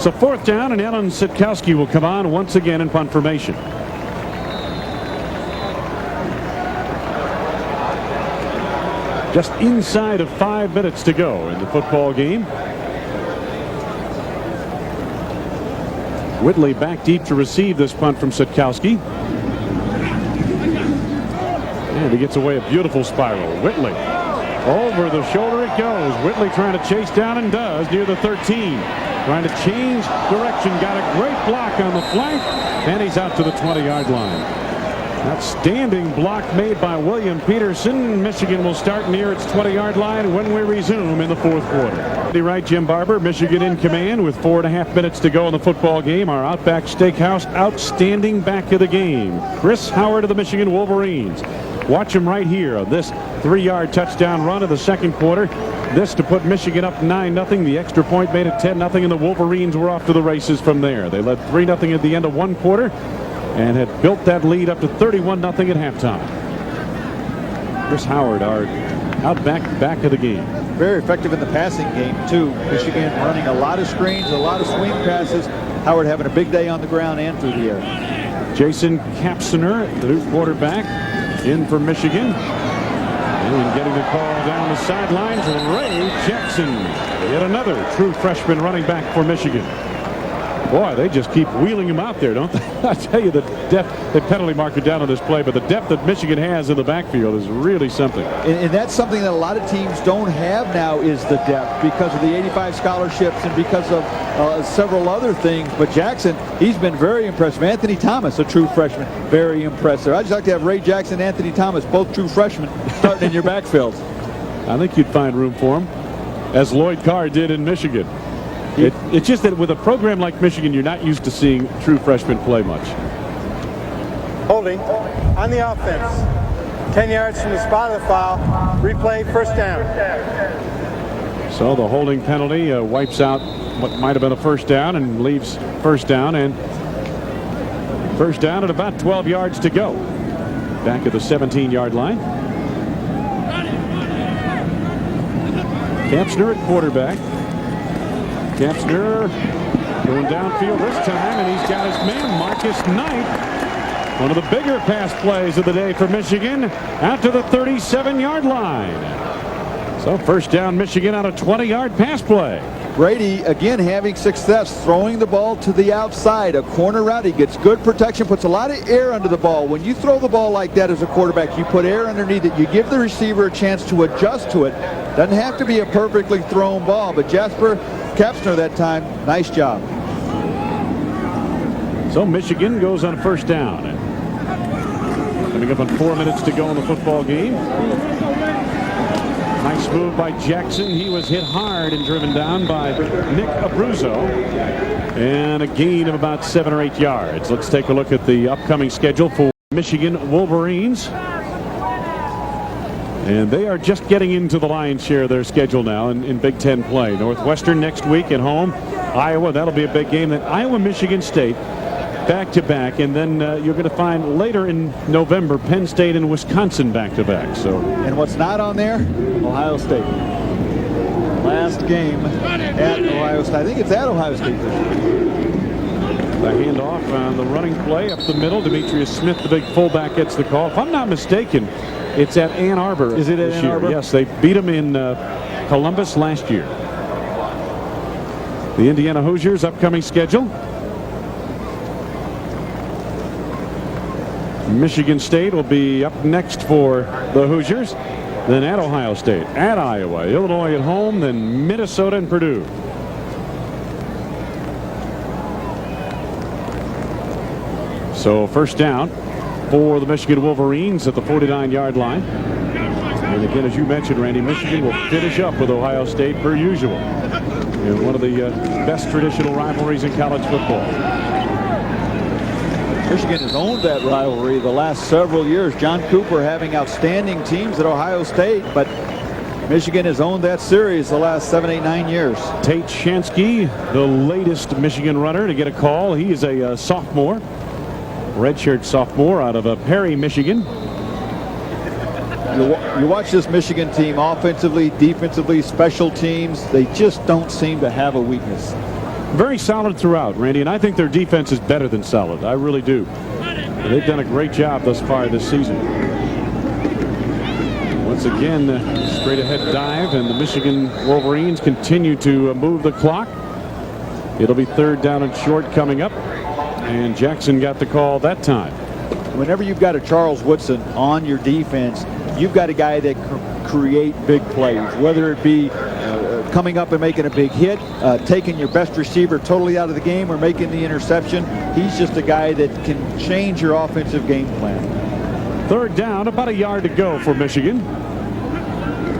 So fourth down, and Alan Sitkowski will come on once again in punt formation. Just inside of 5 minutes to go in the football game. Whitley back deep to receive this punt from Sitkowski. And he gets away a beautiful spiral. Whitley. Over the shoulder it goes. Whitley trying to chase down, and does, near the 13. Trying to change direction. Got a great block on the flank. And he's out to the 20-yard line. Outstanding block made by William Peterson. Michigan will start near its 20-yard line when we resume in the fourth quarter. Right, Jim Barber, Michigan in command with 4.5 minutes to go in the football game. Our Outback Steakhouse outstanding back of the game, Chris Howard of the Michigan Wolverines. Watch him right here on this 3-yard touchdown run of the second quarter. This to put Michigan up 9-0. The extra point made it 10-0, and the Wolverines were off to the races from there. They led 3-0 at the end of one quarter and had built that lead up to 31-0 at halftime. Chris Howard, our Outback back of the game. Very effective in the passing game, too. Michigan running a lot of screens, a lot of swing passes. Howard having a big day on the ground and through the air. Jason Kapsener, the new quarterback, in for Michigan. And getting the call down the sidelines, Ray Jackson. Yet another true freshman running back for Michigan. Boy, they just keep wheeling him out there, don't they? I tell you, the depth, the penalty marker down on this play, but the depth that Michigan has in the backfield is really something. And that's something that a lot of teams don't have now, is the depth, because of the 85 scholarships and because of several other things. But Jackson, he's been very impressive. Anthony Thomas, a true freshman, very impressive. I'd just like to have Ray Jackson and Anthony Thomas, both true freshmen, starting in your backfield. I think you'd find room for him, as Lloyd Carr did in Michigan. It's just that with a program like Michigan, you're not used to seeing true freshmen play much. Holding on the offense. 10 yards from the spot of the foul. Replay, first down. So the holding penalty wipes out what might have been a first down and leaves first down, and first down at about 12 yards to go. Back at the 17-yard line. Kapsener at quarterback. Kapsener going downfield this time, and he's got his man, Marcus Knight. One of the bigger pass plays of the day for Michigan, out to the 37-yard line. So first down, Michigan on a 20-yard pass play. Brady, again, having success throwing the ball to the outside, a corner route. He gets good protection, puts a lot of air under the ball. When you throw the ball like that as a quarterback, you put air underneath it. You give the receiver a chance to adjust to it. Doesn't have to be a perfectly thrown ball, but Jasper Kapsener that time, nice job. So Michigan goes on first down. Coming up on 4 minutes to go in the football game. Nice move by Jackson. He was hit hard and driven down by Nick Abruzzo. And a gain of about 7 or 8 yards. Let's take a look at the upcoming schedule for Michigan Wolverines. And they are just getting into the lion's share of their schedule now in Big Ten play. Northwestern next week at home. Iowa, that'll be a big game. Then Iowa, Michigan State, back-to-back. And then you're going to find later in November, Penn State and Wisconsin back-to-back. And what's not on there? Ohio State. Last game at Ohio State. I think it's at Ohio State this year. The handoff on the running play up the middle. Demetrius Smith, the big fullback, gets the call. If I'm not mistaken, It's at Ann Arbor. Is it at this Ann year. Arbor? Yes, they beat them in Columbus last year. The Indiana Hoosiers' upcoming schedule. Michigan State will be up next for the Hoosiers. Then at Ohio State, at Iowa, Illinois at home, then Minnesota and Purdue. So first down for the Michigan Wolverines at the 49-yard line. And again, as you mentioned, Randy, Michigan will finish up with Ohio State per usual in one of the best traditional rivalries in college football. Michigan has owned that rivalry the last several years. John Cooper having outstanding teams at Ohio State, but Michigan has owned that series the last 7, 8, 9 years. Tate Shansky, the latest Michigan runner to get a call. He is a sophomore, redshirt sophomore out of Perry, Michigan. You watch this Michigan team offensively, defensively, special teams. They just don't seem to have a weakness. Very solid throughout, Randy, and I think their defense is better than solid. I really do. They've done a great job thus far this season. Once again, straight ahead dive, and the Michigan Wolverines continue to move the clock. It'll be third down and short coming up, and Jackson got the call that time. Whenever you've got a Charles Woodson on your defense, you've got a guy that can create big plays, whether it be coming up and making a big hit, taking your best receiver totally out of the game, or making the interception. He's just a guy that can change your offensive game plan. Third down, about a yard to go for Michigan.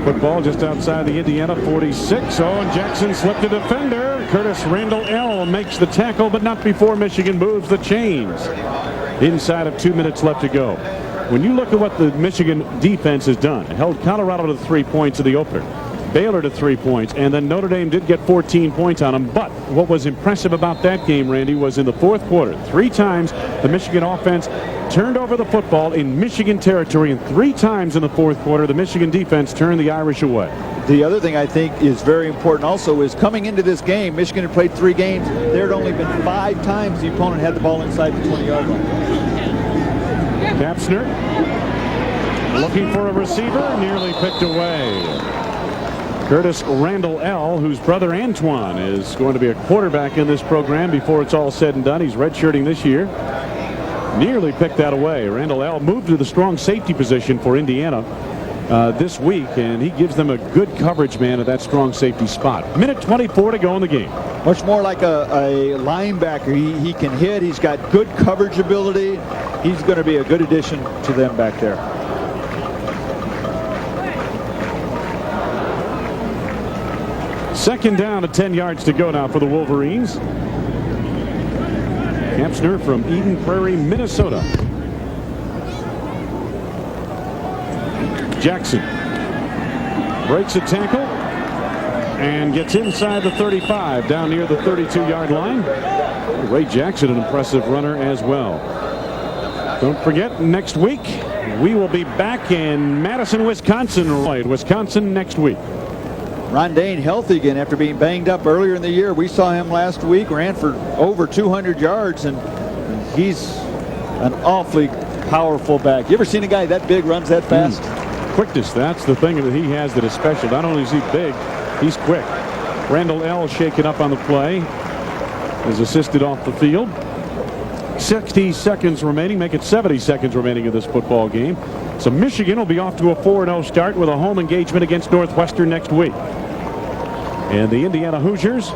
Football just outside the Indiana 46. Oh, and Jackson slipped a defender. Curtis Randall L. makes the tackle, but not before Michigan moves the chains. Inside of 2 minutes left to go. When you look at what the Michigan defense has done, it held Colorado to 3 points in the opener, Baylor to 3 points, and then Notre Dame did get 14 points on them. But what was impressive about that game, Randy, was in the fourth quarter, 3 times the Michigan offense turned over the football in Michigan territory, and 3 times in the fourth quarter the Michigan defense turned the Irish away. The other thing I think is very important also is coming into this game, Michigan had played 3 games. There had only been 5 times the opponent had the ball inside the 20-yard line. Kapsner looking for a receiver, nearly picked away. Curtis Randall L., whose brother Antoine is going to be a quarterback in this program before it's all said and done. He's redshirting this year. Nearly picked that away. Randall L. moved to the strong safety position for Indiana this week, and he gives them a good coverage man at that strong safety spot. Minute 24 to go in the game. Much more like a linebacker. He can hit. He's got good coverage ability. He's going to be a good addition to them back there. Second down at 10 yards to go now for the Wolverines. Kapsner from Eden Prairie, Minnesota. Jackson breaks a tackle and gets inside the 35, down near the 32-yard line. Ray Jackson, an impressive runner as well. Don't forget, next week we will be back in Madison, Wisconsin. Wisconsin next week. Ron Dane healthy again after being banged up earlier in the year. We saw him last week, ran for over 200 yards, and he's an awfully powerful back. You ever seen a guy that big runs that fast? Quickness, that's the thing that he has that is special. Not only is he big, he's quick. Randall L. shaken up on the play, is assisted off the field. 60 seconds remaining, make it 70 seconds remaining in this football game. So Michigan will be off to a 4-0 start with a home engagement against Northwestern next week. And the Indiana Hoosiers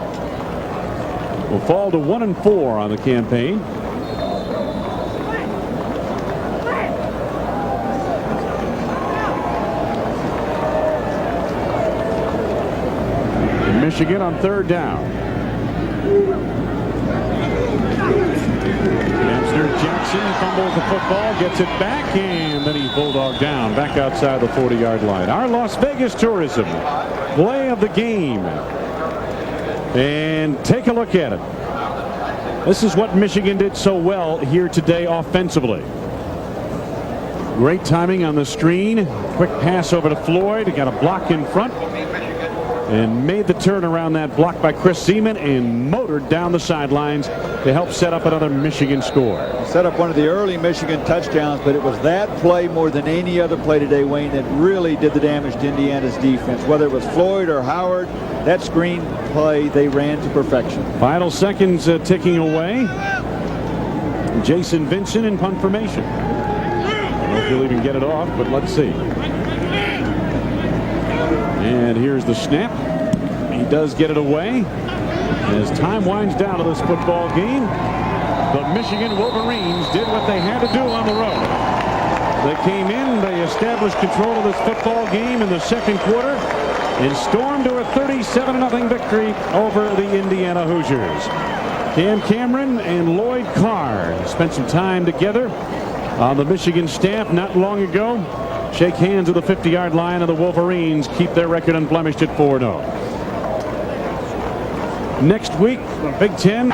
will fall to 1-4 on the campaign. And Michigan on third down. Jackson fumbles the football, gets it back, and then he's bulldogged down back outside the 40-yard line. Our Las Vegas Tourism play of the game. And take a look at it. This is what Michigan did so well here today offensively. Great timing on the screen. Quick pass over to Floyd. Got a block in front. and made the turn around that block by Chris Seaman and motored down the sidelines to help set up another Michigan score. Set up one of the early Michigan touchdowns, but it was that play more than any other play today, Wayne, that really did the damage to Indiana's defense. Whether it was Floyd or Howard, that screen play they ran to perfection. Final seconds ticking away. Jason Vincent in punt formation. I don't know if he'll even get it off, but let's see. And here's the snap. He does get it away. As time winds down to this football game, the Michigan Wolverines did what they had to do on the road. They came in, they established control of this football game in the second quarter, and stormed to a 37-0 victory over the Indiana Hoosiers. Cam Cameron and Lloyd Carr spent some time together on the Michigan staff not long ago. Shake hands at the 50-yard line, and the Wolverines keep their record unblemished at 4-0. Next week, the Big Ten.